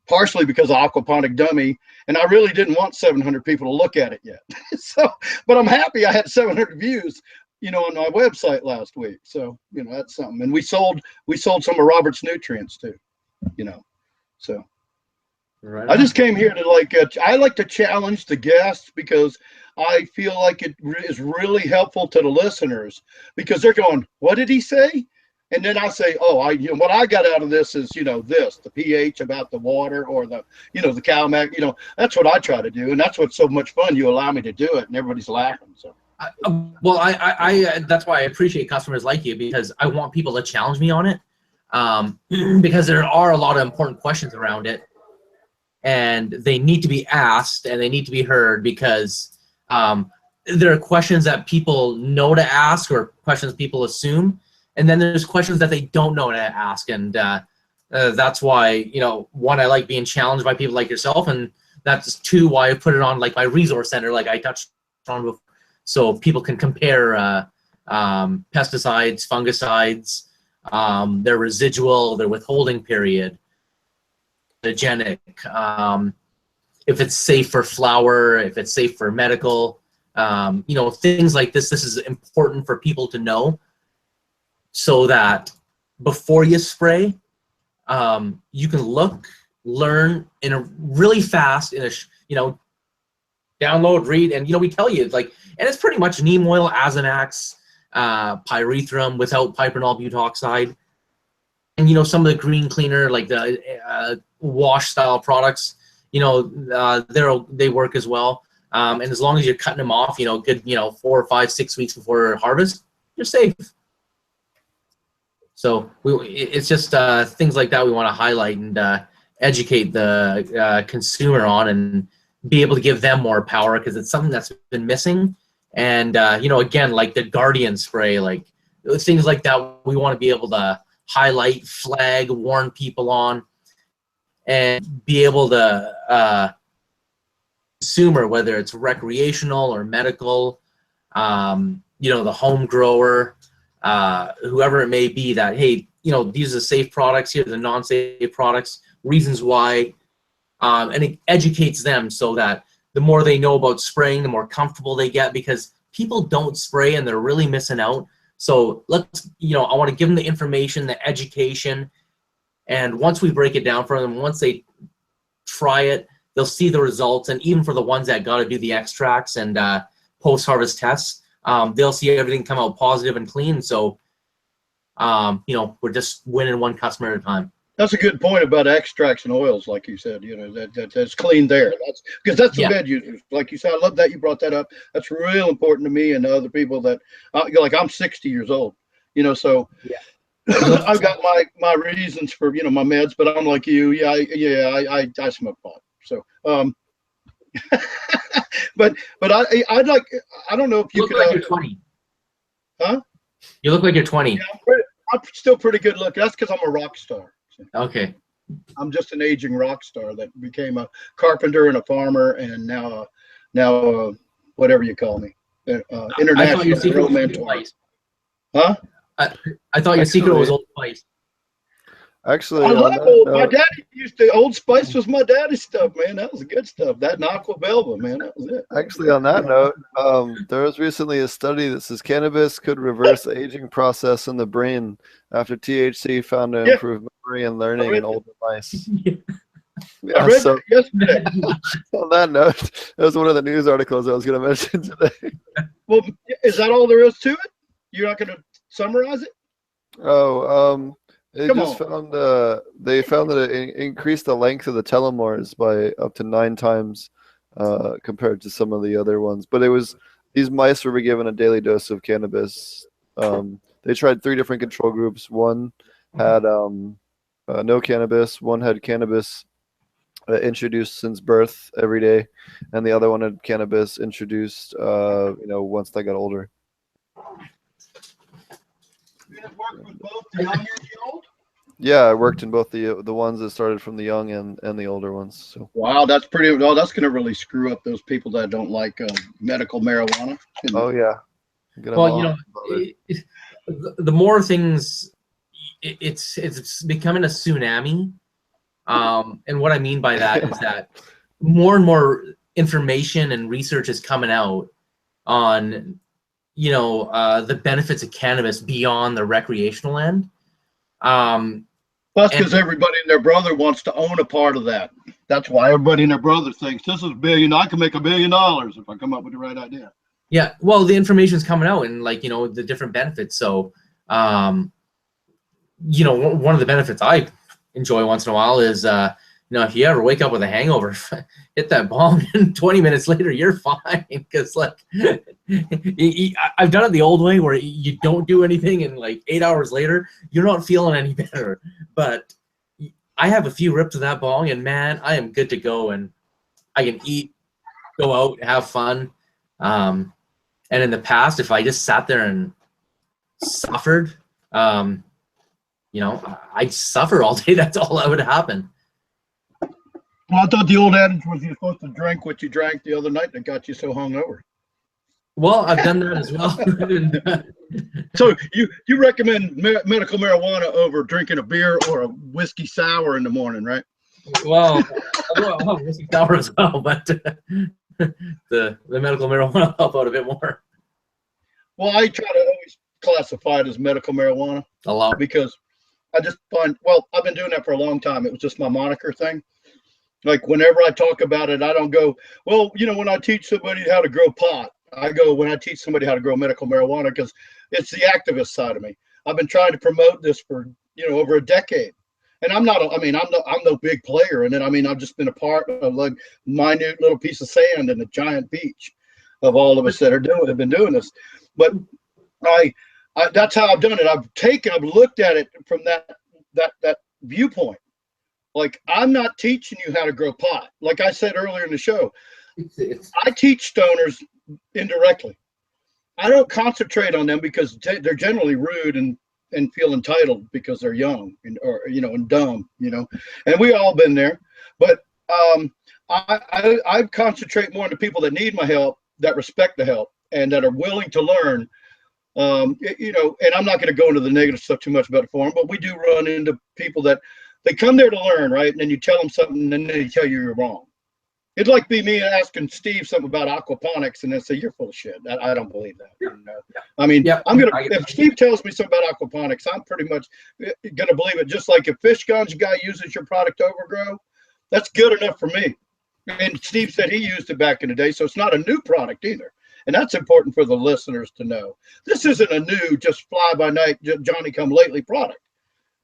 Partially because of Aquaponic Dumme, and I really didn't want 700 people to look at it yet. So, but I'm happy I had 700 views, you know, on my website last week. So, you know, that's something. And we sold some of Robert's nutrients too, you know. So, right. I just came here to I like to challenge the guests because I feel like it is really helpful to the listeners because they're going, "What did he say?" And then I say, oh, you know, what I got out of this is, you know, the pH about the water or the, you know, the CalMac, you know, that's what I try to do. And that's what's so much fun. You allow me to do it and everybody's laughing. So, well, I that's why I appreciate customers like you because I want people to challenge me on it because there are a lot of important questions around it and they need to be asked and they need to be heard because there are questions that people know to ask or questions people assume. And then there's questions that they don't know to ask. And that's why, you know, one, I like being challenged by people like yourself. And that's two, why I put it on like my resource center, like I touched on before, so people can compare pesticides, fungicides, their residual, their withholding period, hygienic, if it's safe for flower, if it's safe for medical, you know, things like this. This is important for people to know. So that before you spray, you can look, learn in a really fast, you know, download, read, and you know we tell you like, and it's pretty much neem oil, Azanax, pyrethrum without piperonal butoxide, and you know some of the green cleaner like the wash style products, you know, they work as well, and as long as you're cutting them off, you know, good, you know, 4 or 5, 6 weeks before harvest, you're safe. So it's just things like that we want to highlight and educate the consumer on and be able to give them more power because it's something that's been missing. And, you know, again, like the Guardian spray, like things like that, we want to be able to highlight, flag, warn people on, and be able to consumer, whether it's recreational or medical, you know, the home grower, whoever it may be, that, hey, you know, these are safe products, here are the non-safe products, reasons why, and it educates them so that the more they know about spraying, the more comfortable they get because people don't spray and they're really missing out. So let's, you know, I want to give them the information, the education, and once we break it down for them, once they try it, they'll see the results. And even for the ones that got to do the extracts and post-harvest tests, they'll see everything come out positive and clean. So, you know, we're just winning one customer at a time. That's a good point about extracts and oils, like you said. You know, that's clean there. That's because that's the med users, like you said. I love that you brought that up. That's real important to me and to other people that, like, I'm 60 years old. You know, so I've got my reasons for, you know, my meds, but I'm like you. I smoke pot. So, but I'd like, I don't know if you look like you're 20. Huh? You look like you're 20. Yeah, I'm still pretty good looking. That's because I'm a rock star. So okay. I'm just an aging rock star that became a carpenter and a farmer and now whatever you call me, international mentor. Huh? I thought your secret was Old Spice. Actually, I love my daddy used to. Old Spice was my daddy's stuff, man. That was the good stuff. That and Aquabelva, man. That was it. Actually, on that note, there was recently a study that says cannabis could reverse the aging process in the brain after THC found to improve memory and learning in older mice. I read that yesterday. On that note, that was one of the news articles I was going to mention today. Well, is that all there is to it? You're not going to summarize it? Oh, they found they found that it increased the length of the telomeres by up to 9 times compared to some of the other ones. But it was, these mice were given a daily dose of cannabis. They tried 3 different control groups. One had no cannabis. One had cannabis introduced since birth every day, and the other one had cannabis introduced, once they got older. You have worked with both the young and the old? Yeah, I worked in both the ones that started from the young and the older ones. So. Wow, that's pretty. Well, that's going to really screw up those people that don't like medical marijuana. Oh yeah. Well, the more things, it's becoming a tsunami. And what I mean by that is that more and more information and research is coming out on, the benefits of cannabis beyond the recreational end. That's because everybody and their brother wants to own a part of that. That's why everybody and their brother thinks this is billion. I can make $1 billion if I come up with the right idea. Yeah, well, the information's coming out and the different benefits. So, one of the benefits I enjoy once in a while is, if you ever wake up with a hangover, hit that bong, and 20 minutes later you're fine. Because I've done it the old way where you don't do anything, and 8 hours later you're not feeling any better. But I have a few rips of that bong, and man, I am good to go, and I can eat, go out, have fun. And in the past, if I just sat there and suffered, I'd suffer all day. That's all that would happen. Well, I thought the old adage was you're supposed to drink what you drank the other night that got you so hungover. Well, I've done that as well. So you recommend medical marijuana over drinking a beer or a whiskey sour in the morning, right? Well, I'll have whiskey sour as well, but the medical marijuana help out a bit more. Well, I try to always classify it as medical marijuana. A lot. Because I just find, well, I've been doing that for a long time. It was just my moniker thing. Like whenever I talk about it, I don't go, well, when I teach somebody how to grow pot, I go when I teach somebody how to grow medical marijuana, because it's the activist side of me. I've been trying to promote this for, over a decade. And I'm no big player in it. I've just been a part of minute little piece of sand in a giant beach of all of us that have been doing this. But I that's how I've done it. I've looked at it from that viewpoint. Like, I'm not teaching you how to grow pot. Like I said earlier in the show, I teach stoners indirectly. I don't concentrate on them because they're generally rude and feel entitled because they're young and dumb, and we all been there. But I concentrate more on the people that need my help, that respect the help, and that are willing to learn. And I'm not going to go into the negative stuff too much about it for them, but we do run into people that they come there to learn, right? And then you tell them something, and then they tell you you're wrong. It'd like be me asking Steve something about aquaponics, and then say you're full of shit. I don't believe that. Yeah. If Steve tells me something about aquaponics, I'm pretty much gonna believe it. Just like if Ganja Guy uses your product to overgrow, that's good enough for me. And Steve said he used it back in the day, so it's not a new product either. And that's important for the listeners to know. This isn't a new, just fly by night, Johnny come lately product.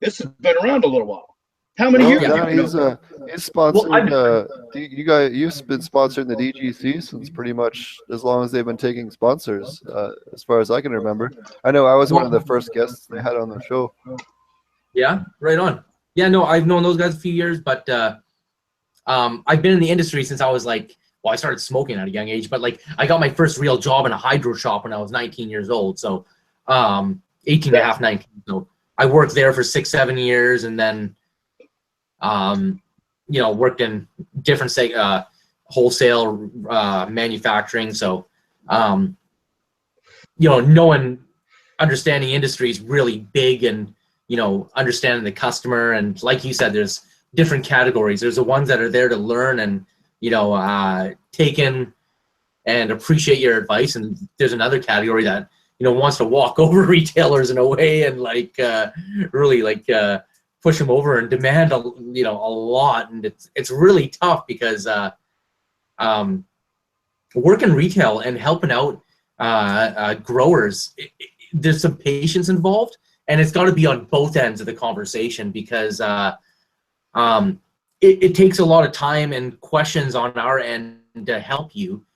This has been around a little while. How many years? He's sponsored. You've been sponsoring the DGC since pretty much as long as they've been taking sponsors, as far as I can remember. I know I was one of the first guests they had on the show. Yeah, right on. Yeah, no, I've known those guys a few years, but I've been in the industry since I was I started smoking at a young age, but I got my first real job in a hydro shop when I was 19 years old. So 18 and a half, 19. So I worked there for 6-7 years, and then worked in different wholesale manufacturing. So understanding industry is really big, and understanding the customer. And like you said, there's different categories. There's the ones that are there to learn and take in and appreciate your advice, and there's another category that wants to walk over retailers in a way and really push them over and demand a lot. And it's really tough because working retail and helping out growers, there's some patience involved, and it's got to be on both ends of the conversation, because it takes a lot of time and questions on our end to help you.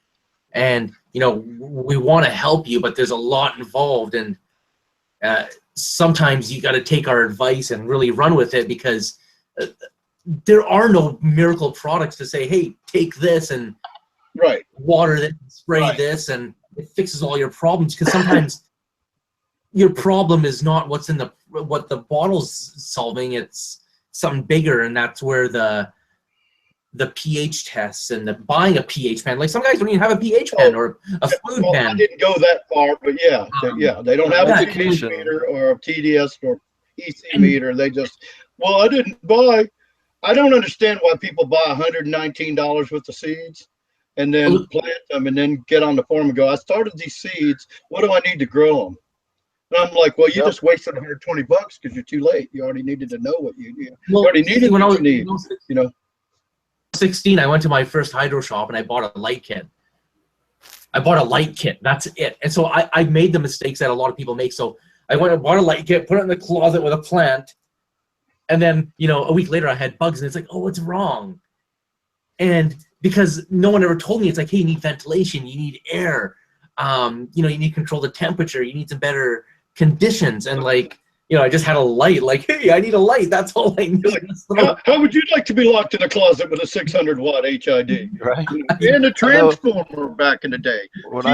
And we want to help you, but there's a lot involved, and sometimes you got to take our advice and really run with it, because there are no miracle products to say, hey, take this and water this, spray this, and it fixes all your problems. Because sometimes your problem is not what the bottle's solving. It's something bigger, and that's where the pH tests and the buying a pH pen. Like some guys don't even have a pH pen or a food pen. I didn't go that far, but they don't have a pH meter or a TDS or EC meter. They just, I didn't buy. I don't understand why people buy $119 worth of seeds and then plant them and then get on the farm and go, I started these seeds. What do I need to grow them? And I'm like, well, you just wasted $120 because you're too late. You already needed to know what you already needed what you need. 16, I went to my first hydro shop and I bought a light kit. That's it. And so I made the mistakes that a lot of people make. So I went and bought a light kit, put it in the closet with a plant. And then, a week later I had bugs, and it's like, oh, what's wrong? And because no one ever told me, it's like, hey, you need ventilation, you need air, you need to control the temperature, you need some better conditions. And like, I just had a light, like, hey, I need a light. That's all I need. How would you like to be locked in a closet with a 600-watt HID? Right. And a transformer back in the day. When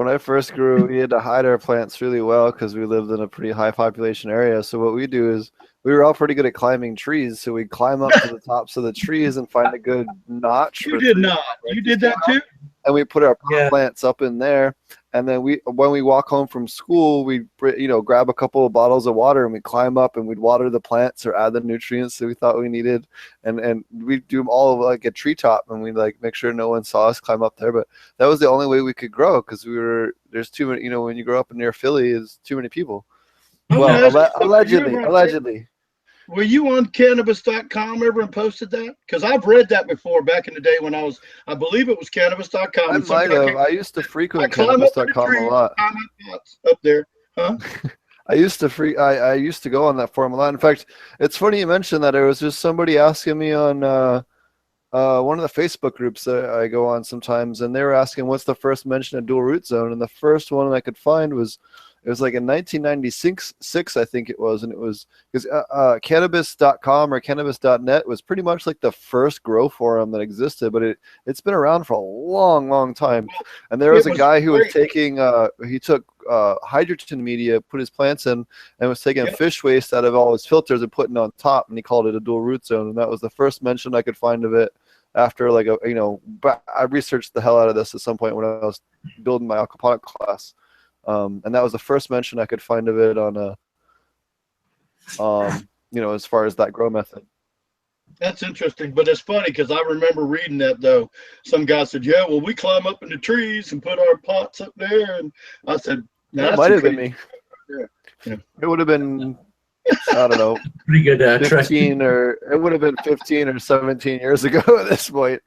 I first grew, we had to hide our plants really well because we lived in a pretty high population area. So what we do is we were all pretty good at climbing trees. So we'd climb up to the tops of the trees and find a good notch. You did not. You did that too? And we put our plants up in there. And then when we walk home from school, we grab a couple of bottles of water and we climb up and we'd water the plants or add the nutrients that we thought we needed. And we'd do them all like a treetop, and we'd like make sure no one saw us climb up there. But that was the only way we could grow, because there's too many. When you grow up near Philly, there's too many people. Well, allegedly. Were you on cannabis.com ever and posted that? Because I've read that before back in the day when I believe it was cannabis.com. I might have. I used to frequent cannabis.com a lot. Up there, huh? I used to go on that forum a lot. In fact, it's funny you mentioned that. It was just somebody asking me on one of the Facebook groups that I go on sometimes, and they were asking what's the first mention of dual root zone, and the first one I could find was like in 1996, I think it was, and it was because cannabis.com or cannabis.net was pretty much like the first grow forum that existed, but it's been around for a long, long time. And there was a guy who was taking he took hydrogen media, put his plants in, and was taking fish waste out of all his filters and putting it on top, and he called it a dual root zone, and that was the first mention I could find of it. After like but I researched the hell out of this at some point when I was building my aquaponic class. And that was the first mention I could find of it on as far as that grow method. That's interesting, but it's funny because I remember reading that though. Some guy said, "Yeah, well, we climb up in the trees and put our pots up there," and I said, "That might have been me." Yeah. It would have been, I don't know, pretty good. 15 or it would have been 15 or 17 years ago at this point.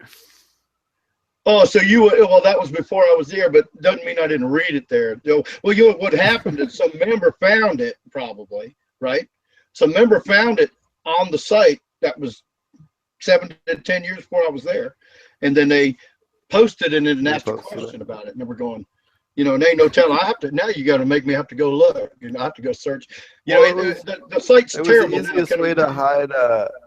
Oh, so that was before I was there, but doesn't mean I didn't read it there. Well, what happened is some member found it, probably, right? Some member found it on the site that was 7 to 10 years before I was there. And then they posted it and asked a question about it. And they were going, and ain't no telling. Now you got to make me have to go look. I have to go search. The site's terrible. It was the easiest way to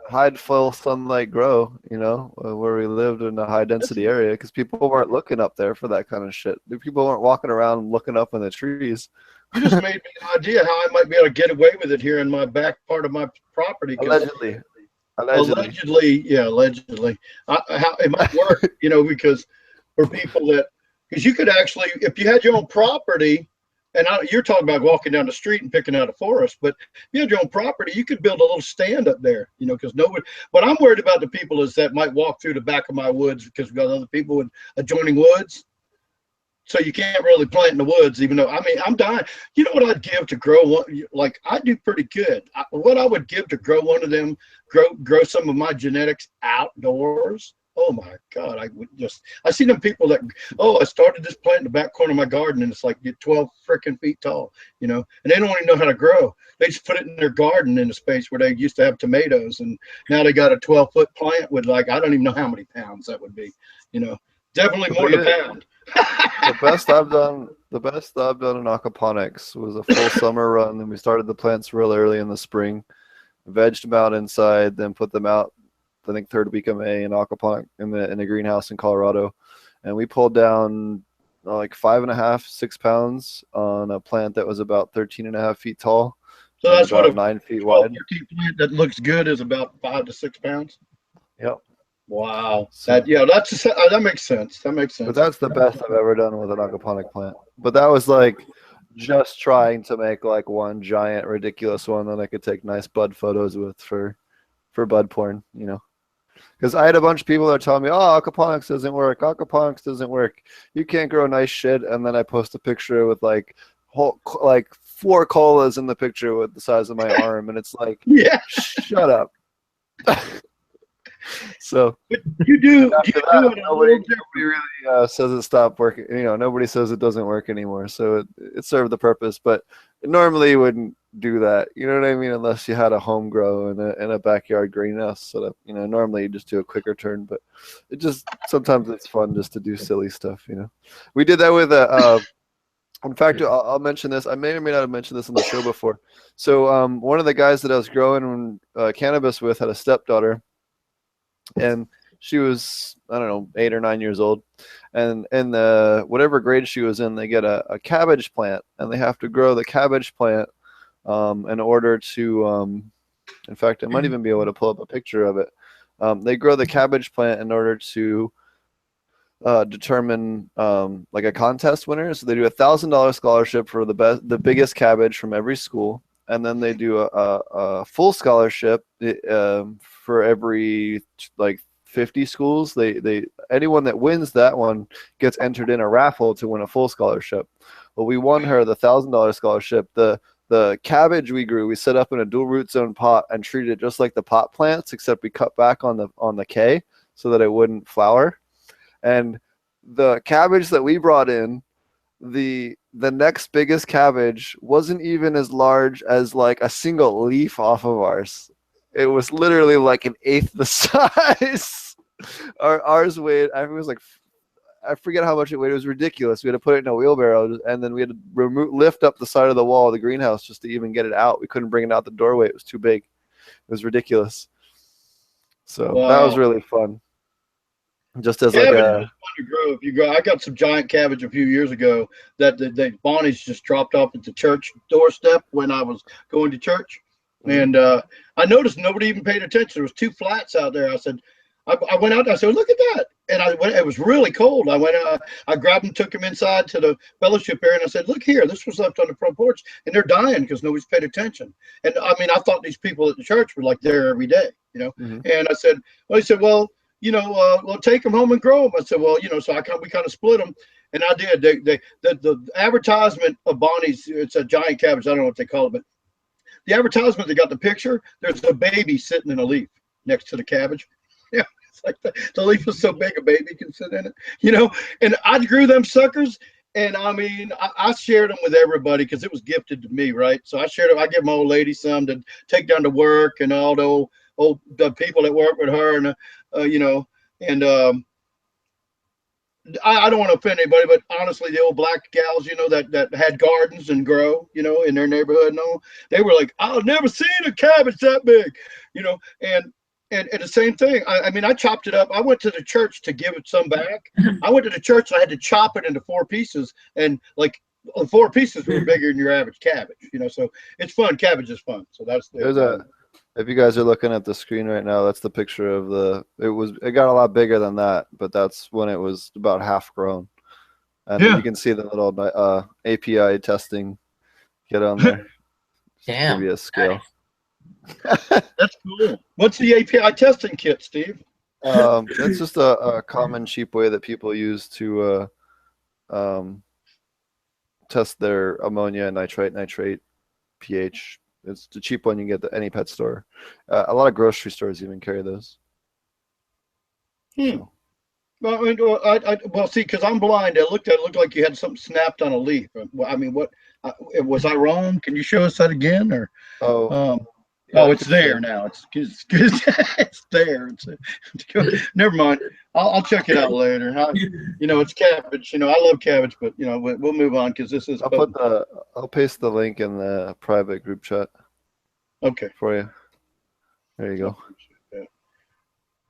hide full sunlight grow, where we lived in a high density area, because people weren't looking up there for that kind of shit. People weren't walking around looking up in the trees. You just made me an idea how I might be able to get away with it here in my back part of my property. Allegedly. Yeah, allegedly. How it might work, because for people because you could actually, if you had your own property, and you're talking about walking down the street and picking out a forest, but if you had your own property, you could build a little stand up there, because nobody. What I'm worried about the people is that might walk through the back of my woods, because we've got other people with adjoining woods. So you can't really plant in the woods, even though, I'm dying. You know what I'd give to grow one? Like, I do pretty good. What I would give to grow one of them, grow some of my genetics outdoors. Oh my God, I see them people that, I started this plant in the back corner of my garden, and it's like 12 freaking feet tall, and they don't even know how to grow. They just put it in their garden in a space where they used to have tomatoes, and now they got a 12-foot plant with I don't even know how many pounds that would be, definitely more than a pound. The best I've done in aquaponics was a full summer run. Then we started the plants real early in the spring, vegged them out inside, then put them out. I think third week of May in aquaponic in the greenhouse in Colorado, and we pulled down like 5.5, 6 pounds on a plant that was about 13.5 feet tall. So that's about what a 9 feet wide. Plant that looks good is about 5 to 6 pounds. Yep. Wow. So, that makes sense. That makes sense. But that's the best I've ever done with an aquaponic plant. But that was like just trying to make like one giant ridiculous one that I could take nice bud photos with for bud porn, you know. Because I had a bunch of people that are telling me, oh, aquaponics doesn't work. Aquaponics doesn't work. You can't grow nice shit. And then I post a picture with like 4 colas in the picture with the size of my arm. And it's like, yeah, shut up. So but you do it. Nobody really says it stopped working. You know, nobody says it doesn't work anymore. So it served the purpose. But normally you wouldn't do that. You know what I mean? Unless you had a home grow in a backyard greenhouse. So that, you know, normally you just do a quicker turn. But it just sometimes it's fun just to do silly stuff. You know, we did that with a. In fact, I'll mention this. I may or may not have mentioned this on the show before. So one of the guys that I was growing cannabis with had a stepdaughter. And she was, I don't know, 8 or 9 years old. And in the whatever grade she was in, they get a cabbage plant, and they have to grow the cabbage plant in order to, in fact, I might even be able to pull up a picture of it. They grow the cabbage plant in order to determine like a contest winner. So they do $1,000 scholarship for the biggest cabbage from every school. And then they do a full scholarship for every like 50 schools. They anyone that wins that one gets entered in a raffle to win a full scholarship. Well, we won her the $1,000 scholarship. The cabbage we grew, we set up in a dual root zone pot and treated it just like the pot plants, except we cut back on the K so that it wouldn't flower. And the cabbage that we brought in, the next biggest cabbage wasn't even as large as like a single leaf off of ours. It was literally like 1/8 the size. Ours weighed, I was like, I forget how much it weighed. It was ridiculous. We had to put it in a wheelbarrow, and then we had to lift up the side of the wall of the greenhouse just to even get it out. We couldn't bring it out the doorway. It was too big. It was ridiculous. So that was really fun. Just as cabbage like is fun to grow. If you grow, I got some giant cabbage a few years ago that the Bonnies just dropped off at the church doorstep when I was going to church, and I noticed nobody even paid attention. There was 2 flats out there. I said, I went out. I said, look at that, and it was really cold. I grabbed them, took them inside to the fellowship area, and I said, look here, this was left on the front porch, and they're dying because nobody's paid attention. And I mean, I thought these people at the church were like there every day, you know. And I said, well, he said, well, you know, well, take them home and grow them. I said, well, you know, so we kind of split them, and I did. The advertisement of Bonnie's, it's a giant cabbage. I don't know what they call it, but the advertisement, they got the picture. There's a baby sitting in a leaf next to the cabbage. Yeah, it's like the leaf is so big a baby can sit in it, you know. And I grew them suckers, and I mean, I shared them with everybody because it was gifted to me, right? So I shared them. I give my old lady some to take down to work, and all the people that work with her, and you know, and I don't want to offend anybody, but honestly, the old black gals, you know, that had gardens and grow, you know, in their neighborhood and all, they were like, I've never seen a cabbage that big, you know. And the same thing. I mean, I chopped it up. I went to the church to give it some back. I went to the church. I had to chop it into 4 pieces, and like 4 pieces were bigger than your average cabbage, you know. So it's fun. Cabbage is fun. So that's if you guys are looking at the screen right now, that's the picture of it got a lot bigger than that, but that's when it was about half grown. And you can see the little API testing get on there. Damn. Give you a scale. That's cool. What's the API testing kit, Steve? It's just a common cheap way that people use to test their ammonia, nitrate, pH. It's the cheap one you can get at any pet store. A lot of grocery stores even carry those. So. Well, see, because I'm blind, it looked like you had something snapped on a leaf. I mean, what was I wrong? Can you show us that again? Or Oh, it's there now. It's it's there. Never mind. I'll check it out later. It's cabbage. I love cabbage, but we'll move on because this is. I'll paste the link in the private group chat. Okay. For you. There you go.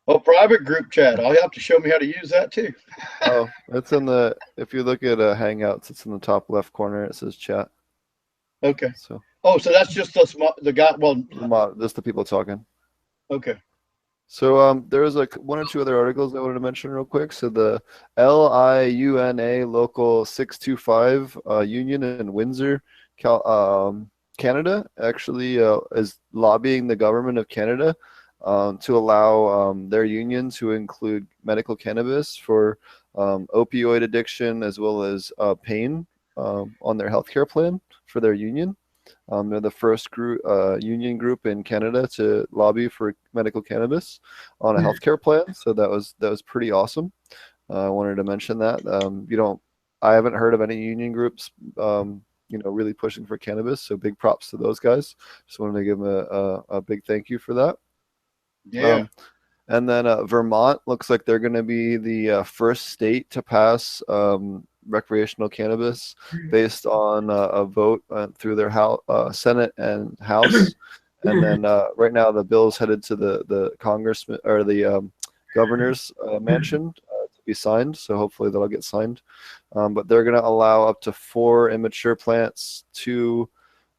Oh, private group chat. I'll have to show me how to use that too. Oh, it's in if you look at Hangouts, it's in the top left corner. It says chat. Okay. So. Oh, so that's just the guy. Well, just the people talking. Okay. So there was like one or two other articles I wanted to mention real quick. So the LIUNA Local 625 Union in Windsor, Canada, actually is lobbying the government of Canada to allow their union to include medical cannabis for opioid addiction as well as pain on their healthcare plan for their union. They're the first union group in Canada to lobby for medical cannabis on a healthcare plan. So that was pretty awesome. I wanted to mention that. I haven't heard of any union groups, really pushing for cannabis. So big props to those guys. Just wanted to give them a big thank you for that. Yeah. And then Vermont looks like they're going to be the first state to pass recreational cannabis based on a vote through their Senate and House. And then right now the bill's headed to the Congressman or the governor's mansion to be signed. So hopefully that'll get signed. But they're going to allow up to 4 immature plants, 2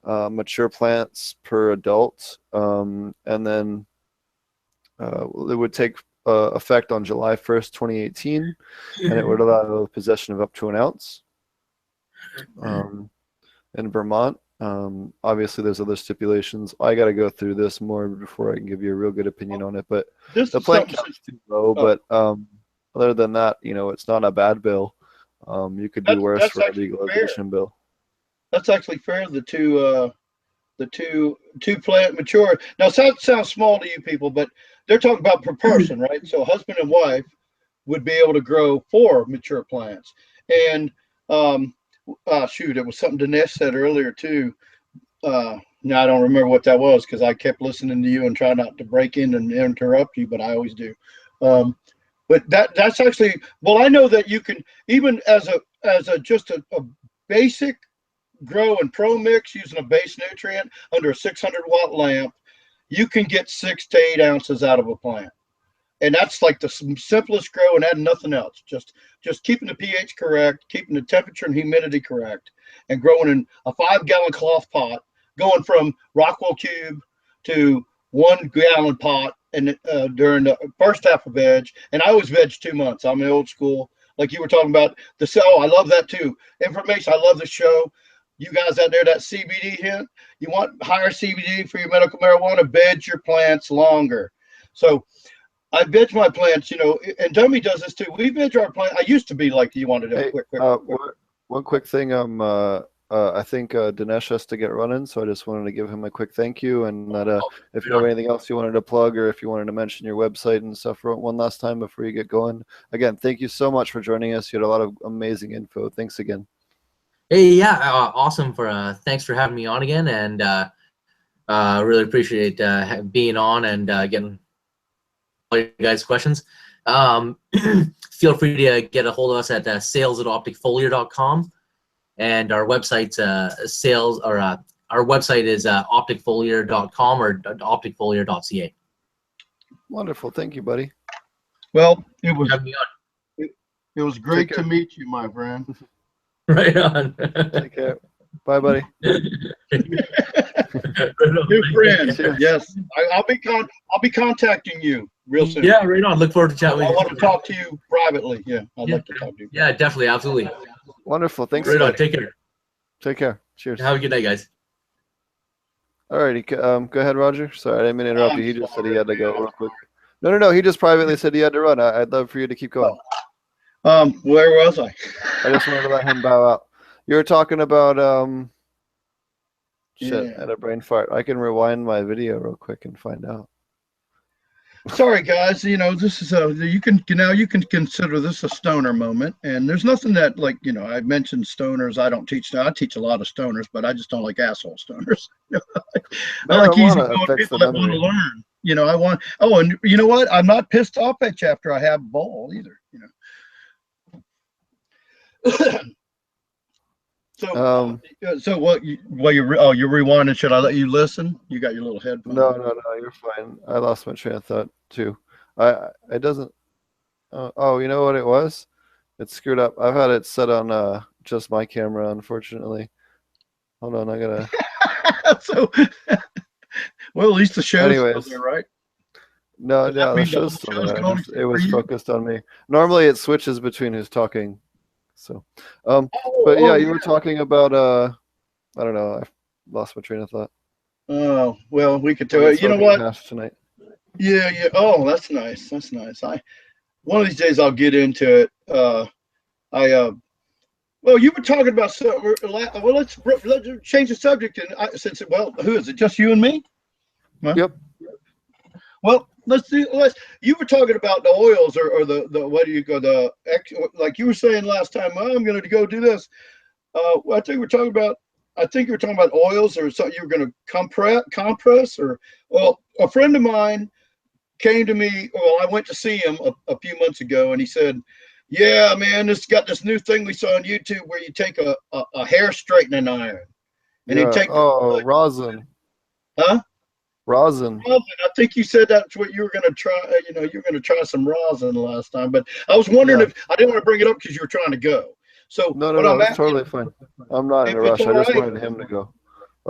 mature plants per adult. And then it would take effect on July 1st, 2018, and it would allow the possession of up to an ounce. In Vermont, obviously there's other stipulations. I got to go through this more before I can give you a real good opinion on it, but the plant count's too low. But other than that, it's not a bad bill. You could do worse for a legalization bill. That's actually fair. The two plant mature. Now, that sounds small to you people, but they're talking about per person, right? So husband and wife would be able to grow 4 mature plants. And shoot, it was something Dinesh said earlier too. Now I don't remember what that was because I kept listening to you and try not to break in and interrupt you, but I always do. But that's actually, well, I know that you can, even as just a basic grow and pro mix using a base nutrient under a 600-watt lamp, you can get 6 to 8 ounces out of a plant. And that's like the simplest grow and add nothing else. Just keeping the pH correct, keeping the temperature and humidity correct, and growing in a 5-gallon cloth pot, going from Rockwell cube to 1-gallon pot and during the first half of veg. And I always veg 2 months. I'm an old school, like you were talking about. I love that too. Information, I love the show. You guys out there, that CBD hint, you want higher CBD for your medical marijuana, veg your plants longer. So I veg my plants, and Dumme does this too. We veg our plants. I used to be like you wanted to quick. One quick thing. I think Dinesh has to get running, so I just wanted to give him a quick thank you. And that if you have anything else you wanted to plug, or if you wanted to mention your website and stuff one last time before you get going. Again, thank you so much for joining us. You had a lot of amazing info. Thanks again. Hey, yeah, awesome. Thanks for having me on again, and really appreciate being on and getting all you guys' questions. Feel free to get a hold of us at sales@opticfoliar.com, and our website's our website is opticfoliar.com or opticfoliar.ca. Wonderful, thank you, buddy. Well, it was great to meet you, my friend. Right on. Take care. Bye, buddy. New friend. Yes, I'll be contacting you real soon. Yeah, right on. Look forward to chatting with you. I want to talk to you privately. Yeah, I'd like to talk to you. Yeah, definitely, absolutely. Wonderful. Thanks. Right on. Take care. Take care. Cheers. Have a good night, guys. All righty. Go ahead, Roger. Sorry, I didn't mean to interrupt you. He just said he had to go real quick. No. He just privately said he had to run. I'd love for you to keep going. Where was I? I just wanted to let him bow out. You were talking about shit. I had a brain fart. I can rewind my video real quick and find out. sorry guys, you know, this is you can consider this a stoner moment, and there's nothing that, like, you know, I mentioned stoners. I teach a lot of stoners, but I just don't like asshole stoners. I No, I like want to easygoing fix people the that want to memory. learn. You know, I want. Oh, and you know what? I'm not pissed off at you after I have a bowl either. You know. So, so what? You're rewinding. Should I let you listen? You got your little headphone. No, you're fine. I lost my train of thought too. It doesn't. Oh, you know what it was? It's screwed up. I've had it set on just my camera, unfortunately. Hold on, I gotta. So, well, at least the show's Anyways, still there, right? no, Does that the mean the whole show's still show's there. going It was for you? focused on me. Normally, it switches between who's talking. So, Oh, but yeah, oh, you were talking about I don't know. I lost my train of thought. oh, well, we could tell We're it. You know smoking what? hash tonight. Yeah, yeah. Oh, that's nice. That's nice. One of these days I'll get into it. Well, you were talking about well, let's change the subject. And since well, who is it? Just you and me? Well, Yep. Well, you were talking about the oils or the what do you go like you were saying last time. Oh, I'm going to go do this. I think we're talking about. I think you were talking about oils or something. You were going to compress or well, a friend of mine came to me. Well, I went to see him a few months ago, and he said, "Yeah, man, this got this new thing we saw on YouTube where you take a hair straightening iron, and you Yeah. take Oh, rosin. huh? Rosin. Rosin. I think you said that's what you were going to try. You know, you were going to try some rosin last time, but I was wondering Yeah. if I didn't want to bring it up because you were trying to go. So what I'm No, it's at, totally fine. I'm not in a if it's rush. all I just right, wanted him to go.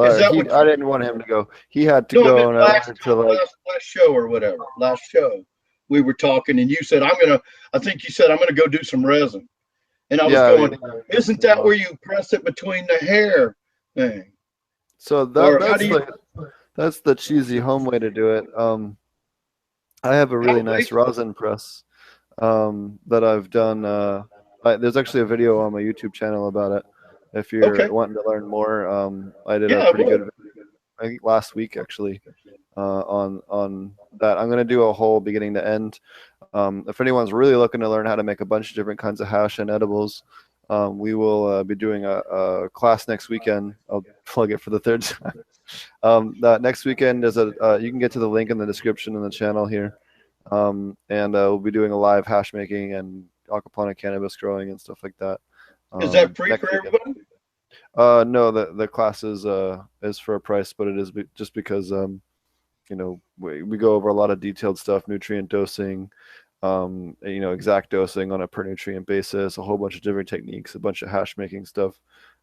is that what I didn't want him to go. He had to No, I meant go, and I wanted to like. last show or whatever. Last show, we were talking, and you said, I think you said I'm gonna go do some resin, and I was Yeah. going, isn't that where you press it between the hair thing? So Or that's the cheesy home way to do it. I have a really nice rosin press that I've done. There's actually a video on my YouTube channel about it. If you're wanting to learn more, I did a pretty good video, I think last week actually, on that. I'm gonna do a whole beginning to end. If anyone's really looking to learn how to make a bunch of different kinds of hash and edibles, we will be doing a class next weekend. I'll plug it for the third time. That next weekend is you can get to the link in the description in the channel here. And we'll be doing a live hash making and aquaponic cannabis growing and stuff like that. Is that free for everybody? No, the class is for a price, but it is just because you know, we go over a lot of detailed stuff, nutrient dosing, you know, exact dosing on a per nutrient basis, a whole bunch of different techniques, a bunch of hash making stuff.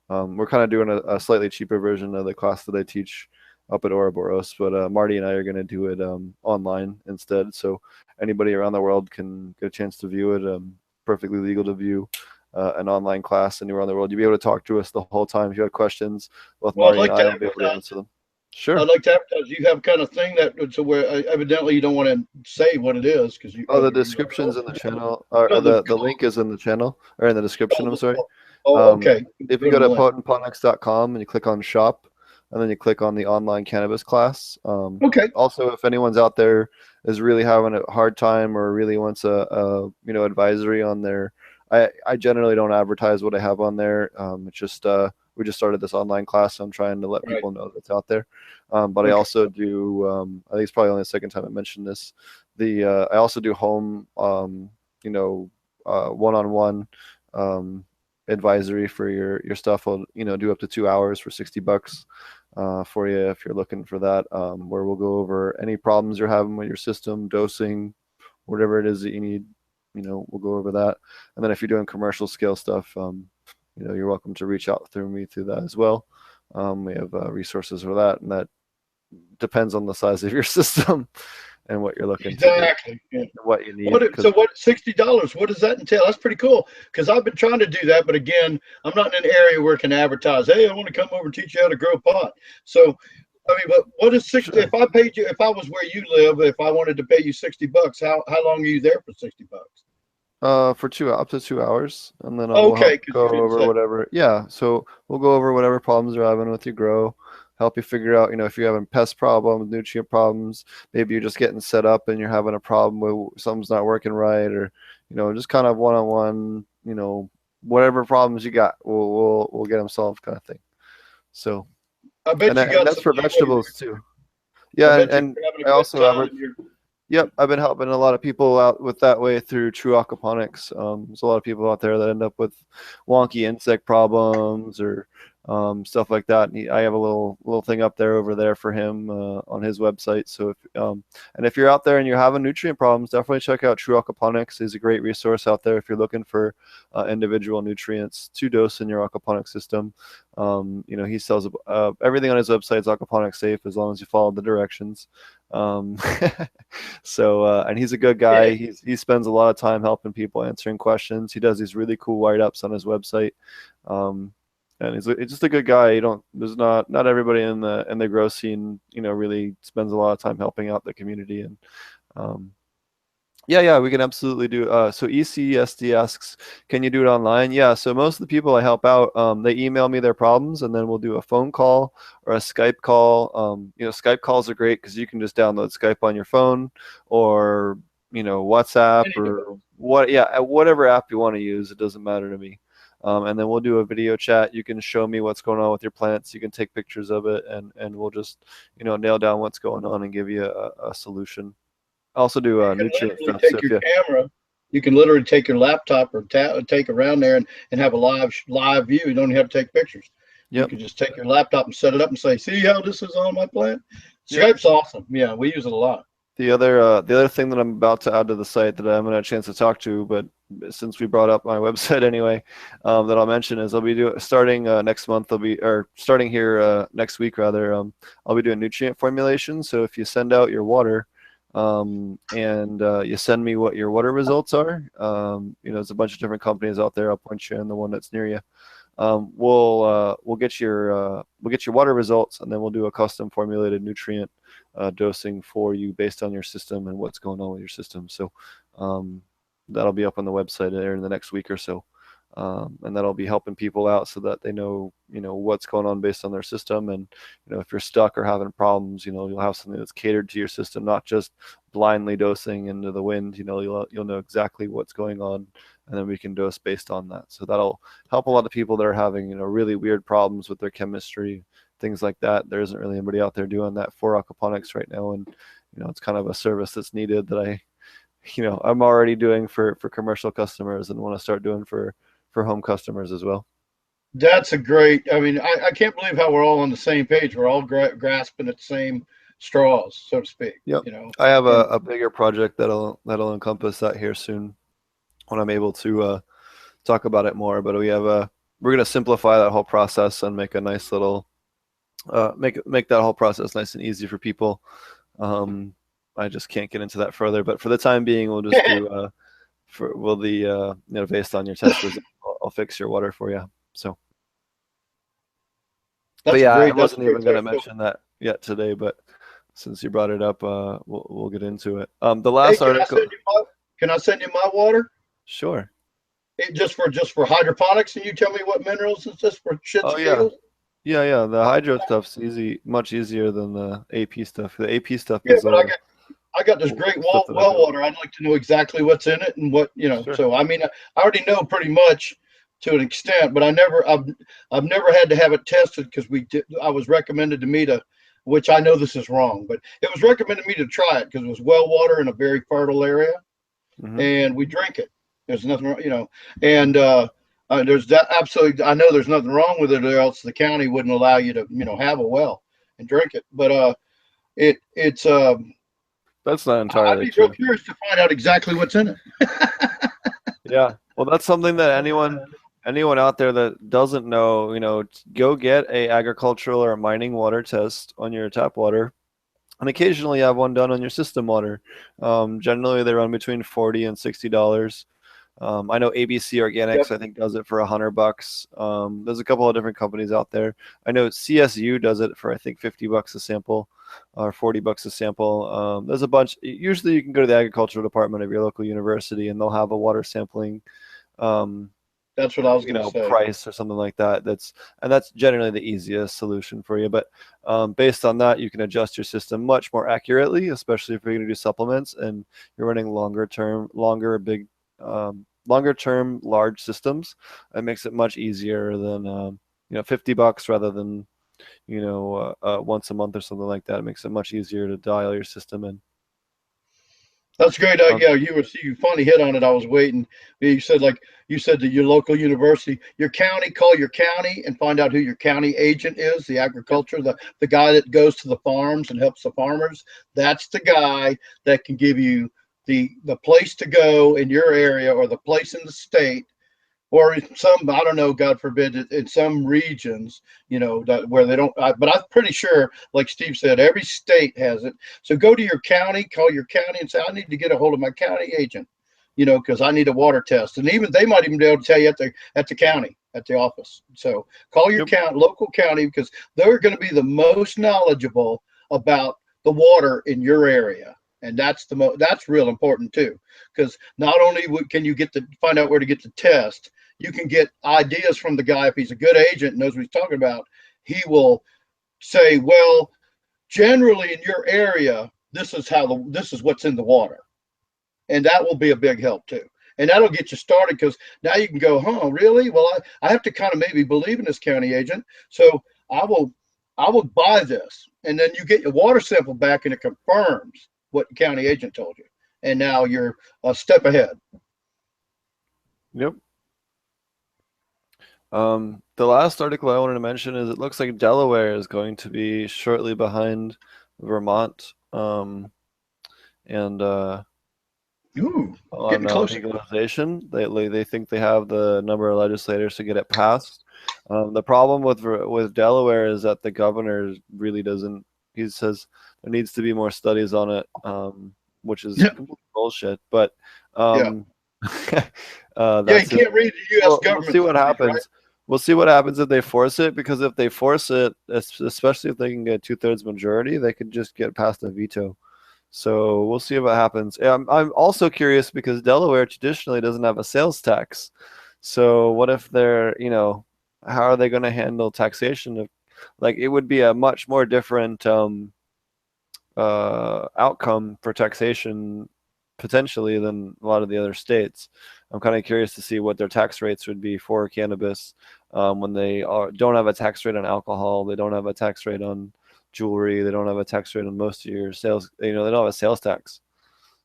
We're kind of doing a slightly cheaper version of the class that I teach up at Ouroboros, but Marty and I are going to do it online instead, so anybody around the world can get a chance to view it. Perfectly legal to view an online class anywhere in the world. You'll be able to talk to us the whole time. If you have questions, both Marty and I will be able to answer them. Sure. I'd like to advertise. You have kind of thing that so where evidently you don't want to say what it is because you. Oh, the description's in the channel, or the link is in the channel or in the description. I'm sorry. Okay. If you go to potentponics.com and you click on shop, and then you click on the online cannabis class. Okay. Also, if anyone's out there is really having a hard time or really wants a you know, advisory on their, I generally don't advertise what I have on there. It's just we just started this online class, so I'm trying to let people know that's out there. But I also do, I think it's probably only the second time I mentioned this. I also do home, you know, one-on-one advisory for your stuff. I'll, you know, do up to 2 hours for $60 for you if you're looking for that, where we'll go over any problems you're having with your system, dosing, whatever it is that you need. You know, we'll go over that. And then if you're doing commercial scale stuff, you know, you're welcome to reach out through me through that as well. We have resources for that, and that depends on the size of your system and what you're looking to do, and what you need. So what, $60? What does that entail? That's pretty cool because I've been trying to do that, but again, I'm not in an area where I can advertise. Hey, I want to come over and teach you how to grow pot. So, I mean, but what is 60? Sure. If I paid you, if I was where you live, if I wanted to pay you $60, how long are you there for $60? For up to 2 hours, and then I'll go over whatever. Yeah, so we'll go over whatever problems you're having with your grow. help you figure out, if you're having pest problems, nutrient problems, maybe you're just getting set up and you're having a problem where something's not working right, or, just kind of one-on-one, whatever problems you got, we'll get them solved, kind of thing. So, I bet and that's for vegetables too. I Yeah, bet and you're I also having a have good time. Yep, I've been helping a lot of people out with that way through True Aquaponics. There's a lot of people out there that end up with wonky insect problems or stuff like that. And I have a little thing up there over there for him on his website. So if you're out there and you're having nutrient problems, definitely check out True Aquaponics. He's a great resource out there if you're looking for individual nutrients to dose in your aquaponic system. He sells everything on his website is aquaponic safe as long as you follow the directions. And he's a good guy. Yeah. He spends a lot of time helping people, answering questions. He does these really cool write-ups on his website. And he's just a good guy. There's not everybody in the grow scene, really spends a lot of time helping out the community. And yeah, we can absolutely do. So ECSD asks, can you do it online? Yeah. So most of the people I help out, they email me their problems, and then we'll do a phone call or a Skype call. Skype calls are great because you can just download Skype on your phone, or WhatsApp, or whatever app you want to use. It doesn't matter to me. And then we'll do a video chat. You can show me what's going on with your plants. You can take pictures of it, and we'll just nail down what's going on and give you a solution. I also do nutrient stuff. Take your camera. You can literally take your laptop or take around there and have a live view. You don't have to take pictures. Yep. You can just take your laptop and set it up and say, "See how this is on my plant." Skype's awesome. Yeah, we use it a lot. The other thing that I'm about to add to the site that I haven't had a chance to talk to, but since we brought up my website anyway, that I'll mention is I'll be starting next month. Starting here next week rather. I'll be doing nutrient formulation. So if you send out your water. And you send me what your water results are. There's a bunch of different companies out there. I'll point you in the one that's near you. We'll get your water results, and then we'll do a custom formulated nutrient dosing for you based on your system and what's going on with your system. So that'll be up on the website there in the next week or so. And that'll be helping people out so that they know, what's going on based on their system. And, if you're stuck or having problems, you'll have something that's catered to your system, not just blindly dosing into the wind. You'll know exactly what's going on, and then we can dose based on that. So that'll help a lot of people that are having, really weird problems with their chemistry, things like that. There isn't really anybody out there doing that for aquaponics right now. And, it's kind of a service that's needed that I'm already doing for commercial customers and want to start doing for home customers as well. That's a great, I can't believe how we're all on the same page. We're all grasping at the same straws, so to speak. Yep. I have a bigger project that'll encompass that here soon when I'm able to talk about it more. But we're going to simplify that whole process and make a nice little, make that whole process nice and easy for people. I just can't get into that further, but for the time being, we'll just do, based on your test results, I'll fix your water for you. So, but yeah, I wasn't even going to mention that yet today, but since you brought it up, we'll get into it. The last article. Can I send you my water? Sure. Just for hydroponics, and you tell me what minerals it's just for shits and giggles? Yeah. The hydro stuff's much easier than the AP stuff. The AP stuff is. But I got this great well water. I'd like to know exactly what's in it and what Sure. So I already know pretty much to an extent, but I've never had to have it tested because I was recommended to me to, which I know this is wrong, but it was recommended to me to try it because it was well water in a very fertile area, and we drink it. There's nothing wrong, and there's absolutely, I know there's nothing wrong with it, or else the county wouldn't allow you to have a well and drink it. But it's that's not entirely I'd be real curious to find out exactly what's in it. Yeah, well, that's something that anyone out there that doesn't know, go get a agricultural or mining water test on your tap water, and occasionally have one done on your system water. Generally, they run between $40 and $60. I know ABC Organics, I think, does it for $100. There's a couple of different companies out there. I know CSU does it for, I think, $50 a sample or $40 a sample. There's a bunch. Usually you can go to the agricultural department of your local university and they'll have a water sampling That's what I was going to say. Price or something like that. That's generally the easiest solution for you. But based on that, you can adjust your system much more accurately, especially if you're going to do supplements and you're running longer term, large systems. It makes it much easier than $50 rather than once a month or something like that. It makes it much easier to dial your system in. That's great. Yeah, you finally hit on it. I was waiting. You said that your local university, your county, call your county and find out who your county agent is, the agriculture, the guy that goes to the farms and helps the farmers. That's the guy that can give you the place to go in your area or the place in the state. Or in some, I don't know, God forbid, in some regions, where they don't. But I'm pretty sure, like Steve said, every state has it. So go to your county, call your county, and say, I need to get a hold of my county agent, because I need a water test. And they might even be able to tell you at the county, at the office. So call your local county, because they're going to be the most knowledgeable about the water in your area. And that's real important too, because not only can you find out where to get the test, you can get ideas from the guy. If he's a good agent and knows what he's talking about, he will say, well, generally in your area, this is what's in the water. And that will be a big help too. And that'll get you started, because now you can go, really? Well, I have to kind of maybe believe in this county agent. So I will buy this. And then you get your water sample back and it confirms what the county agent told you. And now you're a step ahead. Yep. The last article I wanted to mention is it looks like Delaware is going to be shortly behind Vermont. On legalization. They think they have the number of legislators to get it passed. The problem with Delaware is that the governor really doesn't. He says there needs to be more studies on it, which is complete bullshit. But you can't read the U.S. government. We'll see what happens. Right? We'll see what happens if they force it, because if they force it, especially if they can get 2/3 majority, they could just get past a veto. So we'll see what happens. I'm also curious because Delaware traditionally doesn't have a sales tax. So what if they're, how are they going to handle taxation? It would be a much more different outcome for taxation potentially than a lot of the other states. I'm kind of curious to see what their tax rates would be for cannabis when they don't have a tax rate on alcohol. They don't have a tax rate on jewelry. They don't have a tax rate on most of your sales. They don't have a sales tax.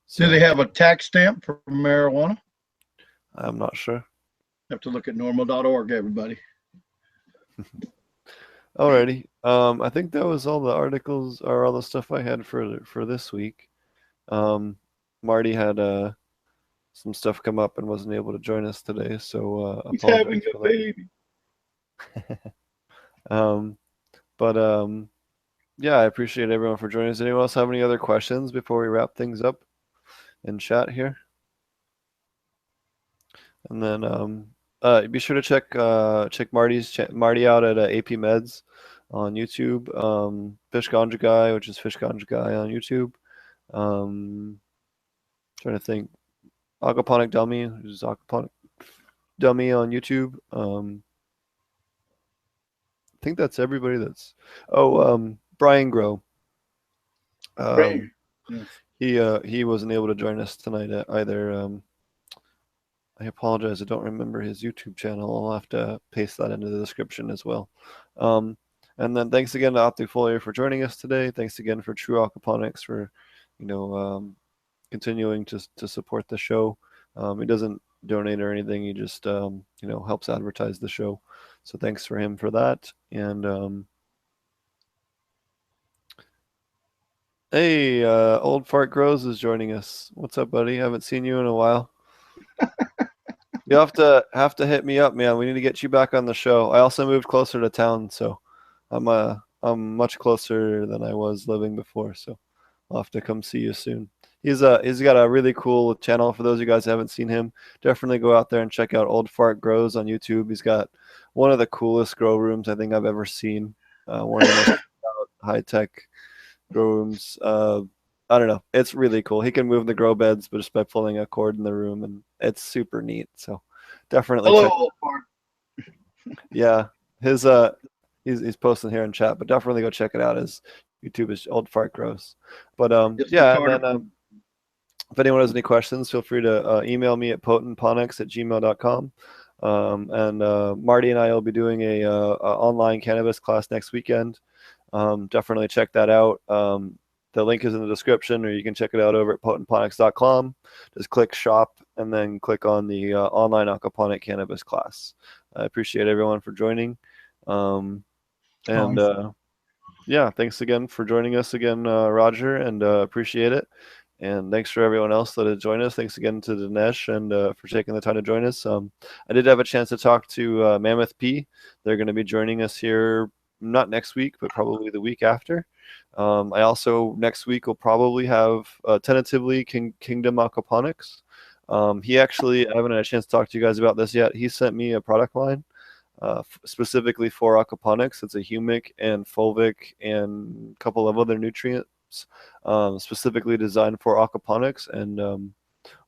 So, do they have a tax stamp for marijuana? I'm not sure. Have to look at normal.org, everybody. Alrighty. I think that was all the articles or all the stuff I had for this week. Marty had some stuff come up and wasn't able to join us today, so he's having a baby. Yeah, I appreciate everyone for joining us. Anyone else have any other questions before we wrap things up in chat here? And then be sure to check Marty out at AP Meds on YouTube. Fish Ganja Guy, which is Fish Ganja Guy on YouTube. Trying to think. Aquaponic Dumme, which is Aquaponic Dumme on YouTube. I think that's everybody that's. Brian Grow. He wasn't able to join us tonight either. I apologize. I don't remember his YouTube channel. I'll have to paste that into the description as well. And then thanks again to Optic Foliar for joining us today. Thanks again for True Aquaponics for, continuing to support the show. He doesn't donate or anything. He just, helps advertise the show. So thanks for him for that. And hey, Old Fart Grows is joining us. What's up, buddy? Haven't seen you in a while. You have to hit me up, man. We need to get you back on the show. I also moved closer to town, so I'm much closer than I was living before. So I'll have to come see you soon. He's got a really cool channel. For those of you guys who haven't seen him, definitely go out there and check out Old Fart Grows on YouTube. He's got one of the coolest grow rooms I think I've ever seen. One of the most high-tech grow rooms. I don't know. It's really cool. He can move the grow beds, but just by pulling a cord in the room, and it's super neat. So definitely Hello, check. old fart. Yeah, his he's posting here in chat, but definitely go check it out. His YouTube is Old Fart Gross. But Just yeah, and retarded. then if anyone has any questions, feel free to email me at potentponics@gmail.com. And Marty and I will be doing a online cannabis class next weekend. Definitely check that out. The link is in the description, or you can check it out over at potentponics.com. Just click shop and then click on the online aquaponic cannabis class. I appreciate everyone for joining. Yeah, thanks again for joining us again, Roger, and appreciate it. And thanks for everyone else that had joined us. Thanks again to Dinesh and for taking the time to join us. I did have a chance to talk to Mammoth P. They're going to be joining us here, not next week, but probably the week after. I also, next week, will probably have tentatively Kingdom Aquaponics. He actually, I haven't had a chance to talk to you guys about this yet. He sent me a product line specifically for aquaponics. It's a humic and fulvic and a couple of other nutrients specifically designed for aquaponics. And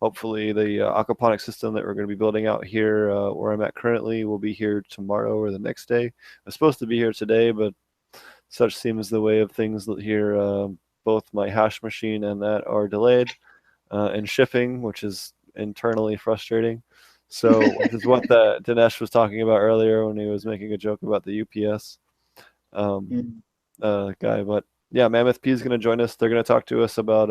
hopefully the aquaponic system that we're going to be building out here where I'm at currently will be here tomorrow or the next day. I'm supposed to be here today, but such seems the way of things here. Both my hash machine and that are delayed in shipping, which is internally frustrating. So, which is what Dinesh was talking about earlier when he was making a joke about the UPS guy. But yeah, Mammoth P is going to join us. They're going to talk to us about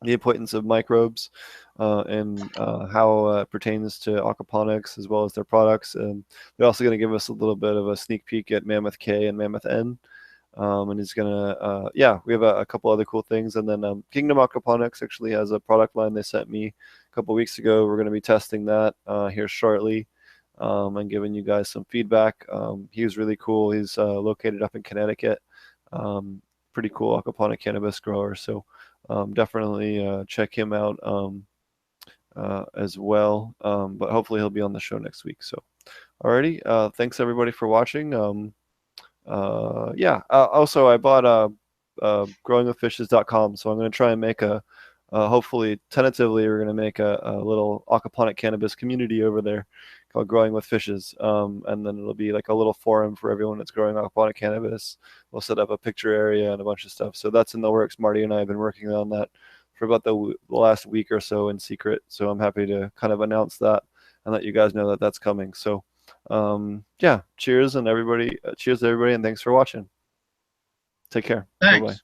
the importance of microbes and how it pertains to aquaponics as well as their products. And they're also going to give us a little bit of a sneak peek at Mammoth K and Mammoth N. And he's gonna, yeah, we have a couple other cool things. And then Kingdom Aquaponics actually has a product line they sent me a couple weeks ago. We're gonna be testing that here shortly and giving you guys some feedback. He was really cool. He's located up in Connecticut. Pretty cool aquaponic cannabis grower. So definitely check him out as well. But hopefully he'll be on the show next week. So, alrighty. Thanks everybody for watching. Yeah, also I bought growingwithfishes.com, so I'm going to try and make hopefully tentatively we're going to make a little aquaponic cannabis community over there called Growing with Fishes, and then it'll be like a little forum for everyone that's growing aquaponic cannabis. We'll set up a picture area and a bunch of stuff, so that's in the works. Marty and I have been working on that for about the last week or so in secret, so I'm happy to kind of announce that and let you guys know that that's coming. So yeah, cheers and everybody, cheers to everybody, and thanks for watching. Take care. Thanks. Bye-bye.